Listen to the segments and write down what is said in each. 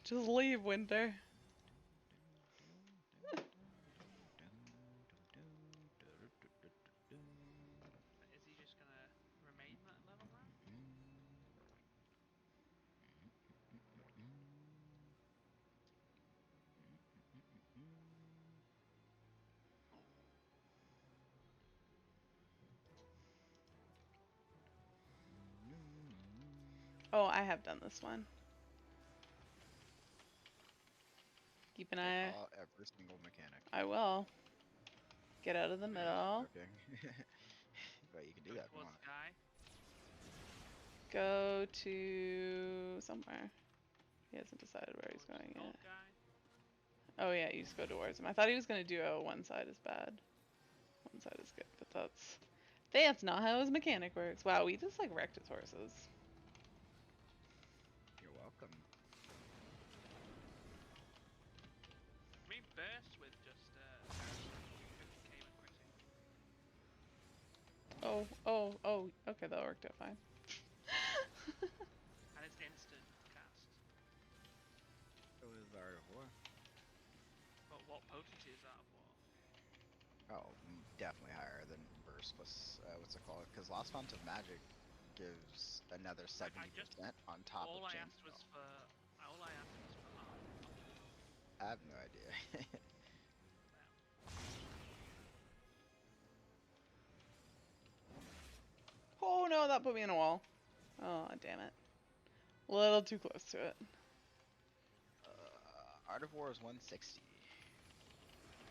Just leave, Winter. Is he just gonna remain that level now? Oh, I have done this one. Keep an eye. Call every single mechanic. I will. Get out of the middle. Joking. But you can do Go that if you towards want. the guy. Go to somewhere. He hasn't decided where he's Towards going the yet. old guy. Oh yeah, you just go towards him. I thought he was gonna do a one side is bad. One side is good, but that's not how his mechanic works. Wow, we just like wrecked his horses. You're welcome. I mean, burst with just 50k when critting. Oh. Okay, that worked out fine. And it's instant cast. It was the Art of War. But what potency is that for? Oh, definitely higher than Burst plus, what's it called? Because Lost Font of Magic gives another 70% on top All of I Chain asked was Spell. for. All I asked was for art. I have no idea. Oh no, that put me in a wall. Oh, damn it. A little too close to it. Art of War is 160.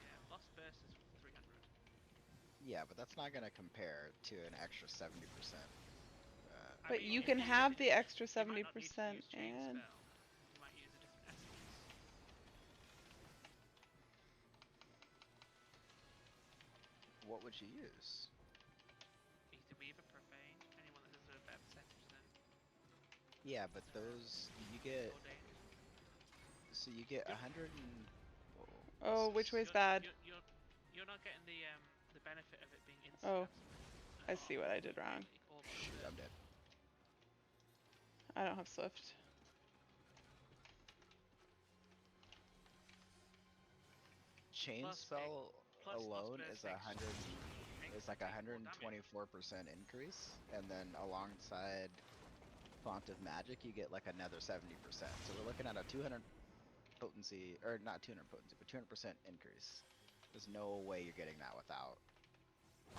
Yeah, Lost Burst is 300. Yeah, but that's not going to compare to an extra 70%. I But mean, you if can you use have it, the extra you might not need to 70% use Chain and... Spell. You might use a different essence. What would you use? Ether Weaver, Profane, anyone that does a better percentage than Yeah, but those you get. Ordained. So you get 100 and. Whoa, Oh, which way's bad? You're not getting the benefit of it being instant Oh, cast. I see what I did wrong. Really, or Shoot, I'm dead. I don't have Swift. Chain plus Spell plus Lost alone Burst is takes like more damage. 124% increase, and then alongside Font of Magic, you get like another 70%. So we're looking at a 200 potency, or not 200 potency, but 200% increase. There's no way you're getting that without.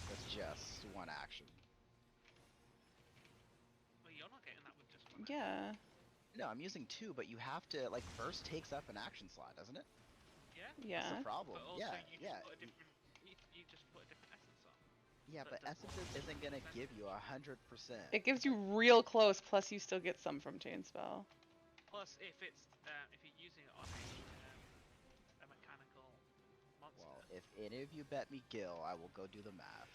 That's just one action. Well, you're not getting that with just one. Yeah. No, I'm using two, but you have to like burst takes up an action slot, doesn't it? Yeah. That's the Yeah. problem. But also, Yeah, you yeah. just put a different. You just put a different essence on. Yeah, So but it does more Essences isn't gonna give percentage. you 100%. It gives you real close, plus you still get some from Chain Spell. Plus, if you're using it on a mechanical monster. Well, if any of you bet me Gil, I will go do the math.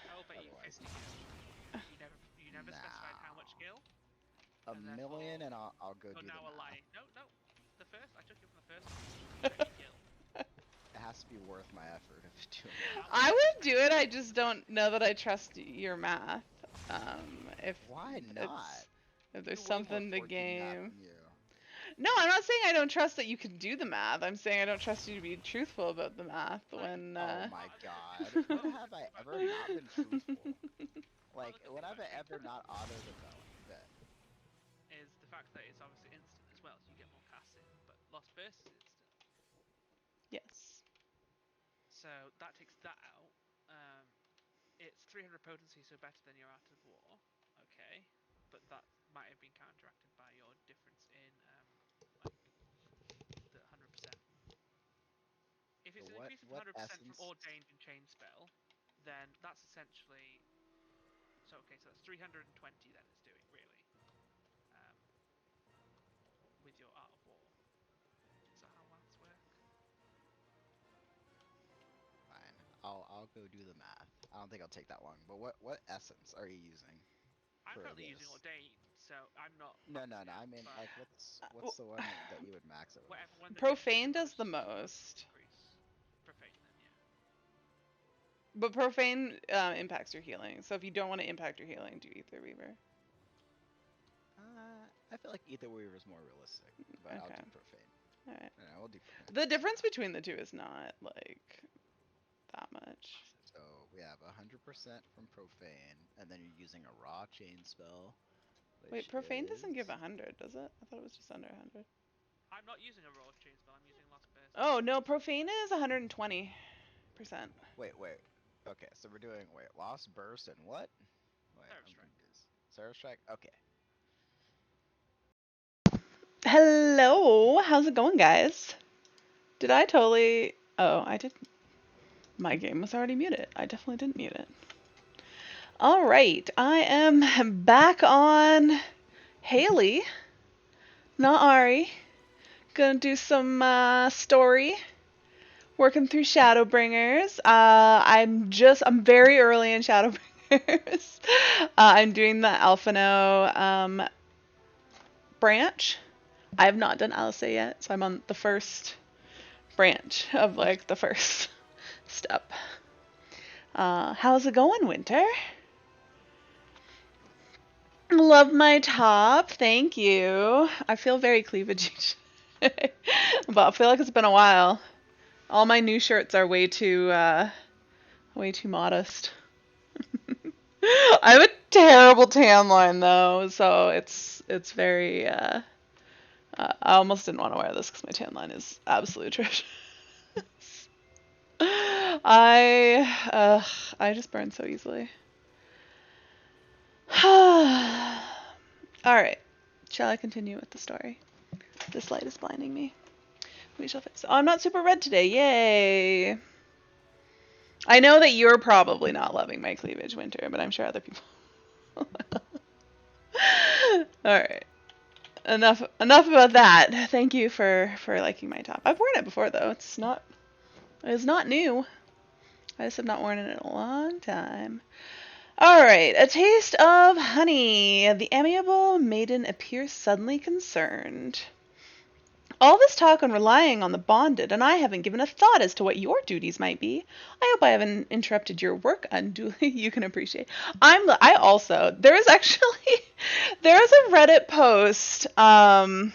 I'll bet you Otherwise, 50 gil. You never specified how much gil. a And million, therefore, and I'll go you're do the now a math. lie. No. The first, I took it from the first one. You bet me gil. It has to be worth my effort of doing Now that. I it's would do it, I just don't know that I trust your math. If Why it's... not? If You there's do way more something to 14 math game. than you. No, I'm not saying I don't trust that you can do the math. I'm saying I don't trust you to be truthful about the math like. when, Oh my god. When have I ever not been truthful? Well, Like, the good when thing have about I chain ever not spell auto-developed? is the fact that it's obviously instant as well, so you get more casting. But Lost Burst is instant, yes. so that takes that out. It's 300 potency, so better than your Art of War. Okay, but that might have been counteracted by your difference in like the 100%. If So it's an what, increase of what 100% from essence? Ordained and Chain Spell, then that's essentially. So okay, so that's 320. Then it's doing really, um, with your Art of War. Is that how maths work? Fine. I'll go do the math. I don't think I'll take that long. But what essence are you using I'm for currently using this? Ordained, so I'm not No, no, maxing no. I out. mean, But like, what's the one that you would max it with? whatever one that gives you Profane the does the most most. increase. Profane, then yeah. But Profane impacts your healing. So if you don't want to impact your healing, do Ether Weaver. I feel like Ether Weaver is more realistic. but I'll Okay. do profane. All right. Yeah, we'll do profane. The difference between the two is not like that much. So we have 100% from profane, and then you're using a raw chain spell, Wait, which profane doesn't give is 100, does it? I thought it was just under 100. I'm not using a raw chain spell. I'm using lost burst. Oh no, profane is 120%. wait. Okay, so we're doing lost burst and what? Wait, Seraph I'm Strike. confused. Sarah Strike. Okay. Hello, how's it going, guys? Did I totally? Oh, I did. My game was already muted. I definitely didn't mute it. All right, I am back on Haley, not Ari. Gonna do some story, working through Shadowbringers. I'm very early in Shadowbringers. I'm doing the Alphino branch. I have not done Alisa yet, so I'm on the first branch of like the first step. How's it going, Winter? Love my top, thank you. I feel very cleavage, but I feel like it's been a while. All my new shirts are way too modest. I have a terrible tan line though, so it's very. I almost didn't want to wear this because my tan line is absolutely atrocious. I just burn so easily. All right, shall I continue with the story? This light is blinding me. We shall fix it. Oh, I'm not super red today. Yay! I know that you're probably not loving my cleavage, Winter, but I'm sure other people. All right. Enough about that. Thank you for liking my top. I've worn it before though. It's not new. I just have not worn it in a long time. All right. A taste of honey. The amiable maiden appears suddenly concerned. All this talk on relying on the bonded, and I haven't given a thought as to what your duties might be. I hope I haven't interrupted your work unduly. You can appreciate. There is a Reddit post, and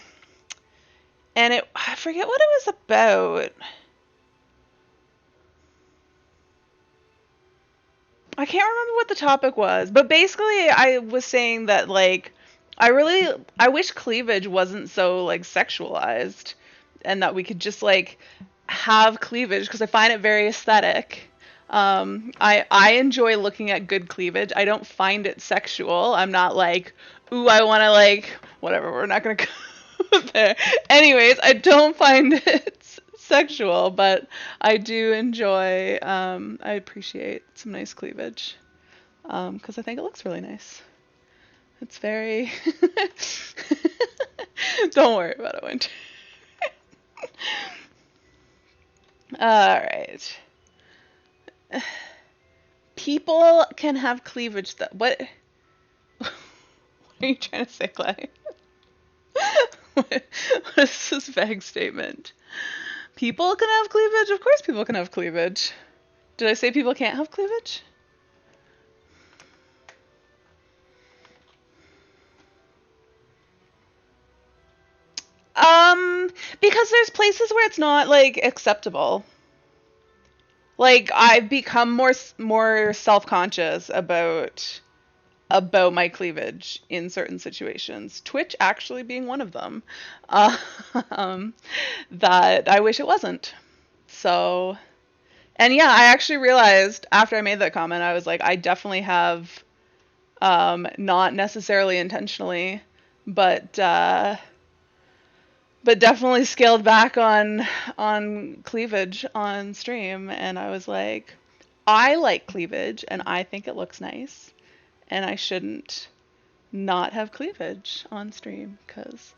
I forget what it was about. I can't remember what the topic was, but basically I was saying that like I wish cleavage wasn't so like sexualized and that we could just like have cleavage because I find it very aesthetic. I enjoy looking at good cleavage. I don't find it sexual. I'm not like, ooh, I want to like whatever. We're not gonna go there. Anyways, I don't find it sexual, but I do enjoy. I appreciate some nice cleavage because I think it looks really nice. It's very. Don't worry about it, Winter. All right. People can have cleavage. What? What are you trying to say, Clay? What is this vague statement? People can have cleavage? Of course people can have cleavage. Did I say people can't have cleavage? Because there's places where it's not like acceptable. Like I've become more self-conscious about my cleavage in certain situations. Twitch actually being one of them. Um, that I wish it wasn't. So, and yeah, I actually realized after I made that comment, I was like, I definitely have, not necessarily intentionally, but definitely scaled back on cleavage on stream, and I was like, I like cleavage and I think it looks nice, and I shouldn't not have cleavage on stream because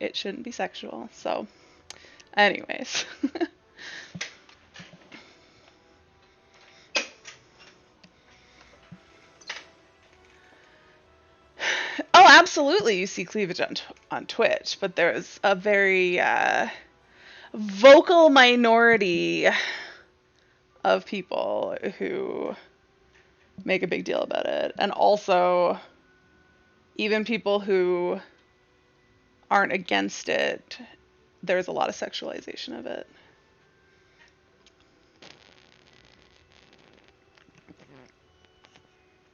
it shouldn't be sexual. So, anyways. Oh, absolutely, you see cleavage on Twitch, but there's a very vocal minority of people who make a big deal about it, and also even people who aren't against it, there's a lot of sexualization of it.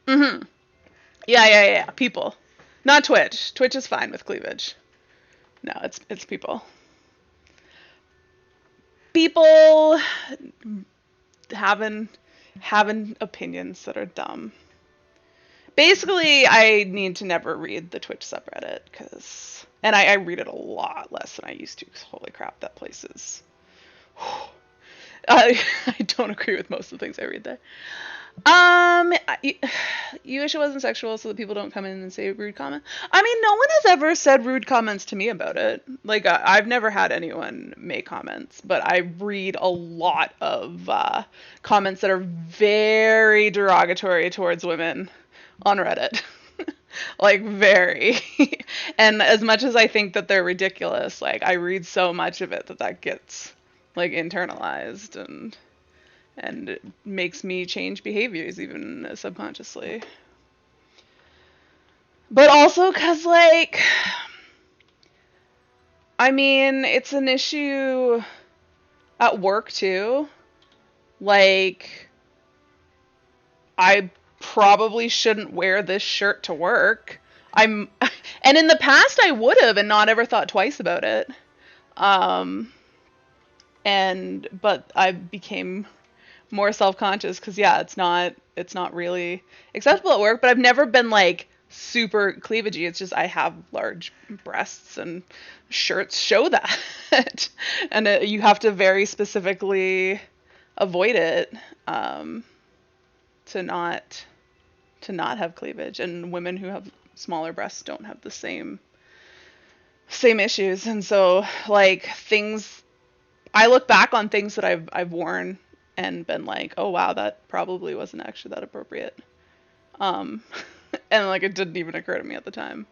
Mm-hmm. Yeah. People. Not Twitch. Twitch is fine with cleavage. No, it's people. People having opinions that are dumb. Basically, I need to never read the Twitch subreddit and I read it a lot less than I used to. Cause holy crap, that place is. I don't agree with most of the things I read there. You wish it wasn't sexual so that people don't come in and say rude comments. I mean, no one has ever said rude comments to me about it. Like, I've never had anyone make comments, but I read a lot of comments that are very derogatory towards women on Reddit. Like, very. And as much as I think that they're ridiculous, like, I read so much of it that gets, like, internalized and it makes me change behaviors even subconsciously. But also because, like, I mean, it's an issue at work too. Like, I probably shouldn't wear this shirt to work. And in the past I would have and not ever thought twice about it. But I became more self-conscious because yeah, it's not really acceptable at work, but I've never been like super cleavagey. It's just I have large breasts and shirts show that. And you have to very specifically avoid it to not have cleavage, and women who have smaller breasts don't have the same issues. And so like things I look back on things that I've worn and been like, oh wow, that probably wasn't actually that appropriate. Um, and like it didn't even occur to me at the time.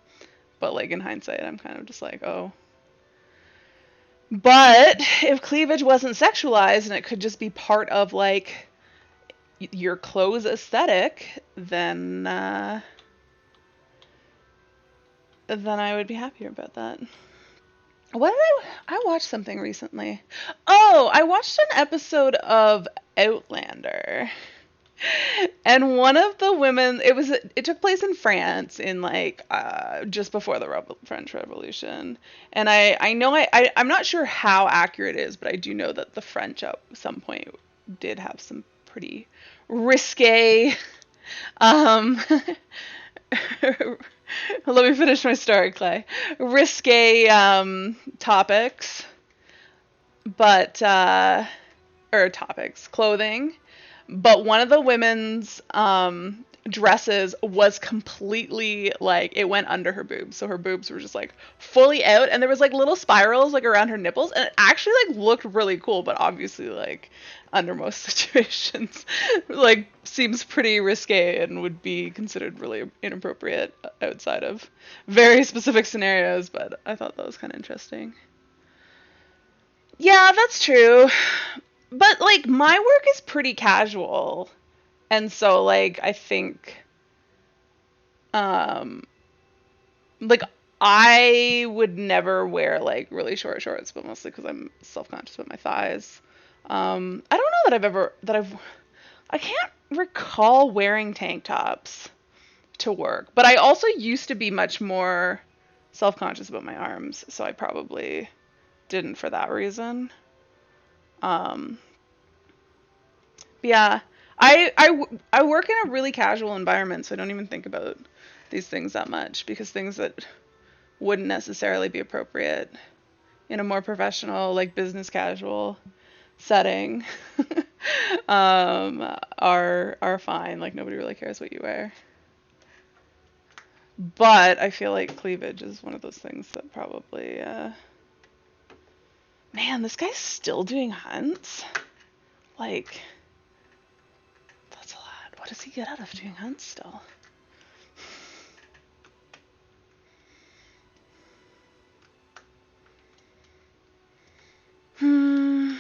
But like in hindsight, I'm kind of just like, oh. But if cleavage wasn't sexualized and it could just be part of like your clothes aesthetic, then I would be happier about that. What did I watched something recently? Oh, I watched an episode of Outlander. And one of the women, it took place in France in like just before the French Revolution. And I know I'm not sure how accurate it is, but I do know that the French at some point did have some pretty risque um let me finish my story, Clay. Risque topics, but or topics, clothing. But one of the women's dresses was completely like it went under her boobs, so her boobs were just like fully out, and there was like little spirals like around her nipples, and it actually like looked really cool, but obviously like under most situations like seems pretty risque and would be considered really inappropriate outside of very specific scenarios. But I thought that was kind of interesting. Yeah, that's true. But like my work is pretty casual. And so like I think um like I would never wear like really short shorts, but mostly cuz I'm self-conscious about my thighs. I don't know that I can't recall wearing tank tops to work, but I also used to be much more self-conscious about my arms, so I probably didn't for that reason. Um Yeah, I work in a really casual environment, so I don't even think about these things that much because things that wouldn't necessarily be appropriate in a more professional, like business casual setting, are fine. Like nobody really cares what you wear. But I feel like cleavage is one of those things that probably, man, this guy's still doing hunts. Like, that's a lot. What does he get out of doing hunts still? Hmm.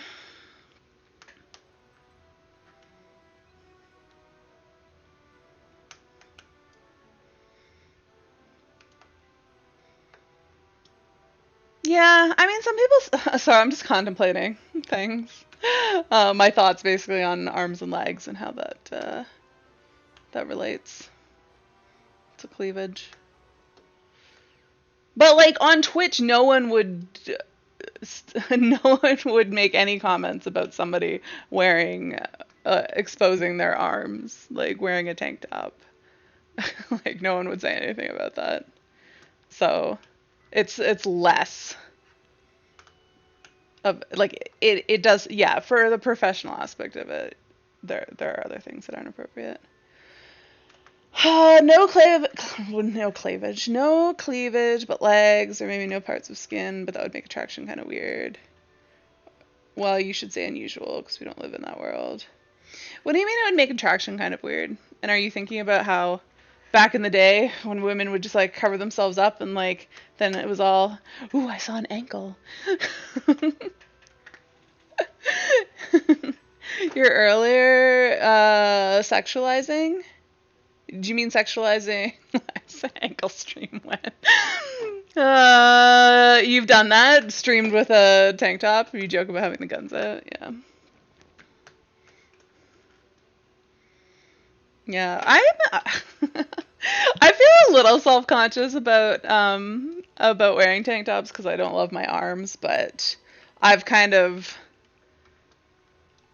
Yeah, I mean, some people. Sorry, I'm just contemplating things. My thoughts basically on arms and legs and how that relates to cleavage. But like on Twitch, no one would make any comments about somebody wearing exposing their arms, like wearing a tank top. Like no one would say anything about that. So it's less of like it does, yeah, for the professional aspect of it. There are other things that aren't appropriate. No cleavage, no cleavage, but legs or maybe no parts of skin, but that would make attraction kind of weird. Well, you should say unusual because we don't live in that world. What do you mean it would make attraction kind of weird? And are you thinking about how back in the day when women would just like cover themselves up and like then it was all, ooh, I saw an ankle. Your earlier sexualizing? Do you mean sexualizing? Ankle stream when? You've done that? Streamed with a tank top? You joke about having the guns out? Yeah. Yeah, I feel a little self-conscious about wearing tank tops because I don't love my arms, but I've kind of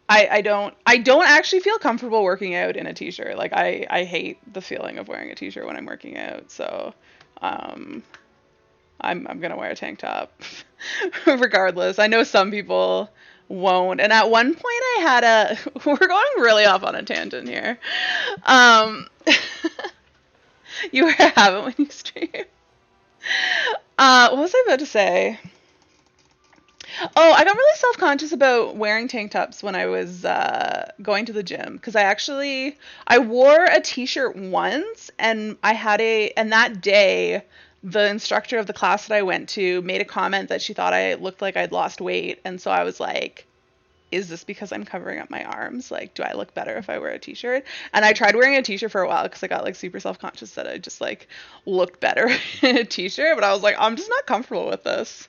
I don't actually feel comfortable working out in a t-shirt. Like I hate the feeling of wearing a t-shirt when I'm working out. So I'm gonna wear a tank top regardless. I know some people won't. And at one point I had a we're going really off on a tangent here. You wear a habit when you stream. What was I about to say? Oh, I got really self-conscious about wearing tank tops when I was going to the gym because I wore a t-shirt once and and that day the instructor of the class that I went to made a comment that she thought I looked like I'd lost weight, and so I was like, is this because I'm covering up my arms? Like, do I look better if I wear a t-shirt? And I tried wearing a t-shirt for a while because I got like super self-conscious that I just like looked better in a t-shirt, but I was like, I'm just not comfortable with this.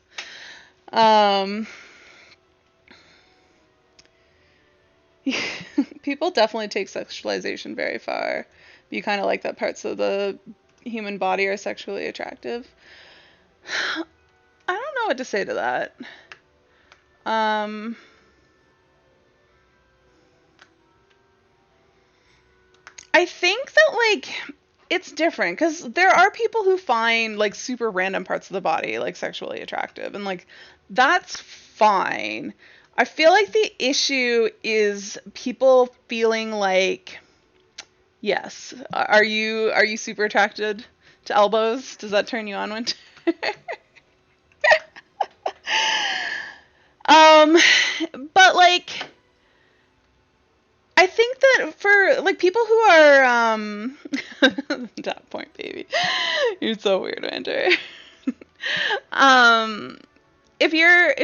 People definitely take sexualization very far. You kind of like that parts of the human body are sexually attractive. I don't know what to say to that. I think that like it's different because there are people who find like super random parts of the body like sexually attractive, and like that's fine. I feel like the issue is people feeling like, yes, are you super attracted to elbows? Does that turn you on when um but like I think that for like people who are dot point baby. You're so weird, Andrew. um if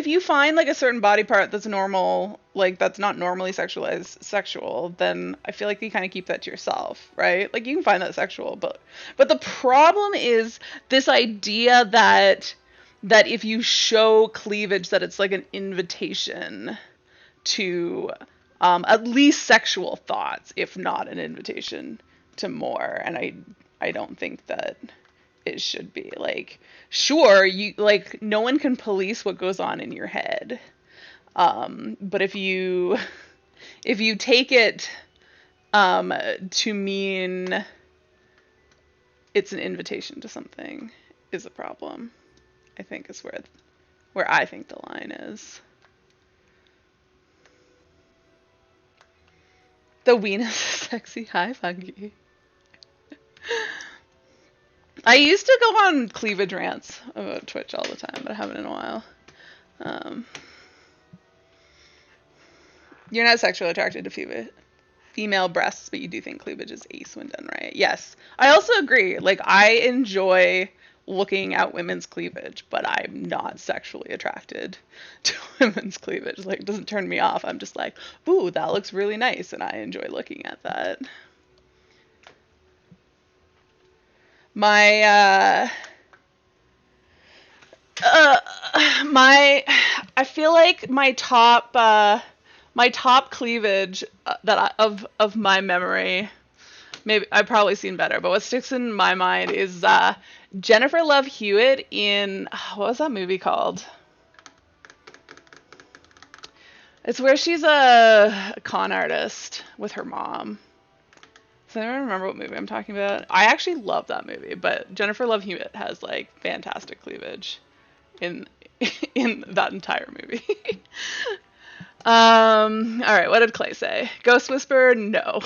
you find like a certain body part that's normal, like that's not normally sexual, then I feel like you kind of keep that to yourself, right? Like you can find that sexual, but the problem is this idea that if you show cleavage that it's like an invitation to at least sexual thoughts, if not an invitation to more. And I don't think that it should be. Like, sure, you like no one can police what goes on in your head. But if you take it to mean it's an invitation to something is a problem, I think is where I think the line is. The weenus is sexy. Hi, Funky. I used to go on cleavage rants about Twitch all the time, but I haven't in a while. You're not sexually attracted to female breasts, but you do think cleavage is ace when done right. Yes. I also agree. Like, I enjoy looking at women's cleavage, but I'm not sexually attracted to women's cleavage. Like, it doesn't turn me off. I'm just like, ooh, that looks really nice, and I enjoy looking at that. My Uh, I feel like my top cleavage of my memory. Maybe I've probably seen better, but what sticks in my mind is Jennifer Love Hewitt in what was that movie called? It's where she's a con artist with her mom. Does anyone remember what movie I'm talking about? I actually love that movie, but Jennifer Love Hewitt has like fantastic cleavage in in that entire movie. All right, what did Clay say? Ghost Whisperer? No.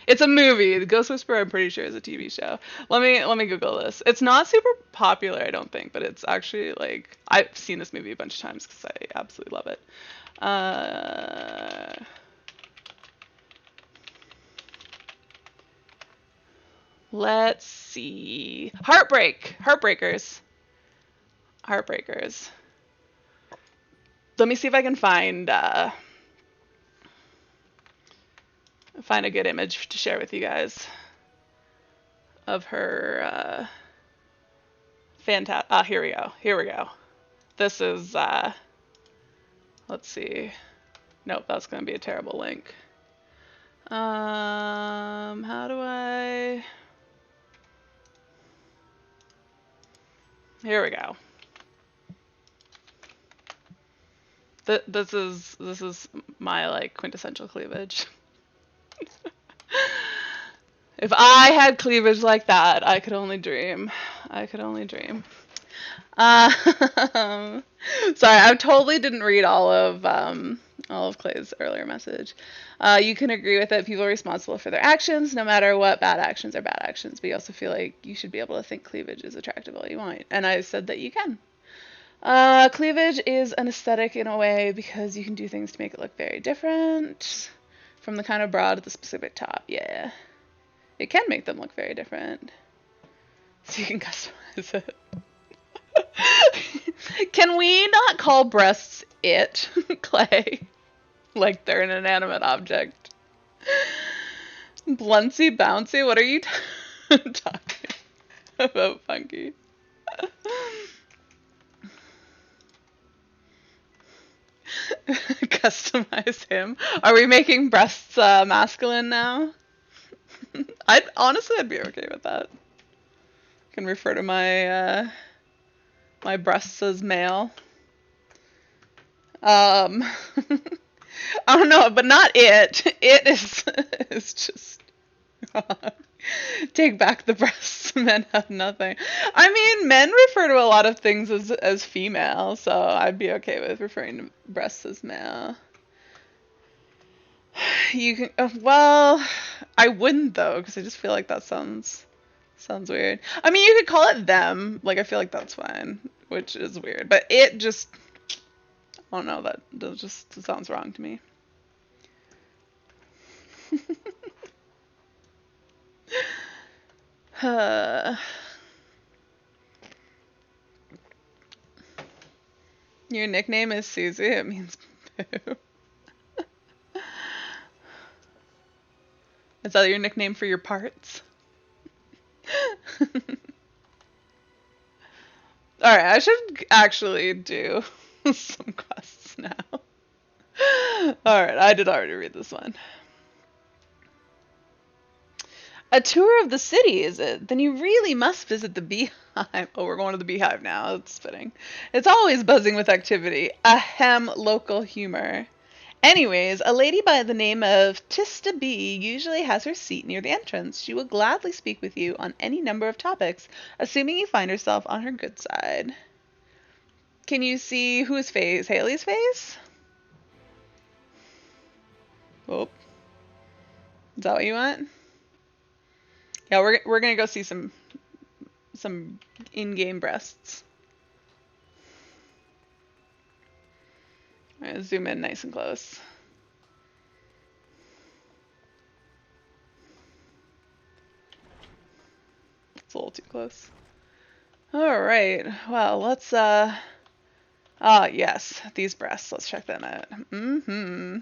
It's a movie. The Ghost Whisperer, I'm pretty sure, is a TV show. Let me Google this. It's not super popular, I don't think, but it's actually like I've seen this movie a bunch of times because I absolutely love it. Let's see. Heartbreakers. Heartbreakers. Let me see if I can find a good image to share with you guys of her here we go. Here we go. This is let's see. Nope, that's going to be a terrible link. How do I? Here we go. This is my like quintessential cleavage. If I had cleavage like that, I could only dream. I could only dream. Sorry, I totally didn't read all of Clay's earlier message. You can agree with it. People are responsible for their actions, no matter what. Bad actions are bad actions. But you also feel like you should be able to think cleavage is attractive all you want. And I said that you can. Cleavage is an aesthetic in a way because you can do things to make it look very different. From the kind of broad to the specific top, yeah. It can make them look very different. So you can customize it. Can we not call breasts it, Clay? Like they're an inanimate object. Bluncy bouncy? What are you talking about, Funky? Customize him. Are we making breasts masculine now? I'd be okay with that. I can refer to my my breasts as male. I don't know, but not it. It is just take back the breasts. Men have nothing. I mean, men refer to a lot of things as female, so I'd be okay with referring to breasts as male. You can well, I wouldn't though, because I just feel like that sounds weird. I mean, you could call it them. Like, I feel like that's fine, which is weird. But it just, I don't know, that just sounds wrong to me. Your nickname is Susie. It means poo. Is that your nickname for your parts? Alright, I should actually do some quests now. Alright, I did already read this one. A tour of the city, is it? Then you really must visit the beehive. Oh, we're going to the beehive now. That's fitting. It's always buzzing with activity. Ahem, local humor. Anyways, a lady by the name of Tista B usually has her seat near the entrance. She will gladly speak with you on any number of topics, assuming you find yourself on her good side. Can you see whose face? Haley's face? Oh. Is that what you want? Yeah, we're gonna go see some in-game breasts. All right, zoom in nice and close. It's a little too close. All right. Well, let's yes, these breasts. Let's check them out. Mm-hmm.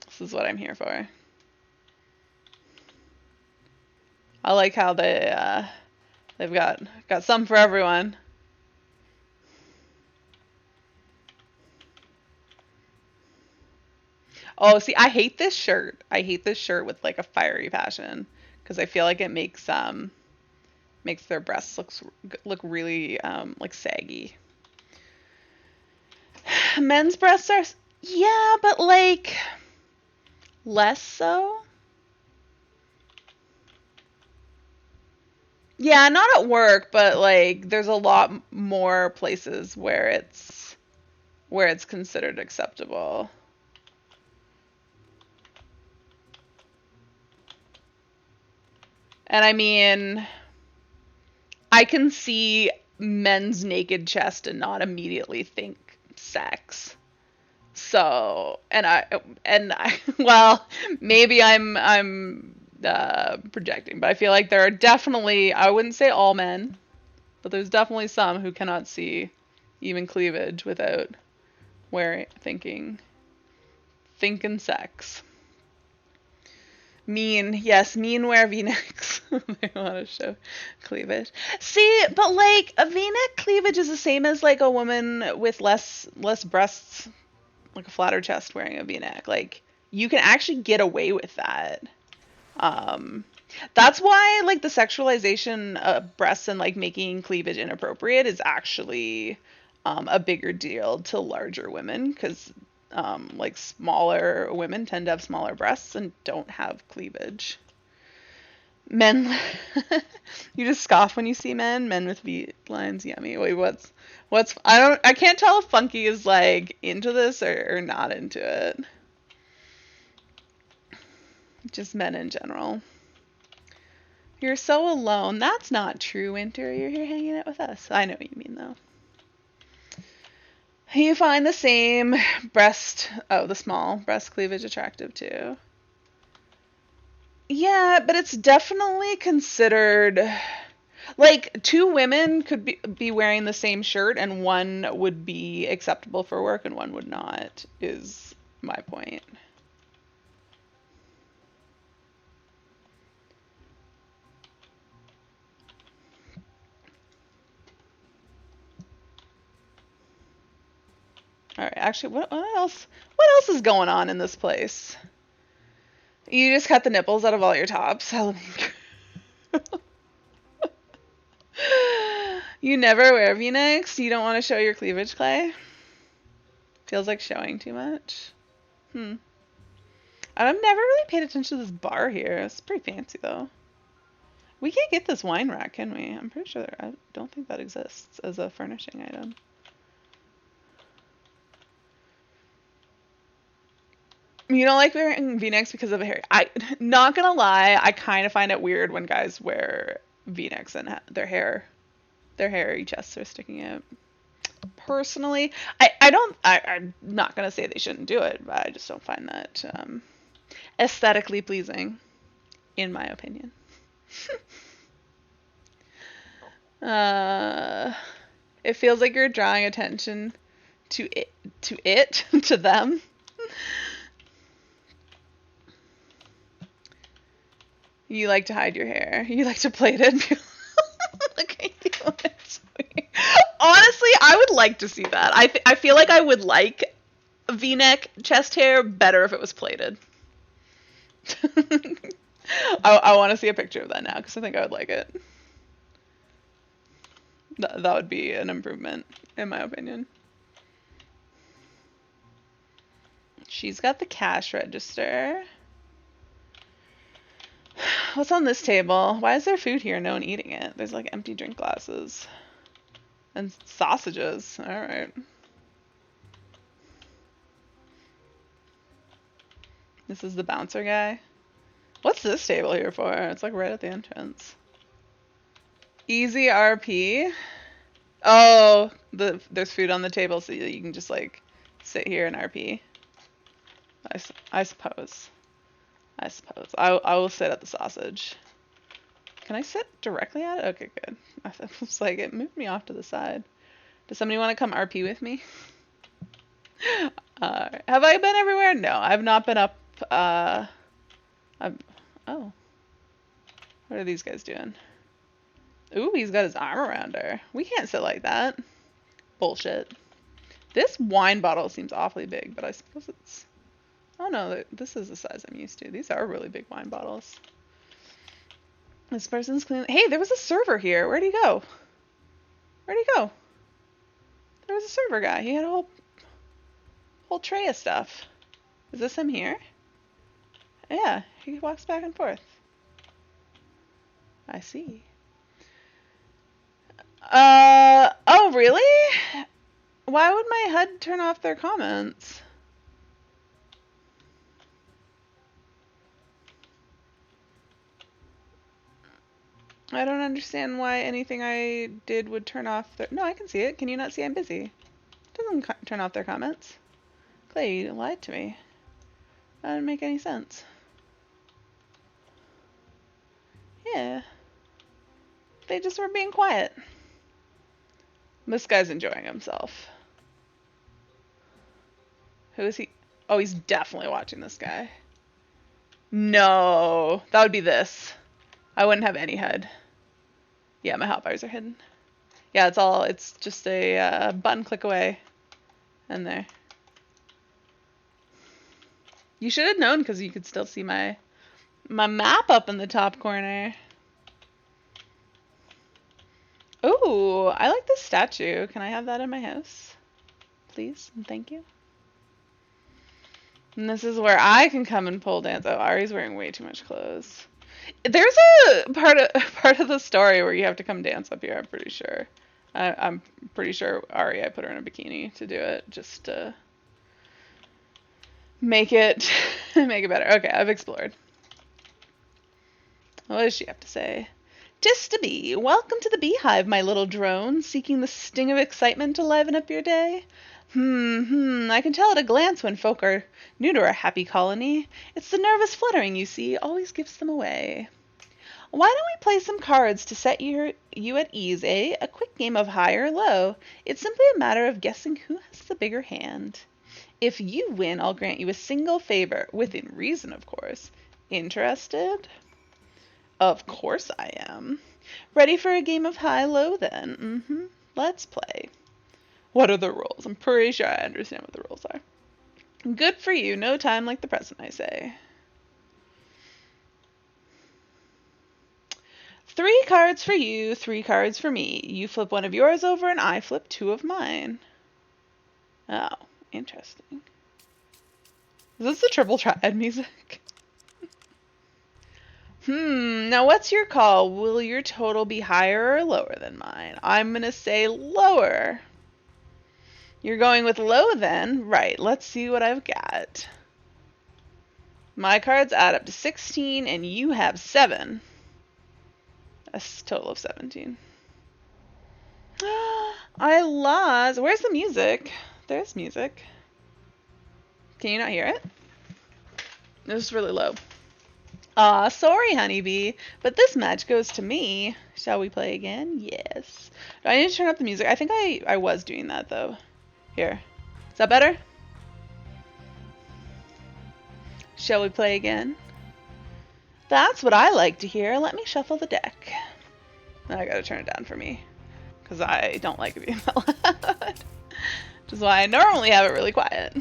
This is what I'm here for. I like how they've got some for everyone. Oh, see, I hate this shirt. I hate this shirt with like a fiery passion because I feel like it makes their breasts look really like saggy. Men's breasts are, yeah, but like less so. Yeah, not at work, but like there's a lot more places where it's considered acceptable. And I mean, I can see men's naked chest and not immediately think sex. So, well, maybe I'm projecting, but I feel like there are definitely, I wouldn't say all men, but there's definitely some who cannot see even cleavage without wearing thinking sex. Mean, yes, mean wear V-necks. They want to show cleavage. See, but like a V-neck cleavage is the same as like a woman with less breasts, like a flatter chest wearing a V-neck. Like you can actually get away with that. Um, that's why like the sexualization of breasts and like making cleavage inappropriate is actually a bigger deal to larger women because like smaller women tend to have smaller breasts and don't have cleavage. Men, you just scoff when you see men with V lines. Yummy. Wait, I can't tell if Funky is like into this or not into it. Just men in general. You're so alone. That's not true, Winter. You're here hanging out with us. I know what you mean, though. You find the same the small breast cleavage attractive, too. Yeah, but it's definitely considered, like, two women could be wearing the same shirt, and one would be acceptable for work and one would not, is my point. All right, actually, what else? What else is going on in this place? You just cut the nipples out of all your tops. You never wear V-necks? You don't want to show your cleavage, Clay? Feels like showing too much. I've never really paid attention to this bar here. It's pretty fancy, though. We can't get this wine rack, can we? I'm pretty sure I don't think that exists as a furnishing item. You don't like wearing V-necks because of a hair. Not gonna lie, I kind of find it weird when guys wear V-necks and their hairy chests are sticking out. Personally, I'm not gonna say they shouldn't do it, but I just don't find that aesthetically pleasing, in my opinion. It feels like you're drawing attention to them. You like to hide your hair. You like to plait it. Look at you. It's weird. Honestly, I would like to see that. I feel like I would like V-neck chest hair better if it was plaited. I want to see a picture of that now because I think I would like it. That would be an improvement, in my opinion. She's got the cash register. What's on this table? Why is there food here? No one eating it. There's like empty drink glasses. And sausages. Alright. This is the bouncer guy. What's this table here for? It's like right at the entrance. Easy RP. Oh, there's food on the table so you can just like sit here and RP. I suppose. I will sit at the sausage. Can I sit directly at it? Okay, good. I was like, it moved me off to the side. Does somebody want to come RP with me? Have I been everywhere? No, I've not been up. Oh. What are these guys doing? Ooh, he's got his arm around her. We can't sit like that. Bullshit. This wine bottle seems awfully big, but I suppose it's Oh no, this is the size I'm used to. These are really big wine bottles. This person's clean. Hey, there was a server here. Where'd he go? Where'd he go? There was a server guy. He had a whole tray of stuff. Is this him here? Yeah, he walks back and forth. I see. Oh really? Why would my HUD turn off their comments? I don't understand why anything I did would turn off their... No, I can see it. Can you not see I'm busy? It doesn't turn off their comments. Clay, you lied to me. That didn't make any sense. Yeah. They just were being quiet. This guy's enjoying himself. Who is he? Oh, he's definitely watching this guy. No. That would be this. I wouldn't have any HUD. Yeah, my hotbars are hidden. Yeah, it's just a button click away. And there. You should have known because you could still see my map up in the top corner. Ooh, I like this statue. Can I have that in my house? Please and thank you. And this is where I can come and pole dance. Oh, Ari's wearing way too much clothes. There's a part of the story where you have to come dance up here, I'm pretty sure. I'm pretty sure Ari, I put her in a bikini to do it, just to make it better. Okay, I've explored. What does she have to say? "'Tis to be. Welcome to the beehive, my little drone, seeking the sting of excitement to liven up your day. I can tell at a glance when folk are new to our happy colony. It's the nervous fluttering, you see, always gives them away. Why don't we play some cards to set you at ease, eh? A quick game of high or low. It's simply a matter of guessing who has the bigger hand. If you win, I'll grant you a single favor, within reason, of course. Interested?" Of course I am. Ready for a game of high-low, then? Let's play. What are the rules? I'm pretty sure I understand what the rules are. Good for you. No time like the present, I say. 3 cards for you, 3 cards for me. You flip one of yours over and I flip 2 of mine. Oh, interesting. Is this the triple triad music? Now what's your call? Will your total be higher or lower than mine? I'm gonna say lower. You're going with low then? Right, let's see what I've got. My cards add up to 16 and you have 7. That's a total of 17. I lost. Where's the music? There's music. Can you not hear it? This is really low. Aw, sorry, honeybee, but this match goes to me. Shall we play again? Yes. Do I need to turn up the music? I think I was doing that, though. Here. Is that better? Shall we play again? That's what I like to hear. Let me shuffle the deck. I gotta turn it down for me, because I don't like it being that loud. Which is why I normally have it really quiet.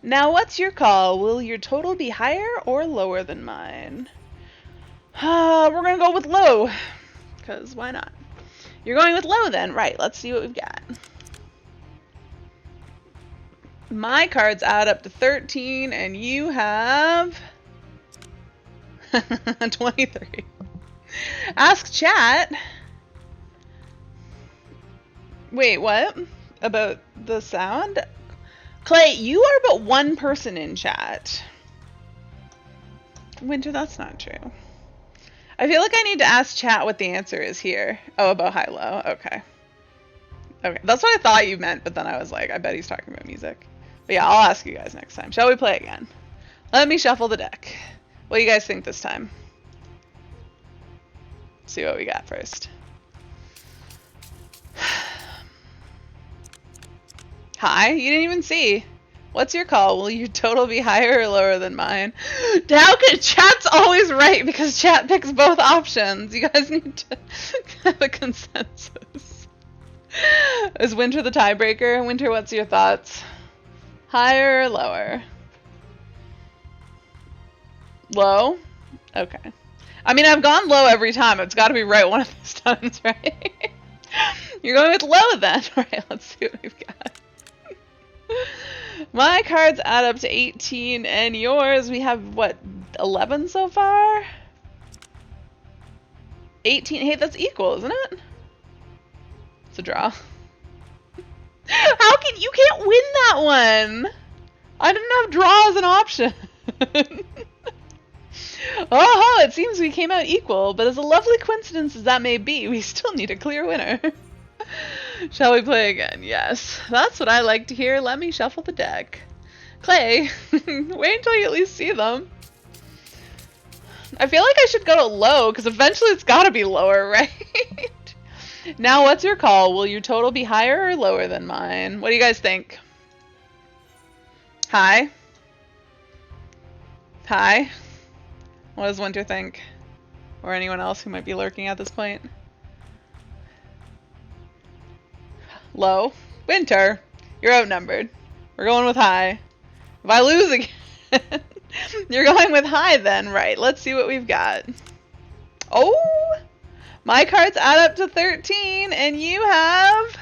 Now what's your call? Will your total be higher or lower than mine? We're gonna go with low, because why not? You're going with low then. Right, let's see what we've got. My cards add up to 13 and you have 23. Ask chat. Wait, what? About the sound? Clay, you are but one person in chat. Winter, that's not true. I feel like I need to ask chat what the answer is here. Oh, about high-low. Okay. Okay, that's what I thought you meant, but then I was like, I bet he's talking about music. But yeah, I'll ask you guys next time. Shall we play again? Let me shuffle the deck. What do you guys think this time? Let's see what we got first. Hi, you didn't even see. What's your call? Will your total be higher or lower than mine? How could chat's always right because chat picks both options. You guys need to have a consensus. Is Winter the tiebreaker? Winter, what's your thoughts? Higher or lower? Low? Okay. I mean, I've gone low every time. It's got to be right one of these times, right? You're going with low then. Alright, let's see what we've got. My cards add up to 18, and yours, we have, what, 11 so far? 18. Hey, that's equal, isn't it? It's a draw. How can you can't win that one? I didn't have draw as an option. Oh, it seems we came out equal, but as a lovely coincidence as that may be, we still need a clear winner. Shall we play again? Yes. That's what I like to hear. Let me shuffle the deck. Clay, wait until you at least see them. I feel like I should go to low, because eventually it's gotta be lower, right? Now, what's your call? Will your total be higher or lower than mine? What do you guys think? High? High? What does Winter think? Or anyone else who might be lurking at this point? Low? Winter, you're outnumbered. We're going with high. If I lose again, you're going with high then, right? Let's see what we've got. Oh! My cards add up to 13, and you have...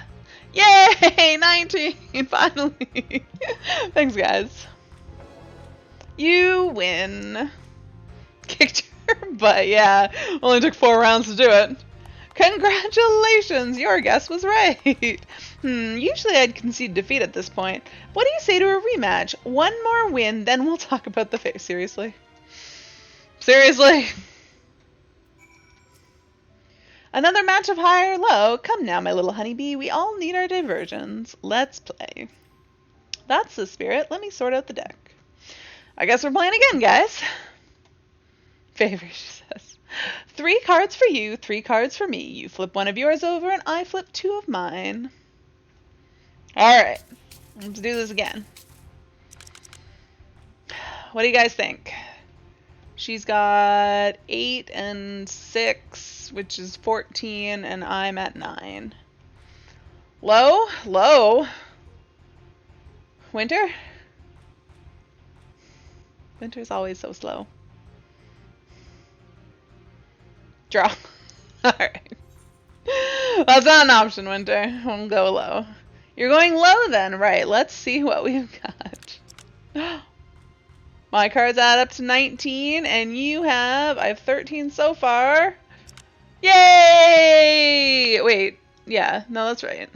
Yay! 19! Finally! Thanks, guys. You win. Kicked her butt, yeah. Only took 4 rounds to do it. Congratulations! Your guess was right. Usually I'd concede defeat at this point. What do you say to a rematch? One more win, then we'll talk about the face. Seriously? Seriously? Another match of high or low? Come now, my little honeybee. We all need our diversions. Let's play. That's the spirit. Let me sort out the deck. I guess we're playing again, guys. Favor, she says. 3 cards for you, 3 cards for me. You flip one of yours over, and I flip 2 of mine. Alright. Let's do this again. What do you guys think? She's got 8 and 6, which is 14, and I'm at 9. Low? Low. Winter? Winter's always so slow. Draw. Alright. That's not an option, Winter. We'll go low. You're going low then, right? Let's see what we've got. My cards add up to 19, and you have... I have 13 so far. Yay! Wait. Yeah, no, that's right.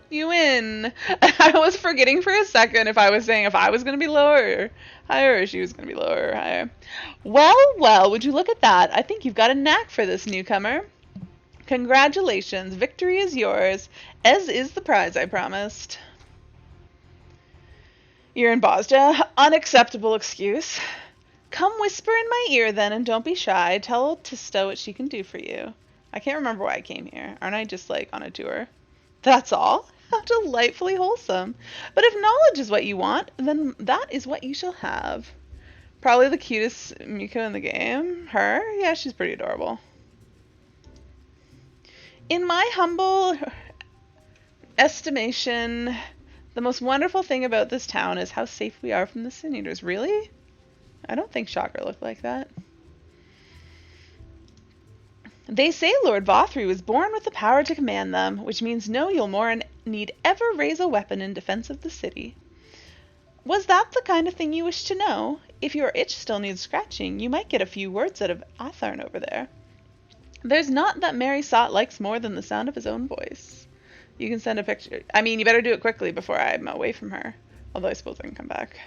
You win. I was forgetting for a second if I was saying if I was going to be lower or higher, or she was going to be lower or higher. Well, well, would you look at that? I think you've got a knack for this, newcomer. Congratulations. Victory is yours, as is the prize I promised. You're in Bosnia. Unacceptable excuse. Come whisper in my ear then, and don't be shy. Tell Tista what she can do for you. I can't remember why I came here. Aren't I just, like, on a tour? That's all? How delightfully wholesome. But if knowledge is what you want, then that is what you shall have. Probably the cutest Miko in the game. Her? Yeah, she's pretty adorable. In my humble estimation, the most wonderful thing about this town is how safe we are from the Sin Eaters. Really? I don't think Chakra looked like that. They say Lord Vothri was born with the power to command them, which means no Ylmoran need ever raise a weapon in defense of the city. Was that the kind of thing you wish to know? If your itch still needs scratching, you might get a few words out of Atharn over there. There's not that Mary Sot likes more than the sound of his own voice. You can send a picture. I mean, you better do it quickly before I'm away from her. Although I suppose I can come back.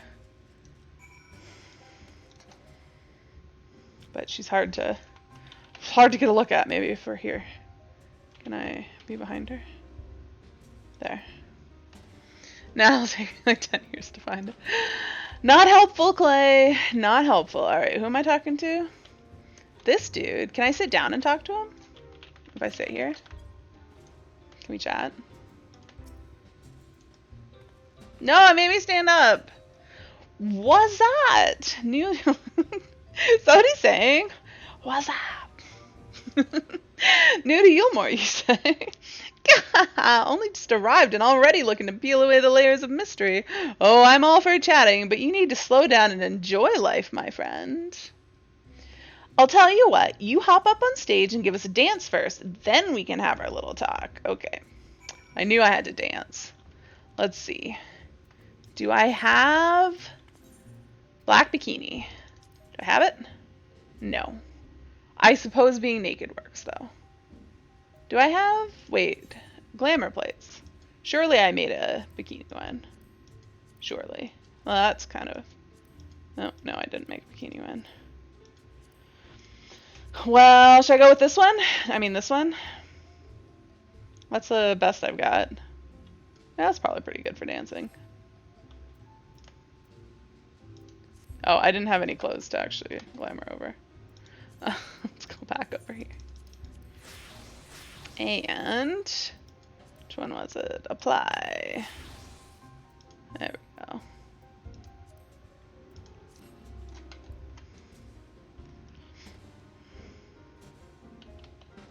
But she's hard to get a look at, maybe, if we're here. Can I be behind her? There. Now it'll take me like 10 years to find it. Not helpful, Clay. Not helpful. Alright, who am I talking to? This dude. Can I sit down and talk to him? If I sit here? Can we chat? No, it made me stand up. What's that? New. Is that what he's saying? What's up? New to Ylmore, you say? Only just arrived and already looking to peel away the layers of mystery. Oh, I'm all for chatting, but you need to slow down and enjoy life, my friend. I'll tell you what, you hop up on stage and give us a dance first, then we can have our little talk. Okay. I knew I had to dance. Let's see. Do I have black bikini? Do I have it? No. I suppose being naked works, though. Do I have... Wait. Glamour plates. Surely I made a bikini one. Surely. Well, that's kind of... No, I didn't make a bikini one. Well, should I go with this one? I mean, this one? That's the best I've got. Yeah, that's probably pretty good for dancing. Oh, I didn't have any clothes to actually glamour over. Let's go back over here. And which one was it? Apply. There we go.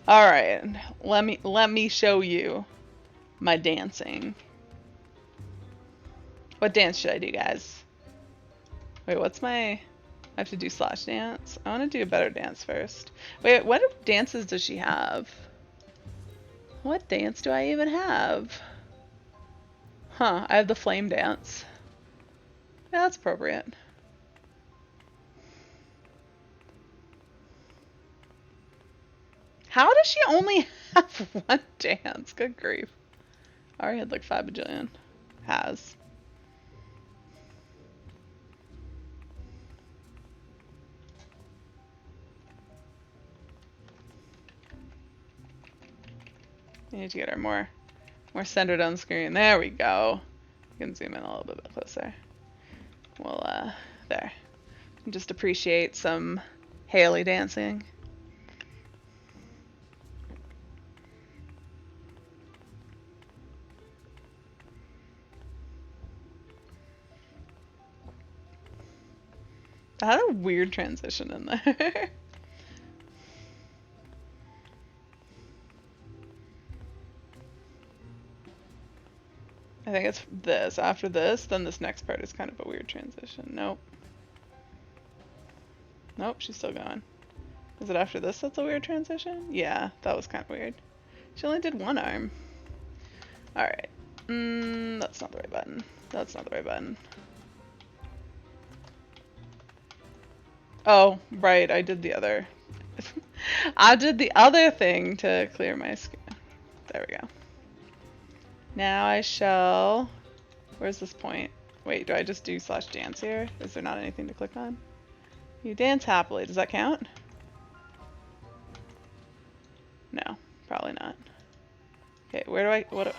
All right, let me show you my dancing. What dance should I do, guys? Wait, what's my... I have to do slash dance? I want to do a better dance first. Wait, what dances does she have? What dance do I even have? Huh, I have the flame dance. Yeah, that's appropriate. How does she only have one dance? Good grief. I already had like 5 bajillion. Has. I need to get her more centered on screen. There we go. You can zoom in a little bit closer. Well, there. Just appreciate some Haley dancing. I had a weird transition in there. I think it's this. After this, then this next part is kind of a weird transition. Nope. Nope, she's still going. Is it after this that's a weird transition? Yeah, that was kind of weird. She only did one arm. Alright. That's not the right button. That's not the right button. Oh, right, I did the other. I did the other thing to clear my screen. There we go. Now I shall... Where's this point? Wait, do I just do slash dance here? Is there not anything to click on? You dance happily. Does that count? No, probably not. Okay, where do I... What?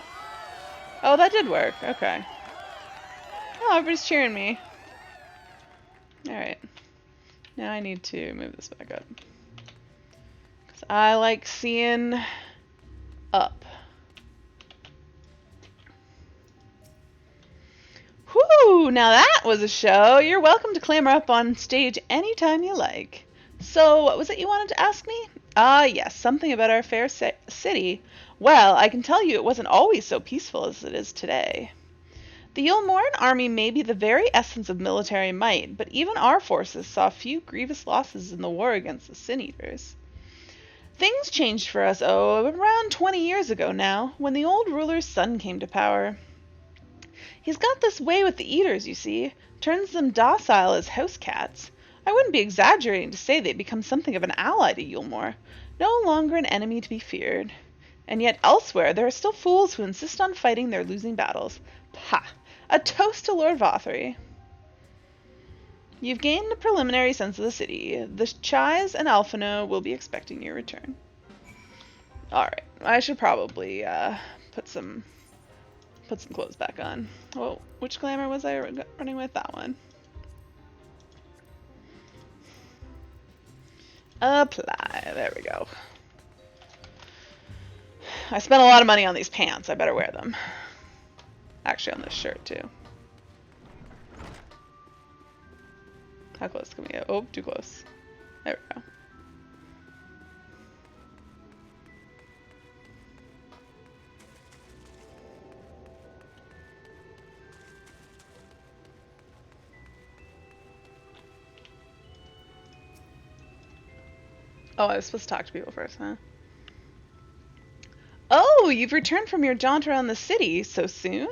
Oh, that did work. Okay. Oh, everybody's cheering me. Alright. Now I need to move this back up. Because I like seeing up. Whew, now that was a show. You're welcome to clamor up on stage anytime you like. So, what was it you wanted to ask me? Ah, yes, something about our fair city. Well, I can tell you it wasn't always so peaceful as it is today. The Yulmoran army may be the very essence of military might, but even our forces saw few grievous losses in the war against the Sin Eaters. Things changed for us, around 20 years ago now, when the old ruler's son came to power. He's got this way with the Eaters, you see, turns them docile as house cats. I wouldn't be exaggerating to say they've become something of an ally to Yulmore, no longer an enemy to be feared. And yet elsewhere there are still fools who insist on fighting their losing battles. Pah! A toast to Lord Vothry. You've gained a preliminary sense of the city. The Chais and Alphino will be expecting your return. Alright, I should probably put some clothes back on. Well, which glamour was I running with? That one. Apply. There we go. I spent a lot of money on these pants. I better wear them. Actually, on this shirt, too. How close can we get? Oh, too close. There we go. Oh, I was supposed to talk to people first, huh? Oh, you've returned from your jaunt around the city so soon?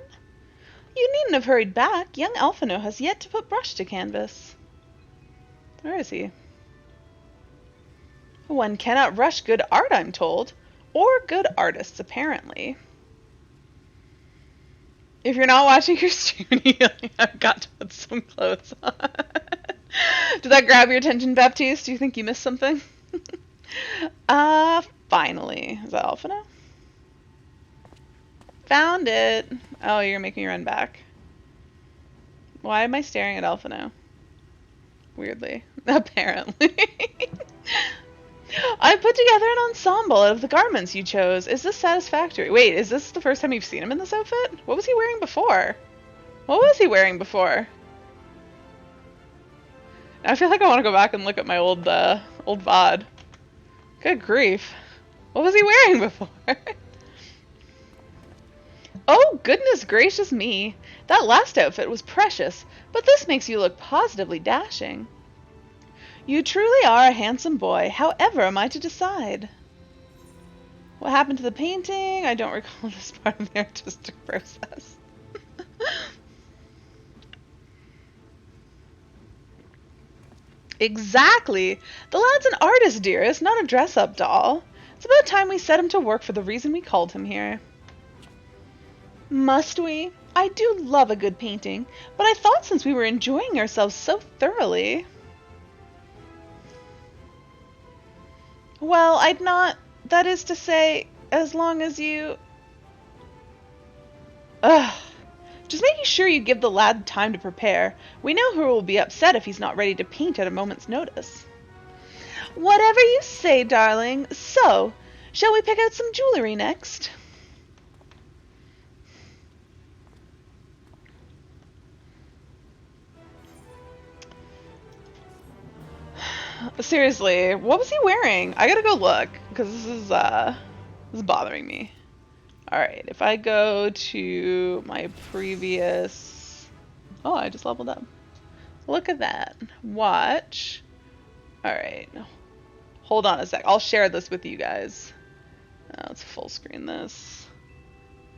You needn't have hurried back. Young Alphino has yet to put brush to canvas. Where is he? One cannot rush good art, I'm told. Or good artists, apparently. If you're not watching your stream, I've got to put some clothes on. Did that grab your attention, Baptiste? Do you think you missed something? Finally. Is that Alphino? Found it. Oh, you're making me run back. Why am I staring at Alphino? Weirdly. Apparently. I put together an ensemble out of the garments you chose. Is this satisfactory? Wait, is this the first time you've seen him in this outfit? What was he wearing before? What was he wearing before? I feel like I want to go back and look at my old VOD. Good grief. What was he wearing before? Oh, goodness gracious me. That last outfit was precious, but this makes you look positively dashing. You truly are a handsome boy. However am I to decide? What happened to the painting? I don't recall this part of the artistic process. Exactly. The lad's an artist, dearest, not a dress-up doll. It's about time we set him to work for the reason we called him here. Must we? I do love a good painting, but I thought since we were enjoying ourselves so thoroughly... Well, I'd not... That is to say, as long as you... Ugh. Just making sure you give the lad time to prepare. We know who will be upset if he's not ready to paint at a moment's notice. Whatever you say, darling. So, shall we pick out some jewelry next? Seriously, what was he wearing? I gotta go look, because this is bothering me. Alright, if I go to my previous... Oh, I just leveled up. Look at that. Watch. Alright. Hold on a sec. I'll share this with you guys. Let's full screen this.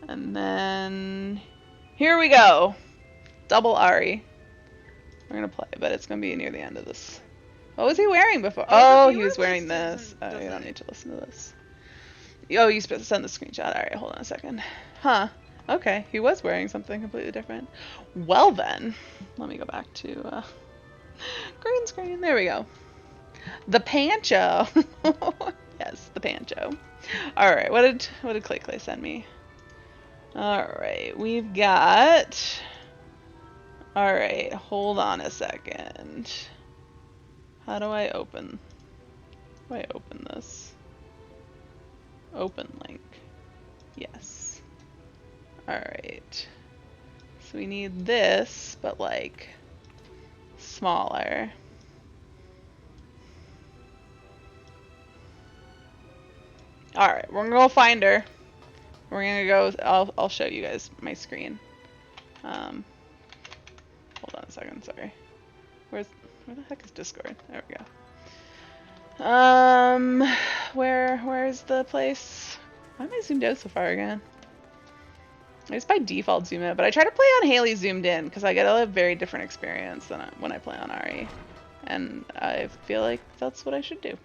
And then... Here we go! Double Ari. We're gonna play, but it's gonna be near the end of this. What was he wearing before? Oh, he was wearing this. Oh, you don't need to listen to this. Oh, you send the screenshot. Alright, hold on a second. Huh. Okay, he was wearing something completely different. Well then, let me go back to green screen. There we go. The Pancho. Yes, the Pancho. Alright, what did Clay Clay send me? Alright, we've got... Alright, hold on a second. How do I open? How do I open this? Open link. Yes. Alright. So we need this, but like smaller. Alright, we're gonna go find her. We're gonna go, I'll show you guys my screen. Hold on a second, sorry. Where the heck is Discord? There we go. Where's the place? Why am I zoomed out so far again? I just by default zoom out, but I try to play on Haley zoomed in because I get a very different experience than when I play on Ari. And I feel like that's what I should do.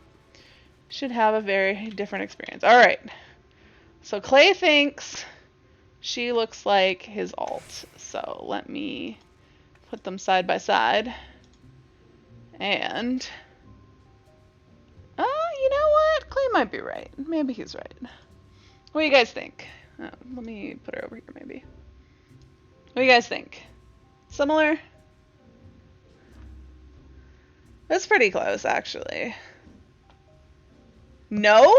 Should have a very different experience. Alright. So Clay thinks she looks like his alt. So let me put them side by side. And... you know what? Clay might be right. Maybe he's right. What do you guys think? Let me put her over here, maybe. What do you guys think? Similar? That's pretty close, actually. No?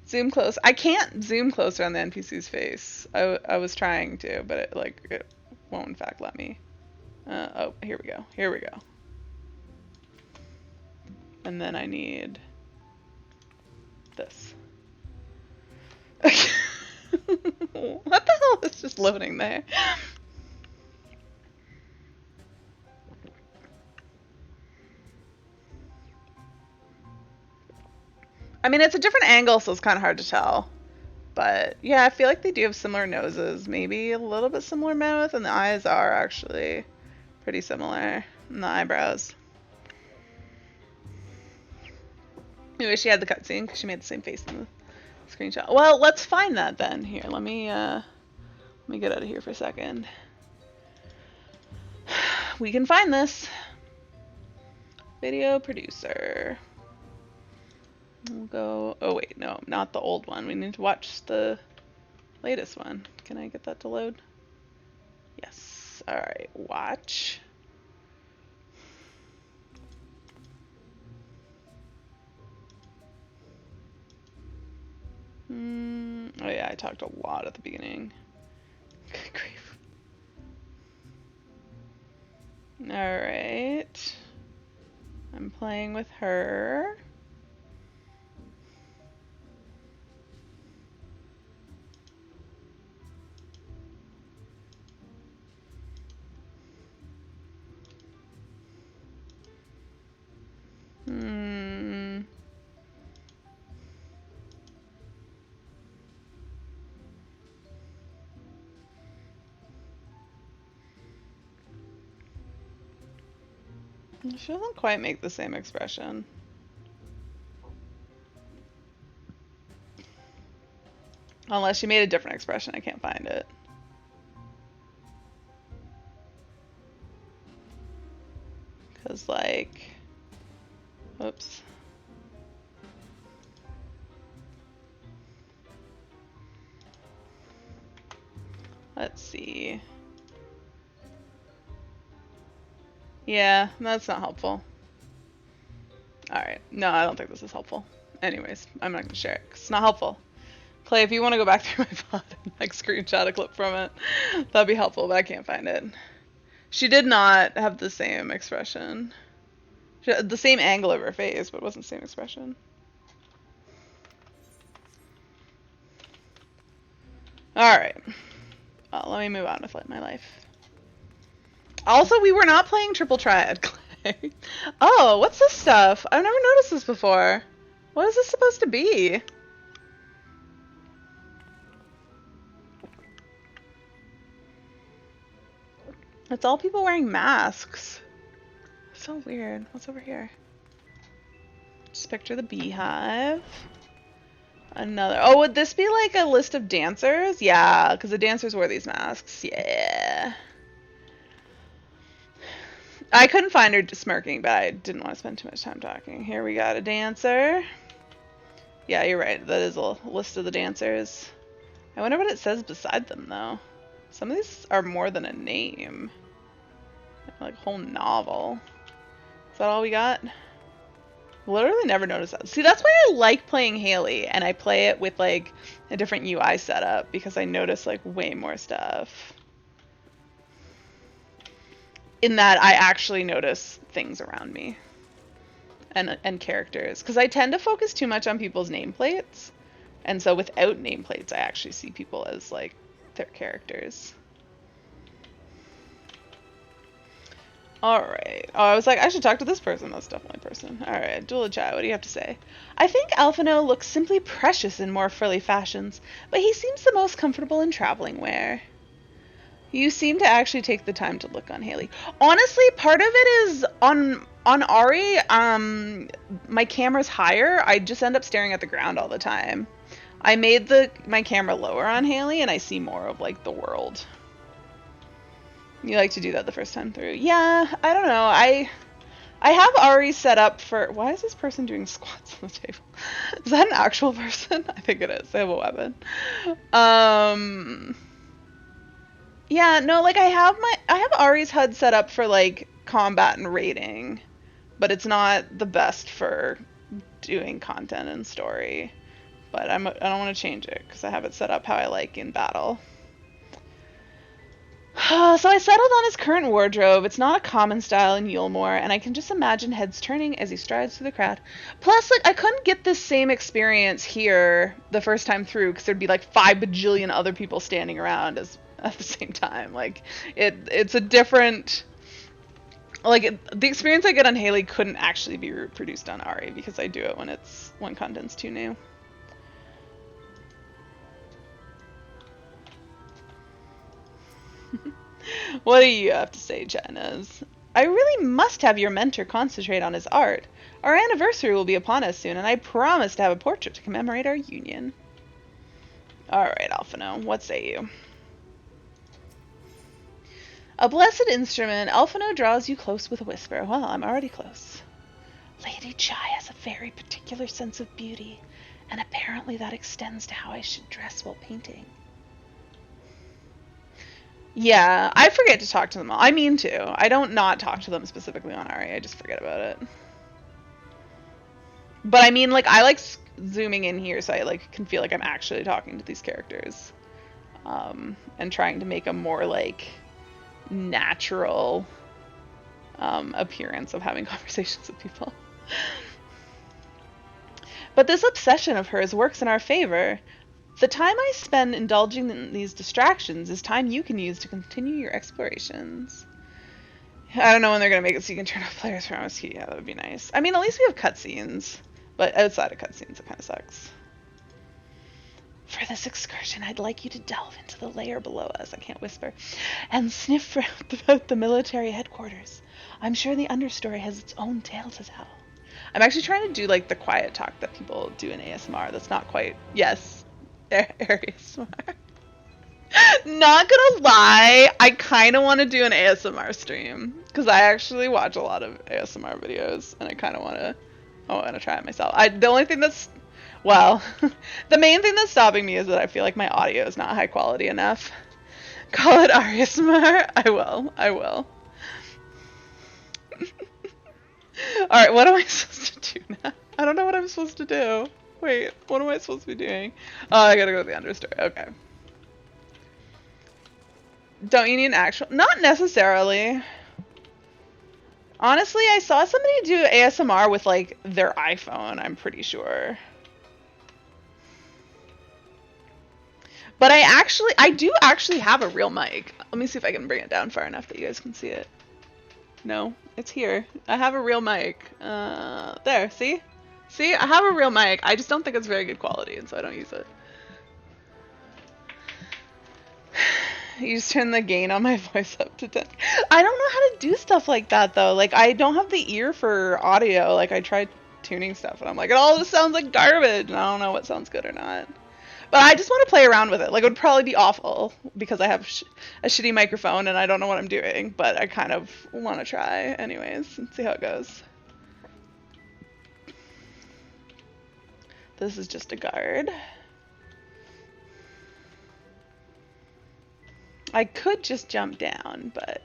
Zoom close. I can't zoom closer on the NPC's face. I was trying to, but it won't in fact let me. Oh, here we go. Here we go. And then I need this. What the hell is just loading there? I mean, it's a different angle, so it's kind of hard to tell. But yeah, I feel like they do have similar noses, maybe a little bit similar mouth, and the eyes are actually pretty similar, and the eyebrows. I wish she had the cutscene because she made the same face in the screenshot. Well, let's find that then. Here, let me get out of here for a second. We can find this. Video producer. We'll go. Oh wait, no, not the old one. We need to watch the latest one. Can I get that to load? Yes. All right. Watch. Oh yeah, I talked a lot at the beginning. Good grief. Alright. I'm playing with her. She doesn't quite make the same expression. Unless she made a different expression, I can't find it. Cause like, whoops. Let's see. Yeah, that's not helpful. Alright, no, I don't think this is helpful. Anyways, I'm not gonna share it, 'cause it's not helpful. Clay, if you want to go back through my pod and like screenshot a clip from it, that'd be helpful, but I can't find it. She did not have the same expression. She had the same angle of her face, but it wasn't the same expression. Alright. Well, let me move on with my life. Also, we were not playing Triple Triad, Clay. Oh, what's this stuff? I've never noticed this before. What is this supposed to be? It's all people wearing masks. So weird. What's over here? Just picture the beehive. Another. Oh, would this be like a list of dancers? Yeah, because the dancers wear these masks. Yeah. I couldn't find her smirking, but I didn't want to spend too much time talking. Here we got a dancer. Yeah, you're right. That is a list of the dancers. I wonder what it says beside them, though. Some of these are more than a name. Like a whole novel. Is that all we got? Literally never noticed that. See, that's why I like playing Haley, and I play it with like a different UI setup because I notice like way more stuff. In that I actually notice things around me and characters, because I tend to focus too much on people's nameplates, and so without nameplates I actually see people as like their characters. Alright. Oh, I was like, I should talk to this person. That's definitely a person. Alright, Dula Chai, what do you have to say? I think Alphino looks simply precious in more frilly fashions, but he seems the most comfortable in traveling wear. You seem to actually take the time to look on Haley. Honestly, part of it is on Ari, my camera's higher. I just end up staring at the ground all the time. I made my camera lower on Haley, and I see more of like the world. You like to do that the first time through. Yeah, I don't know. I have Ari set up for... Why is this person doing squats on the table? Is that an actual person? I think it is. They have a weapon. Yeah, no, like I have Ari's HUD set up for like combat and raiding, but it's not the best for doing content and story. But I don't want to change it because I have it set up how I like in battle. So I settled on his current wardrobe. It's not a common style in Yulmore, and I can just imagine heads turning as he strides through the crowd. Plus, like, I couldn't get this same experience here the first time through, because there'd be like 5 bajillion other people standing around at the same time. Like, it's a different Like, the experience I get on Haley couldn't actually be reproduced on Ari because I do it when content's too new. What do you have to say, Janez? I really must have your mentor concentrate on his art. Our anniversary will be upon us soon, and I promise to have a portrait to commemorate our union. Alright, Alphino, what say you? A blessed instrument, Alphino draws you close with a whisper. Well, I'm already close. Lady Chai has a very particular sense of beauty, and apparently that extends to how I should dress while painting. Yeah, I forget to talk to them all. I mean to. I don't not talk to them specifically on Ari. I just forget about it. But I mean, like, I like zooming in here so I like can feel like I'm actually talking to these characters, and trying to make a more like natural appearance of having conversations with people. But this obsession of hers works in our favor. The time I spend indulging in these distractions is time you can use to continue your explorations. I don't know when they're going to make it so you can turn off players from MSQ. Yeah, that would be nice. I mean, at least we have cutscenes. But outside of cutscenes, it kind of sucks. For this excursion, I'd like you to delve into the layer below us, I can't whisper, and sniff about the military headquarters. I'm sure the understory has its own tale to tell. I'm actually trying to do like the quiet talk that people do in ASMR. That's not quite, yes, ASMR. Not gonna lie, I kind of want to do an ASMR stream because I actually watch a lot of ASMR videos, and I kind of want to try it myself. The only thing that's, well, the main thing that's stopping me is that I feel like my audio is not high quality enough. Call it ASMR. I will. All right, what am I supposed to do now? I don't know what I'm supposed to do. Wait, what am I supposed to be doing? Oh, I gotta go to the understory. Okay. Don't you need an actual? Not necessarily. Honestly, I saw somebody do ASMR with like their iPhone, I'm pretty sure. But I do actually have a real mic. Let me see if I can bring it down far enough that you guys can see it. No, it's here. I have a real mic. There, see? See, I have a real mic. I just don't think it's very good quality, and so I don't use it. You just turn the gain on my voice up to 10. I don't know how to do stuff like that, though. Like, I don't have the ear for audio. Like, I tried tuning stuff, and I'm like, it all just sounds like garbage, and I don't know what sounds good or not. But I just want to play around with it. Like, it would probably be awful because I have a shitty microphone, and I don't know what I'm doing. But I kind of want to try anyways and see how it goes. This is just a guard. I could just jump down, but...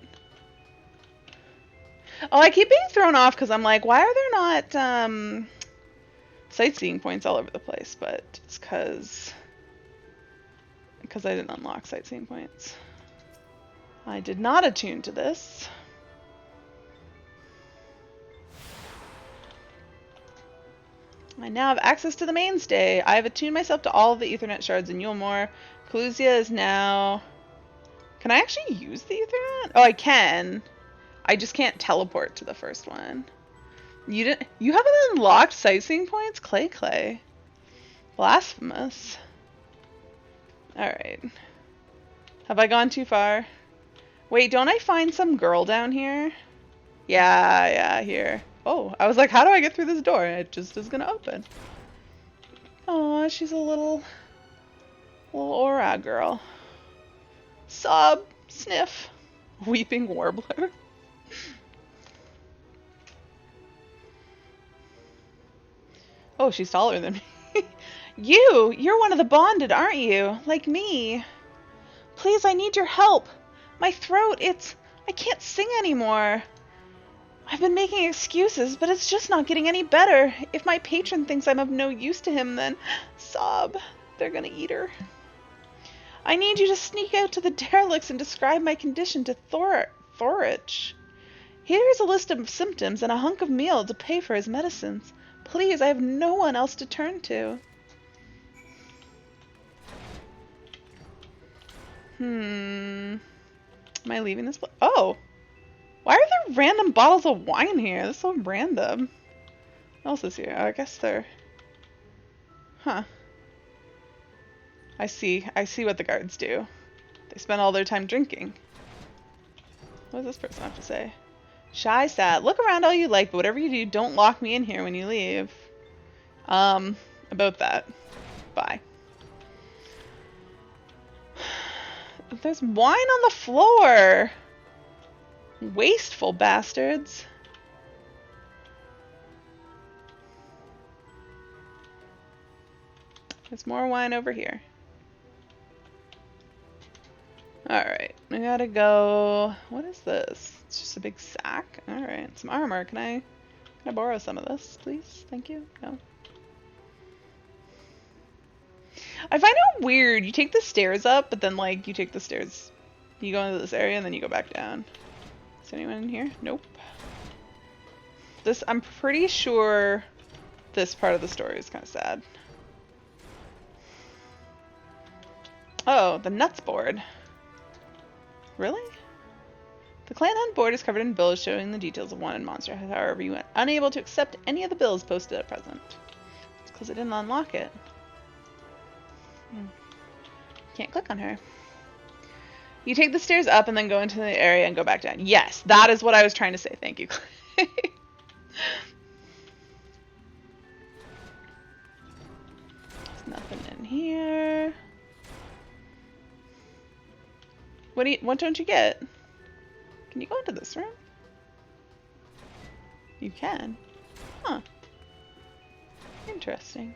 Oh, I keep being thrown off because I'm like, why are there not sightseeing points all over the place? But it's because I didn't unlock sightseeing points. I did not attune to this. I now have access to the mainstay. I have attuned myself to all of the Ethernet shards in Yulmore. Clusia is now... Can I actually use the Ethernet? Oh, I can. I just can't teleport to the first one. You haven't unlocked sightseeing points? Clay. Blasphemous. Alright. Have I gone too far? Wait, don't I find some girl down here? Yeah, here. Oh, I was like, how do I get through this door? It just is gonna open. Oh, she's a little aura girl. Sob, sniff, weeping warbler. Oh, she's taller than me. You're one of the bonded, aren't you? Like me. Please, I need your help. My throat, I can't sing anymore. I've been making excuses, but it's just not getting any better. If my patron thinks I'm of no use to him, then sob, they're gonna eat her. I need you to sneak out to the derelicts and describe my condition to Thorich. Here is a list of symptoms and a hunk of meal to pay for his medicines. Please, I have no one else to turn to. Am I leaving this place? Oh! Why are there there random bottles of wine here? That's so random. What else is here? Oh, I guess they're... Huh. I see what the guards do. They spend all their time drinking. What does this person have to say? Shy sat. Look around all you like, but whatever you do, don't lock me in here when you leave. About that. Bye. There's wine on the floor! Wasteful bastards. There's more wine over here. Alright, I gotta go... What is this? It's just a big sack? Alright, some armor. Can I borrow some of this, please? Thank you. No. I find it weird. You take the stairs up, but then, like, you take the stairs... You go into this area, and then you go back down. Is there anyone in here? Nope. This... I'm pretty sure this part of the story is kind of sad. Oh, the nuts board. Really? The clan hunt board is covered in bills showing the details of wanted monster. However, you were unable to accept any of the bills posted at present. It's because I didn't unlock it. Can't click on her. You take the stairs up and then go into the area and go back down. Yes, that is what I was trying to say. Thank you. There's nothing in here. What don't you get? Can you go into this room? You can. Huh. Interesting.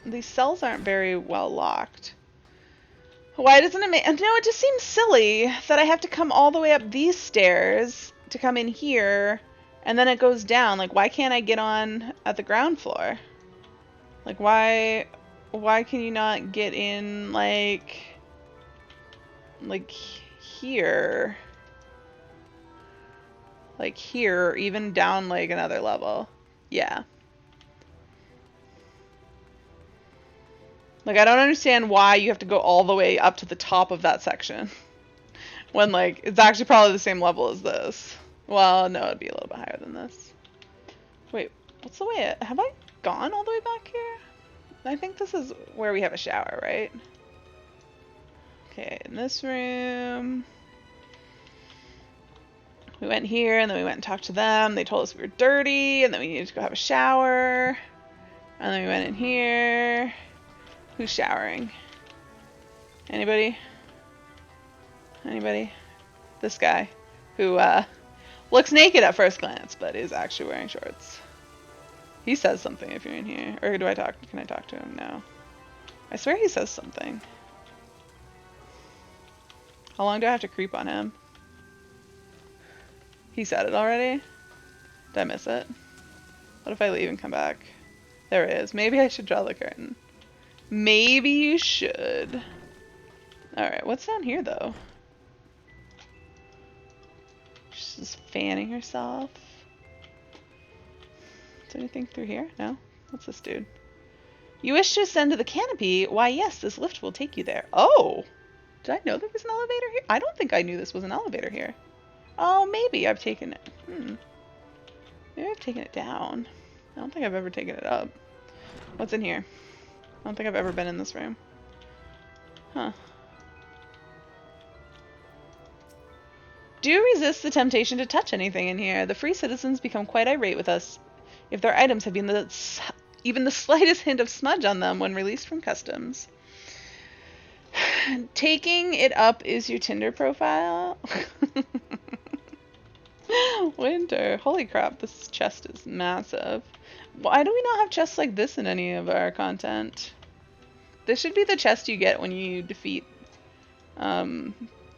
These cells aren't very well locked. Why doesn't it make... No, it just seems silly that I have to come all the way up these stairs to come in here, and then it goes down. Like, why can't I get on at the ground floor? Like, why can you not get in, like here? Like here, or even down, like, another level. Yeah. Like, I don't understand why you have to go all the way up to the top of that section. When, like, it's actually probably the same level as this. Well, no, it'd be a little bit higher than this. Wait, what's the way... Have I gone all the way back here? I think this is where we have a shower, right? Okay, in this room... We went here, and then we went and talked to them. They told us we were dirty, and then we needed to go have a shower. And then we went in here... Who's showering? Anybody? Anybody? This guy, who looks naked at first glance, but is actually wearing shorts. He says something if you're in here. Or do I talk? Can I talk to him? No. I swear he says something. How long do I have to creep on him? He said it already? Did I miss it? What if I leave and come back? There it is. Maybe I should draw the curtain. Maybe you should. Alright, what's down here, though? She's just fanning herself. Is there anything through here? No? What's this dude? You wish to ascend to the canopy? Why, yes, this lift will take you there. Oh! Did I know there was an elevator here? I don't think I knew this was an elevator here. Oh, maybe I've taken it. Maybe I've taken it down. I don't think I've ever taken it up. What's in here? I don't think I've ever been in this room. Huh. Do resist the temptation to touch anything in here. The free citizens become quite irate with us if their items have been even the slightest hint of smudge on them when released from customs. Taking it up is your Tinder profile? Winter. Holy crap, this chest is massive. Why do we not have chests like this in any of our content? This should be the chest you get when you defeat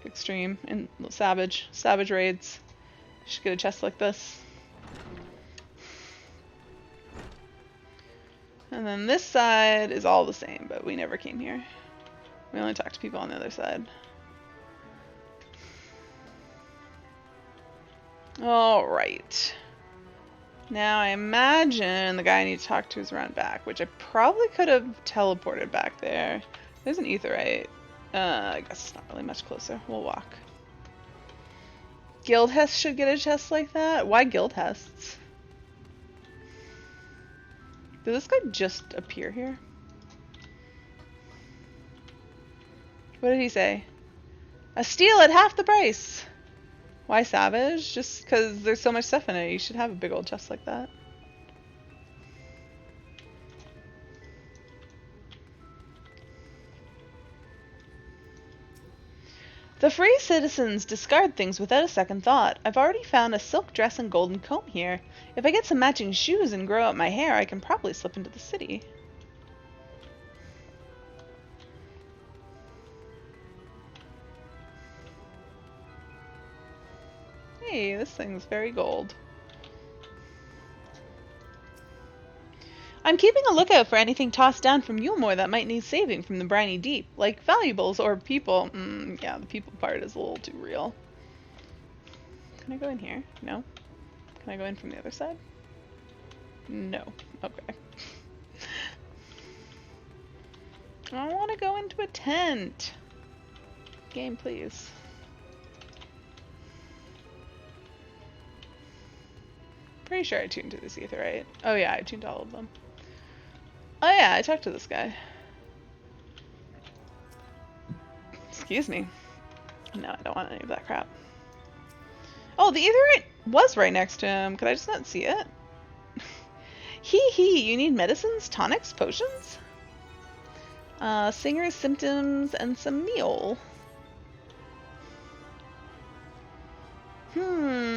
extreme and savage raids. You should get a chest like this. And then this side is all the same, but we never came here. We only talked to people on the other side. Alright. Now I imagine the guy I need to talk to is around back, which I probably could have teleported back there. There's an aetheryte. I guess it's not really much closer. We'll walk. Guildhest should get a chest like that? Why Guildhests? Did this guy just appear here? What did he say? A steal at half the price! Why Savage? Just because there's so much stuff in it, you should have a big old chest like that. The free citizens discard things without a second thought. I've already found a silk dress and golden comb here. If I get some matching shoes and grow out my hair, I can probably slip into the city. Hey, this thing's very gold. I'm keeping a lookout for anything tossed down from Yulmore that might need saving from the briny deep, like valuables or people. Yeah, the people part is a little too real. Can I go in here? No. Can I go in from the other side? No. Okay. I want to go into a tent. Game, please. Pretty sure I tuned to this aetheryte. Oh yeah, I tuned to all of them. Oh yeah, I talked to this guy. Excuse me. No, I don't want any of that crap. Oh, the aetheryte was right next to him. Could I just not see it? Hee, you need medicines, tonics, potions? Singer's symptoms and some meal.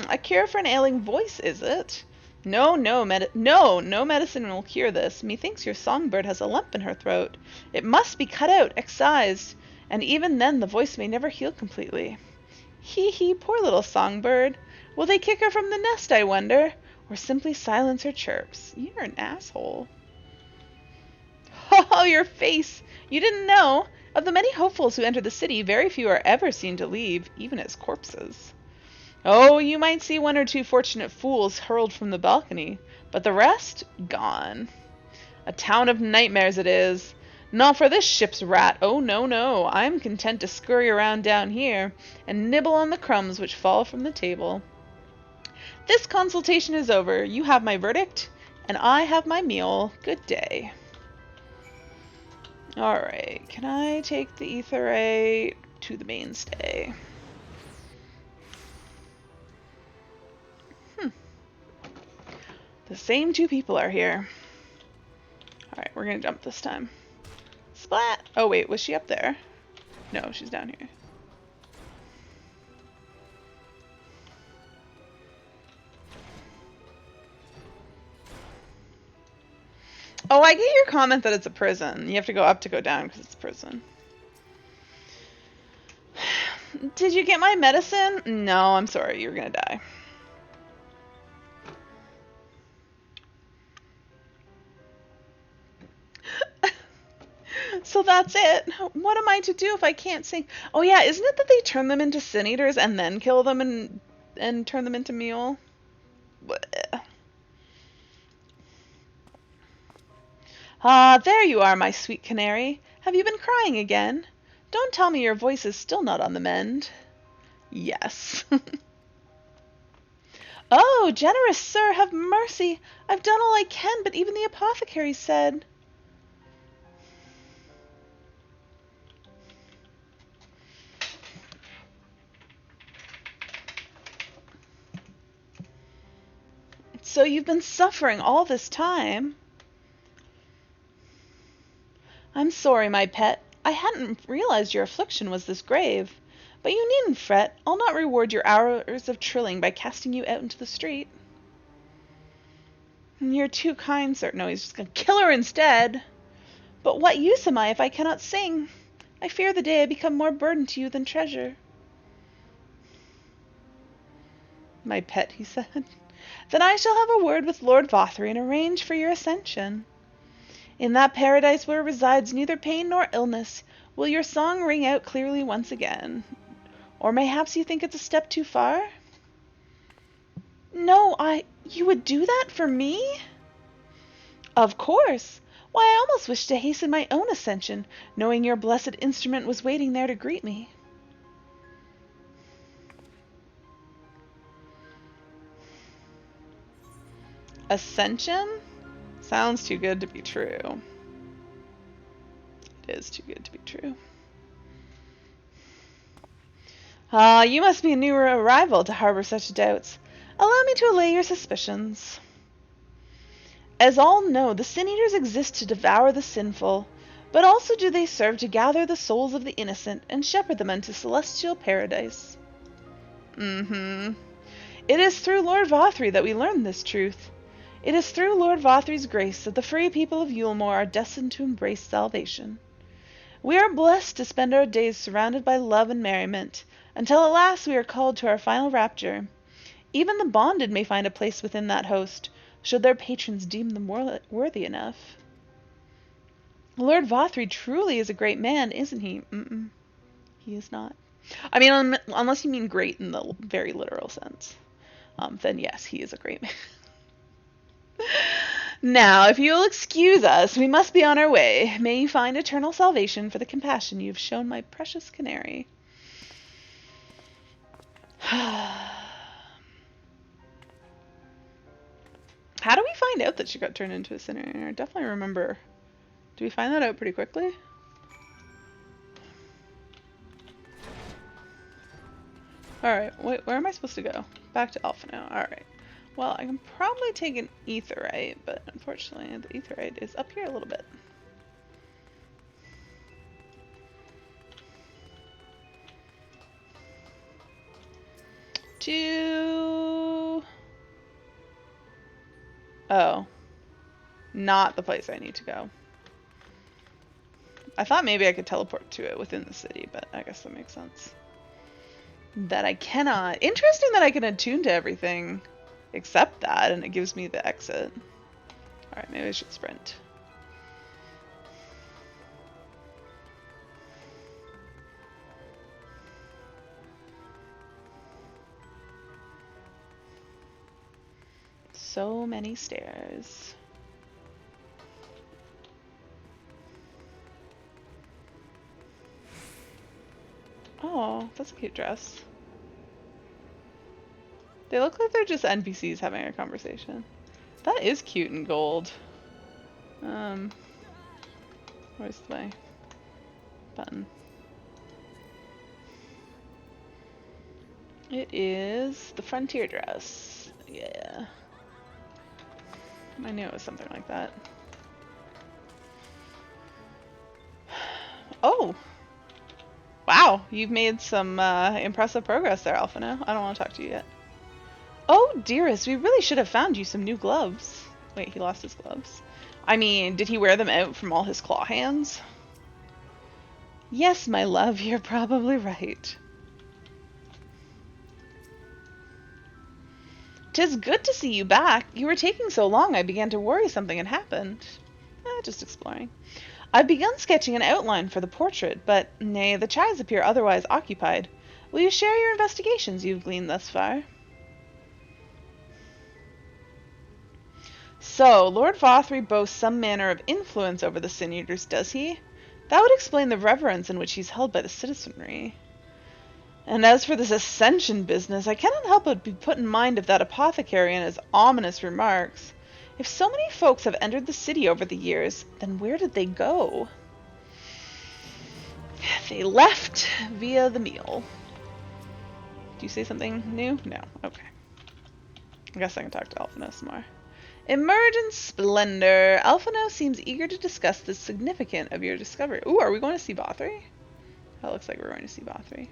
A cure for an ailing voice, is it? No medicine will cure this. Methinks your songbird has a lump in her throat. It must be cut out, excised, and even then the voice may never heal completely. Hee, poor little songbird. Will they kick her from the nest, I wonder? Or simply silence her chirps? You're an asshole. Oh, your face! You didn't know? Of the many hopefuls who enter the city, very few are ever seen to leave, even as corpses. Oh, you might see one or two fortunate fools hurled from the balcony, but the rest, gone. A town of nightmares it is. Not for this ship's rat. Oh, no. I'm content to scurry around down here and nibble on the crumbs which fall from the table. This consultation is over. You have my verdict, and I have my meal. Good day. Alright, can I take the aetheryte to the mainstay? The same two people are here. Alright, we're gonna jump this time. Splat! Oh wait, was she up there? No, she's down here. Oh, I get your comment that it's a prison. You have to go up to go down because it's a prison. Did you get my medicine? No, I'm sorry, you're gonna die. So that's it. What am I to do if I can't sing? Oh yeah, isn't it that they turn them into sin eaters and then kill them and turn them into meal? Blech. Ah, there you are, my sweet canary. Have you been crying again? Don't tell me your voice is still not on the mend. Yes. Oh, generous sir, have mercy. I've done all I can, but even the apothecary said... So you've been suffering all this time? I'm sorry, my pet. I hadn't realized your affliction was this grave. But you needn't fret. I'll not reward your hours of trilling by casting you out into the street. You're too kind, sir. No, he's just gonna kill her instead. But what use am I if I cannot sing? I fear the day I become more burden to you than treasure. My pet, he said. Then I shall have a word with Lord Vothry and arrange for your ascension. In that paradise where resides neither pain nor illness, will your song ring out clearly once again. Or mayhaps you think it's a step too far? No, you would do that for me? Of course. Why, I almost wished to hasten my own ascension, knowing your blessed instrument was waiting there to greet me. Ascension? Sounds too good to be true. It is too good to be true. Ah, you must be a new arrival to harbor such doubts. Allow me to allay your suspicions. As all know, the Sin Eaters exist to devour the sinful, but also do they serve to gather the souls of the innocent and shepherd them into celestial paradise. It is through Lord Vothry that we learn this truth. It is through Lord Vothry's grace that the free people of Yulmore are destined to embrace salvation. We are blessed to spend our days surrounded by love and merriment, until at last we are called to our final rapture. Even the bonded may find a place within that host, should their patrons deem them worthy enough. Lord Vothry truly is a great man, isn't he? He is not. I mean, unless you mean great in the very literal sense. Then yes, he is a great man. Now, if you'll excuse us, we must be on our way. May you find eternal salvation for the compassion you have shown my precious canary. How do we find out that she got turned into a sinner? I definitely remember. Do we find that out pretty quickly? Alright, wait, where am I supposed to go? Back to Alpha now. Alright. Well, I can probably take an etherite, but unfortunately the etherite is up here a little bit. Oh. Not the place I need to go. I thought maybe I could teleport to it within the city, but I guess that makes sense. That I cannot. Interesting that I can attune to everything except that, and it gives me the exit. Alright, maybe I should sprint. So many stairs. Oh, that's a cute dress. They look like they're just NPCs having a conversation. That is cute in gold. Where's my button? It is the frontier dress. Yeah. I knew it was something like that. Oh! Wow, you've made some impressive progress there, Alphino. I don't want to talk to you yet. Oh, dearest, we really should have found you some new gloves. Wait, he lost his gloves. I mean, did he wear them out from all his claw hands? Yes, my love, you're probably right. 'Tis good to see you back. You were taking so long I began to worry something had happened. Just exploring. I've begun sketching an outline for the portrait, but nay, the chives appear otherwise occupied. Will you share your investigations you've gleaned thus far? So, Lord Vothry boasts some manner of influence over the Sin Eaters, does he? That would explain the reverence in which he's held by the citizenry. And as for this ascension business, I cannot help but be put in mind of that apothecary and his ominous remarks. If so many folks have entered the city over the years, then where did they go? They left via the meal. Do you say something new? No. Okay. I guess I can talk to Alphino some more. Emerge in splendor. Alphino seems eager to discuss the significance of your discovery. Ooh, are we going to see Vothry? That looks like we're going to see Vothry.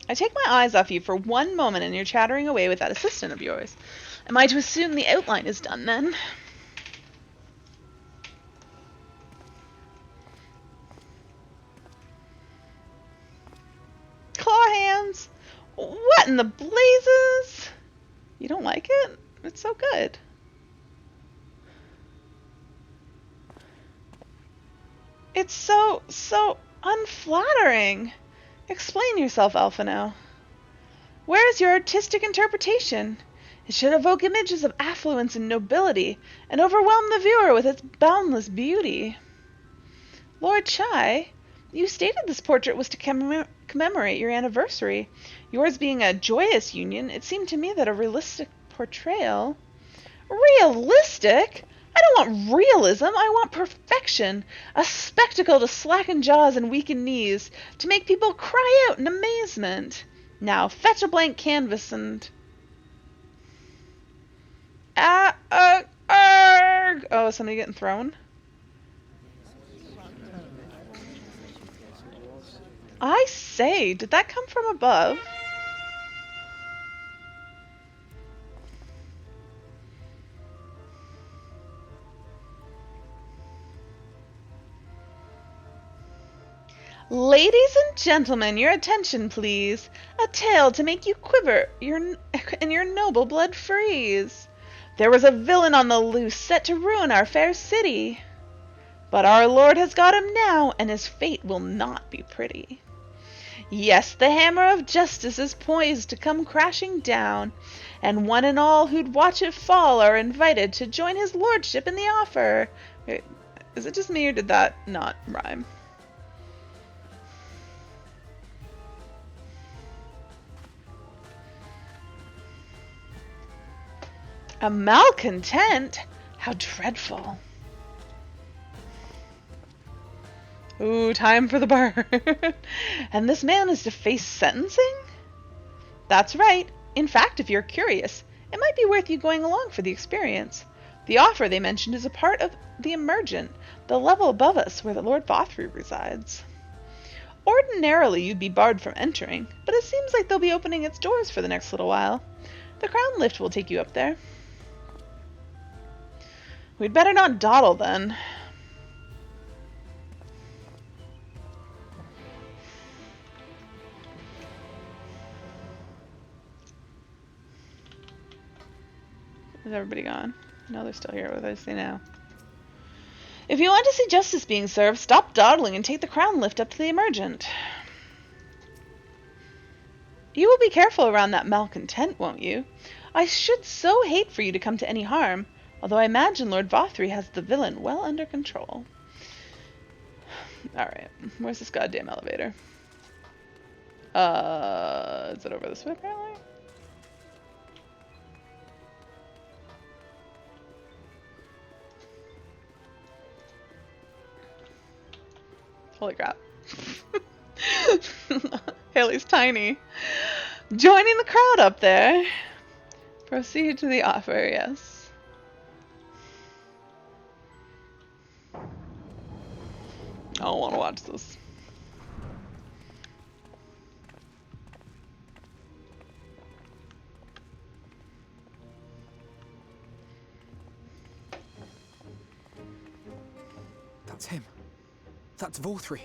I take my eyes off you for one moment and you're chattering away with that assistant of yours. Am I to assume the outline is done then? Claw hands! What in the blazes? You don't like it? It's so good. It's so Unflattering. Explain yourself, Alphino. Where is your artistic interpretation? It should evoke images of affluence and nobility, and overwhelm the viewer with its boundless beauty. Lord Chai, you stated this portrait was to commemorate your anniversary. Yours being a joyous union, it seemed to me that a realistic portrayal... Realistic? I don't want realism, I want perfection. A spectacle to slacken jaws and weaken knees, to make people cry out in amazement. Now, fetch a blank canvas and... Arg! Oh, is somebody getting thrown? I say, did that come from above? Ladies and gentlemen, your attention, please. A tale to make you quiver and your noble blood freeze. There was a villain on the loose set to ruin our fair city. But our Lord has got him now, and his fate will not be pretty. Yes, the hammer of justice is poised to come crashing down, and one and all who'd watch it fall are invited to join his lordship in the offer. Wait, is it just me, or did that not rhyme? A malcontent? How dreadful. Ooh, time for the bar. And this man is to face sentencing? That's right. In fact, if you're curious, it might be worth you going along for the experience. The offer they mentioned is a part of the Emergent, the level above us where the Lord Vothry resides. Ordinarily, you'd be barred from entering, but it seems like they'll be opening its doors for the next little while. The crown lift will take you up there. We'd better not dawdle, then. Is everybody gone? No, they're still here. What do I say now? If you want to see justice being served, stop dawdling and take the crown lift up to the Emergent. You will be careful around that malcontent, won't you? I should so hate for you to come to any harm, although I imagine Lord Vothry has the villain well under control. Alright, where's this goddamn elevator? Is it over this way, apparently? Holy crap. Haley's tiny. Joining the crowd up there. Proceed to the offer, yes. I don't want to watch this. That's him. That's Vothry.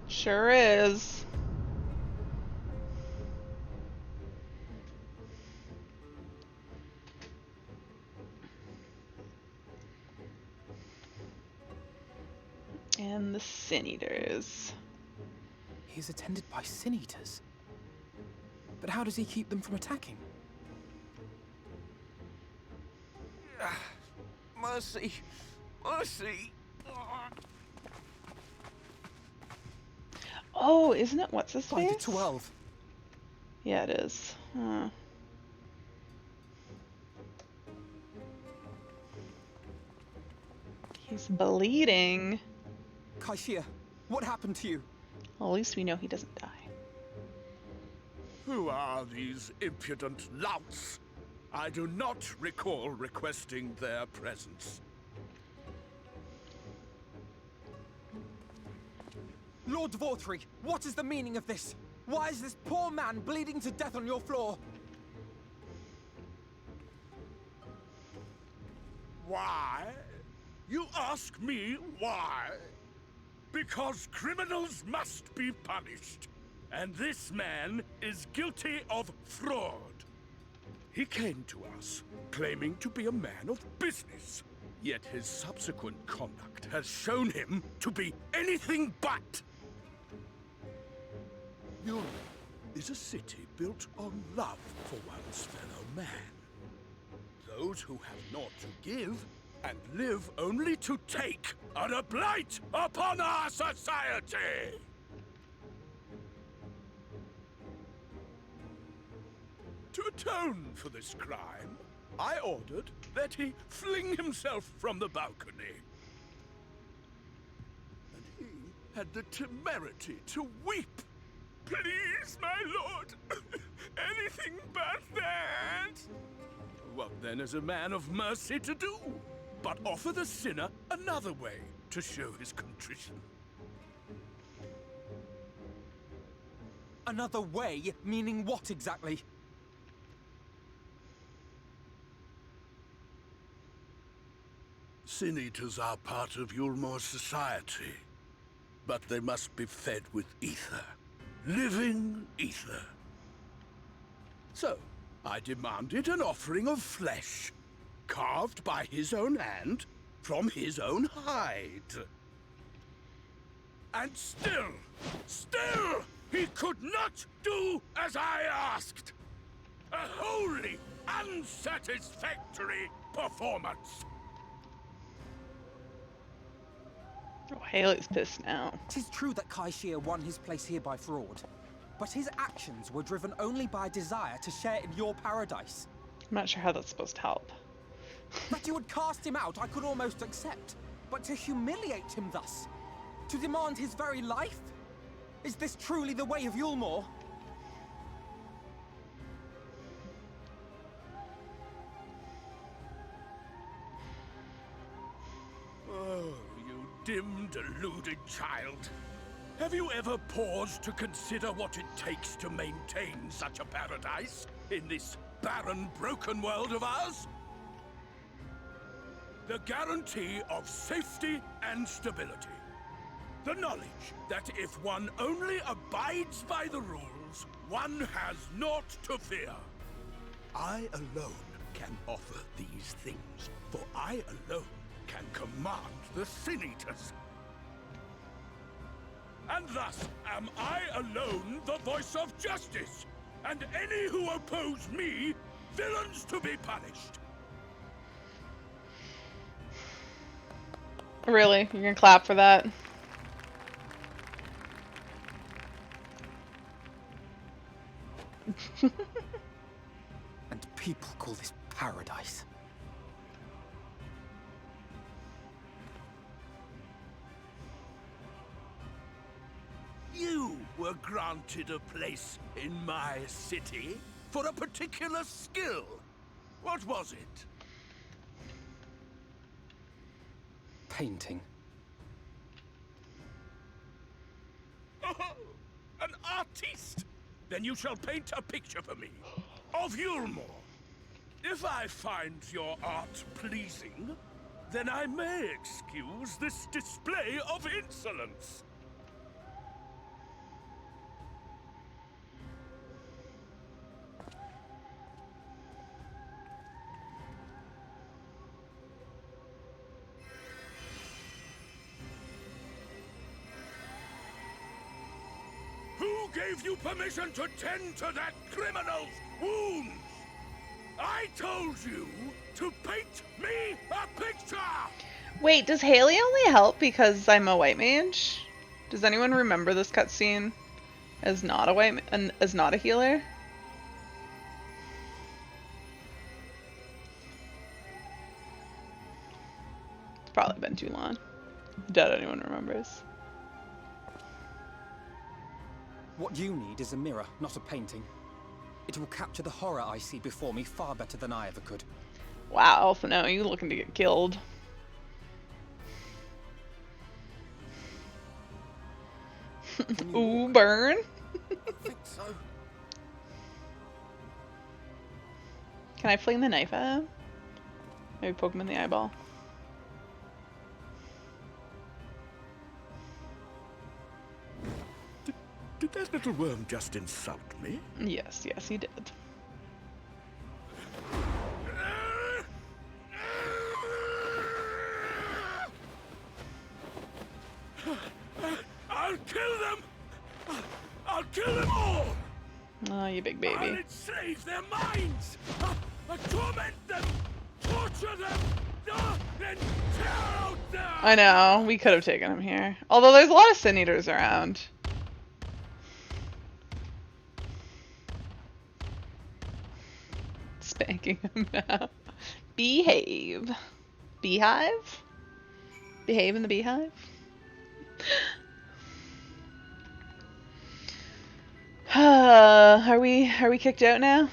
Sure is. And the Sin Eaters. He's attended by Sin Eaters. But how does he keep them from attacking? Mercy! Mercy! Oh, isn't it what's his By face? the 12. Yeah, it is. Huh. He's bleeding. Kaishia, what happened to you? Well, at least we know he doesn't die. Who are these impudent louts? I do not recall requesting their presence. Lord Vothry, what is the meaning of this? Why is this poor man bleeding to death on your floor? Why? You ask me why? Because criminals must be punished. And this man is guilty of fraud. He came to us, claiming to be a man of business. Yet his subsequent conduct has shown him to be anything but. Yulm is a city built on love for one's fellow man. Those who have naught to give and live only to take are a blight upon our society! To atone for this crime, I ordered that he fling himself from the balcony. And he had the temerity to weep. Please, my lord, anything but that. What then is a man of mercy to do? But offer the sinner another way to show his contrition. Another way? Meaning what exactly? Sin Eaters are part of Yulmor's society, but they must be fed with ether. Living ether. So, I demanded an offering of flesh, carved by his own hand, from his own hide. And still, he could not do as I asked. A wholly unsatisfactory performance. Oh, Haley's pissed now. Tis true that Kaishir won his place here by fraud, but his actions were driven only by a desire to share in your paradise. I'm not sure how that's supposed to help. That you would cast him out I could almost accept, but to humiliate him thus, to demand his very life? Is this truly the way of Yulmor? Oh, you dim, deluded child. Have you ever paused to consider what it takes to maintain such a paradise in this barren, broken world of ours? The guarantee of safety and stability. The knowledge that if one only abides by the rules, one has naught to fear. I alone can offer these things, for I alone can command the Sin Eaters. And thus am I alone the voice of justice, and any who oppose me, villains to be punished. Really? You're gonna clap for that? And people call this paradise. You were granted a place in my city for a particular skill. What was it? Painting. Oh, an artiste! Then you shall paint a picture for me of Yulmor. If I find your art pleasing, then I may excuse this display of insolence. Who gave you permission to tend to that criminal's wounds? I told you to paint me a picture! Wait, does Haley only help because I'm a white mage? Does anyone remember this cutscene as not a as not a healer? It's probably been too long. I doubt anyone remembers. What you need is a mirror, not a painting. It will capture the horror I see before me far better than I ever could. Wow, so now you looking to get killed. Ooh, burn. I think so. Can I fling the knife at him? Maybe poke him in the eyeball. Did that little worm just insult me? Yes, yes, he did. I'll kill them! I'll kill them all! Oh, you big I'll baby. enslave their minds! I'll torment them! Torture them! Then tear out their... I know, we could have taken him here. Although there's a lot of Sin Eaters around. Spanking him now. Behave. Beehive? Behave in the beehive? Are we kicked out now?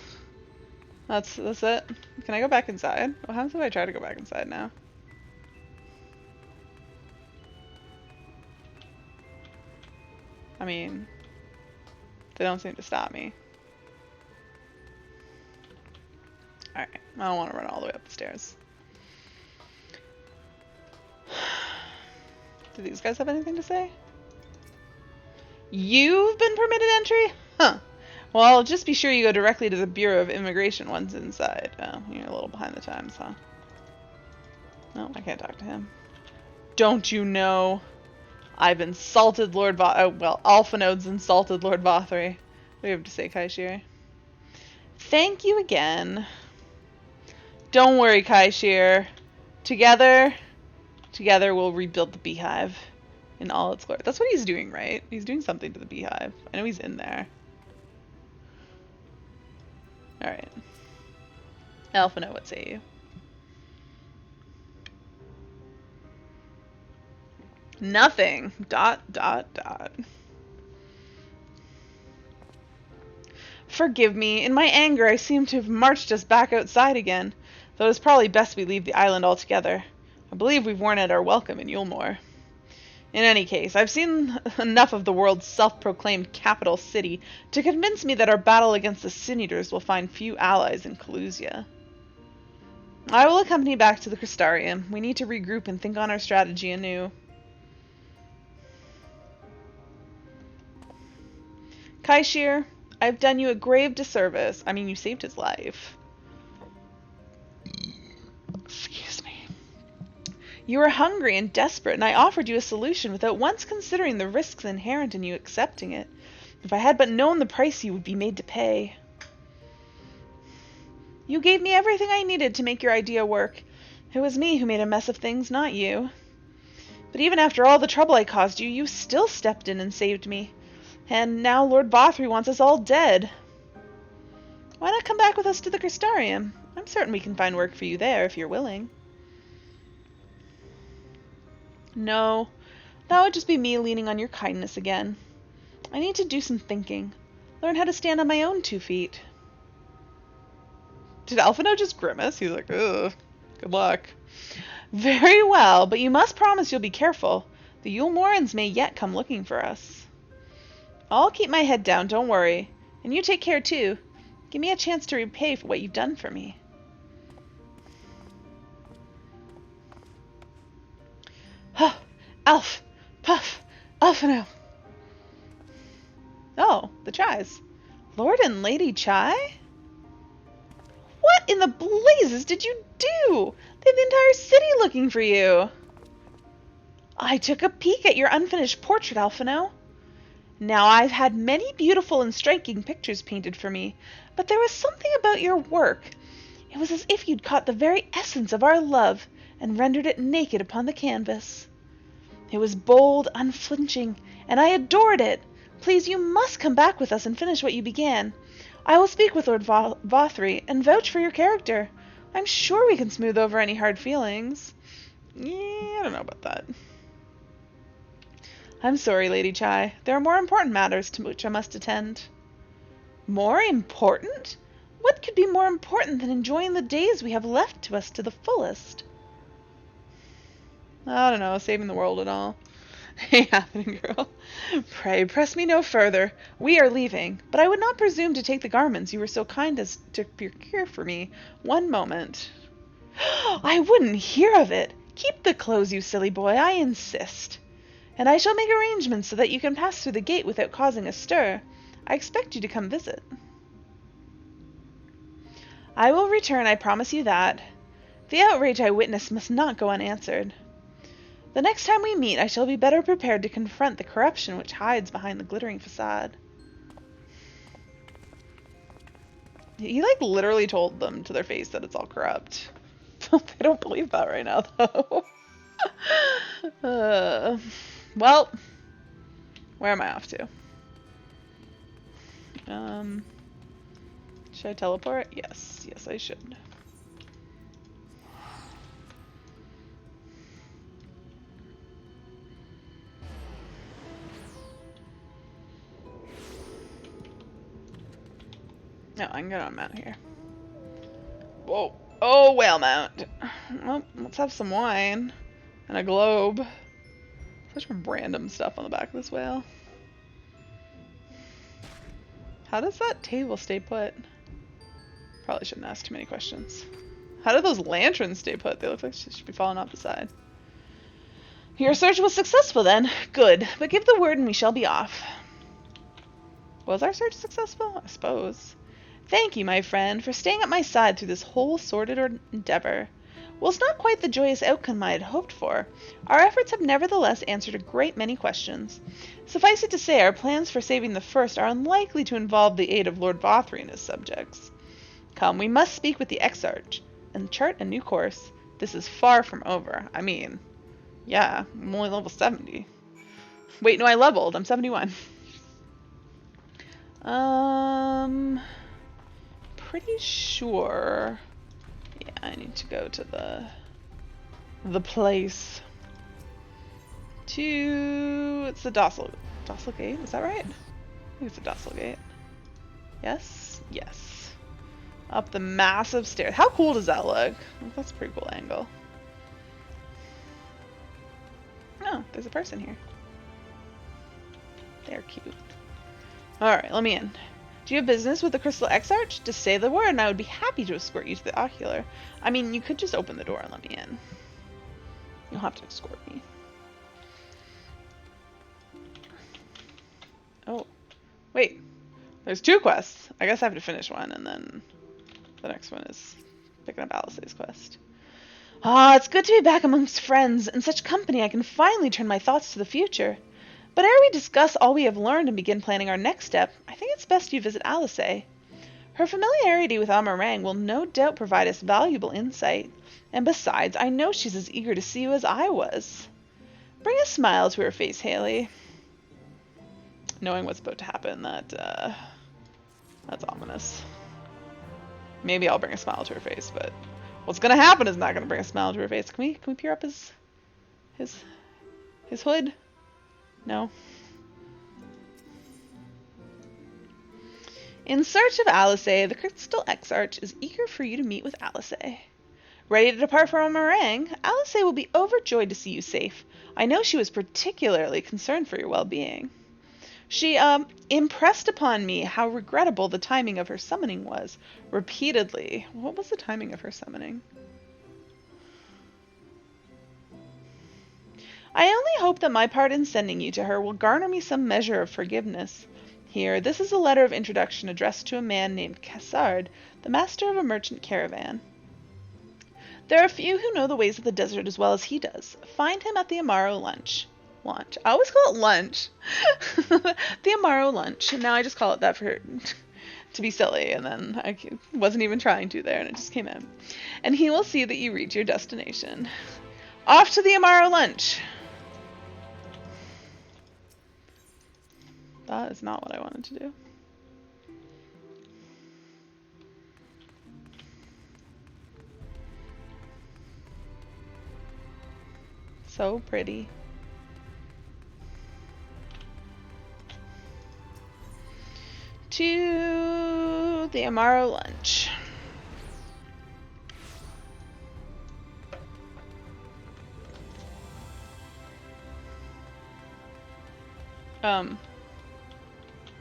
That's it? Can I go back inside? What happens if I try to go back inside now? I mean, they don't seem to stop me. Alright, I don't want to run all the way up the stairs. Do these guys have anything to say? You've been permitted entry? Huh. Well, just be sure you go directly to the Bureau of Immigration once inside. Oh, you're a little behind the times, huh? No, I can't talk to him. Don't you know? I've insulted Lord Alphinode's insulted Lord Vothry. What do you have to say, Kaishir? Thank you again. Don't worry, Kaishir. Together we'll rebuild the beehive in all its glory. That's what he's doing, right? He's doing something to the beehive. I know he's in there. Alright. Alphino, what say you? Nothing. ... Forgive me. In my anger, I seem to have marched us back outside again, though it's probably best we leave the island altogether. I believe we've worn out our welcome in Yulmore. In any case, I've seen enough of the world's self-proclaimed capital city to convince me that our battle against the Sin Eaters will find few allies in Calusia. I will accompany you back to the Crystarium. We need to regroup and think on our strategy anew. Kaishir, I've done you a grave disservice. I mean, you saved his life. Excuse me. You were hungry and desperate, and I offered you a solution without once considering the risks inherent in you accepting it. If I had but known the price you would be made to pay. You gave me everything I needed to make your idea work. It was me who made a mess of things, not you. But even after all the trouble I caused you, you still stepped in and saved me. And now Lord Vothry wants us all dead. Why not come back with us to the Crystarium? I'm certain we can find work for you there, if you're willing. No, that would just be me leaning on your kindness again. I need to do some thinking. Learn how to stand on my own 2 feet. Did Alphino just grimace? He's like, ugh, good luck. Very well, but you must promise you'll be careful. The Yulmorans may yet come looking for us. I'll keep my head down, don't worry. And you take care, too. Give me a chance to repay for what you've done for me. Huh. Alf! Puff! Alphino! Oh, the Chais. Lord and Lady Chai? What in the blazes did you do? They have the entire city looking for you. I took a peek at your unfinished portrait, Alphino. Now, I've had many beautiful and striking pictures painted for me, but there was something about your work. It was as if you'd caught the very essence of our love and rendered it naked upon the canvas. It was bold, unflinching, and I adored it. Please, you must come back with us and finish what you began. I will speak with Lord Vothry and vouch for your character. I'm sure we can smooth over any hard feelings. Yeah, I don't know about that. I'm sorry, Lady Chai. There are more important matters to which I must attend. More important? What could be more important than enjoying the days we have left to us to the fullest? I don't know, saving the world and all. Hey, happening girl. Pray, press me no further. We are leaving, but I would not presume to take the garments you were so kind as to procure for me. One moment. I wouldn't hear of it. Keep the clothes, you silly boy, I insist. And I shall make arrangements so that you can pass through the gate without causing a stir. I expect you to come visit. I will return, I promise you that. The outrage I witnessed must not go unanswered. The next time we meet, I shall be better prepared to confront the corruption which hides behind the glittering facade. He, like, literally told them to their face that it's all corrupt. They don't believe that right now, though. Well, where am I off to? Should I teleport? Yes. Yes, I should. No, I can get on a mount here. Whoa. Oh, whale mount. Well, let's have some wine. And a globe. Such random stuff on the back of this whale. How does that table stay put? Probably shouldn't ask too many questions. How do those lanterns stay put? They look like they should be falling off the side. Your search was successful then. Good. But give the word and we shall be off. Was our search successful? I suppose. Thank you, my friend, for staying at my side through this whole sordid endeavor. Whilst not quite the joyous outcome I had hoped for, our efforts have nevertheless answered a great many questions. Suffice it to say, our plans for saving the First are unlikely to involve the aid of Lord Vothry and his subjects. Come, we must speak with the Exarch, and chart a new course. This is far from over. I mean, yeah, I'm only level 70. Wait, no, I leveled. I'm 71. Pretty sure. Yeah, I need to go to the place. It's the Dossel Gate. Is that right? I think it's the Dossel Gate. Yes? Yes. Up the massive stairs. How cool does that look? That's a pretty cool angle. Oh, there's a person here. They're cute. Alright, let me in. Do you have business with the Crystal Exarch? Just say the word and I would be happy to escort you to the ocular. I mean, you could just open the door and let me in. You'll have to escort me. Oh. Wait. There's 2 quests. I guess I have to finish one and then the next one is picking up Alice's quest. Ah, it's good to be back amongst friends. In such company I can finally turn my thoughts to the future. But ere we discuss all we have learned and begin planning our next step, I think it's best you visit Alice. Her familiarity with Amarang will no doubt provide us valuable insight, and besides, I know she's as eager to see you as I was. Bring a smile to her face, Haley. Knowing what's about to happen, that's ominous. Maybe I'll bring a smile to her face, but what's gonna happen is not gonna bring a smile to her face. Can we peer up his hood? No. In search of Alice, the Crystal Exarch is eager for you to meet with Alice. Ready to depart from Meringue, Alice will be overjoyed to see you safe. I know she was particularly concerned for your well-being. She, impressed upon me how regrettable the timing of her summoning was, repeatedly. What was the timing of her summoning? I only hope that my part in sending you to her will garner me some measure of forgiveness. Here, this is a letter of introduction addressed to a man named Cassard, the master of a merchant caravan. There are few who know the ways of the desert as well as he does. Find him at the Amaro Launch. I always call it lunch. The Amaro Lunch. Now I just call it that to be silly, and then I wasn't even trying to there, and it just came in. And he will see that you reach your destination. Off to the Amaro Lunch! That is not what I wanted to do. So pretty. To the Amaro Lunch.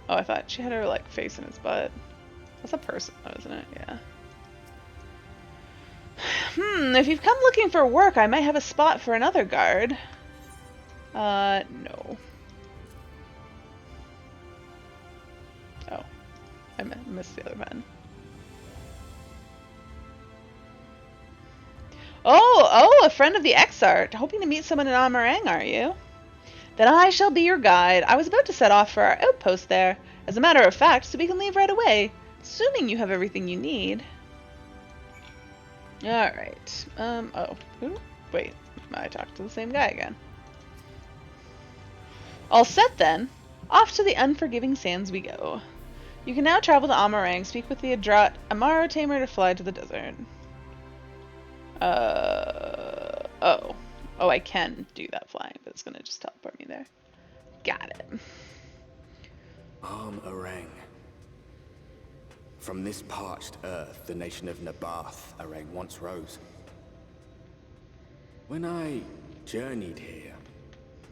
Oh, I thought she had her, like, face in his butt. That's a person, though, isn't it? Yeah. If you've come looking for work, I might have a spot for another guard. No. Oh. I missed the other button. Oh, a friend of the Exart. Hoping to meet someone in Amarang, are you? Then I shall be your guide. I was about to set off for our outpost there, as a matter of fact, so we can leave right away, assuming you have everything you need. Alright. Ooh, wait. I talked to the same guy again. All set then. Off to the unforgiving sands we go. You can now travel to Amarang, speak with the Adrat Amaro Tamer to fly to the desert. Oh. Oh, I can do that flying, but it's gonna just teleport me there. Got it. Arang. From this parched earth, the nation of Nabath, Arang once rose. When I journeyed here,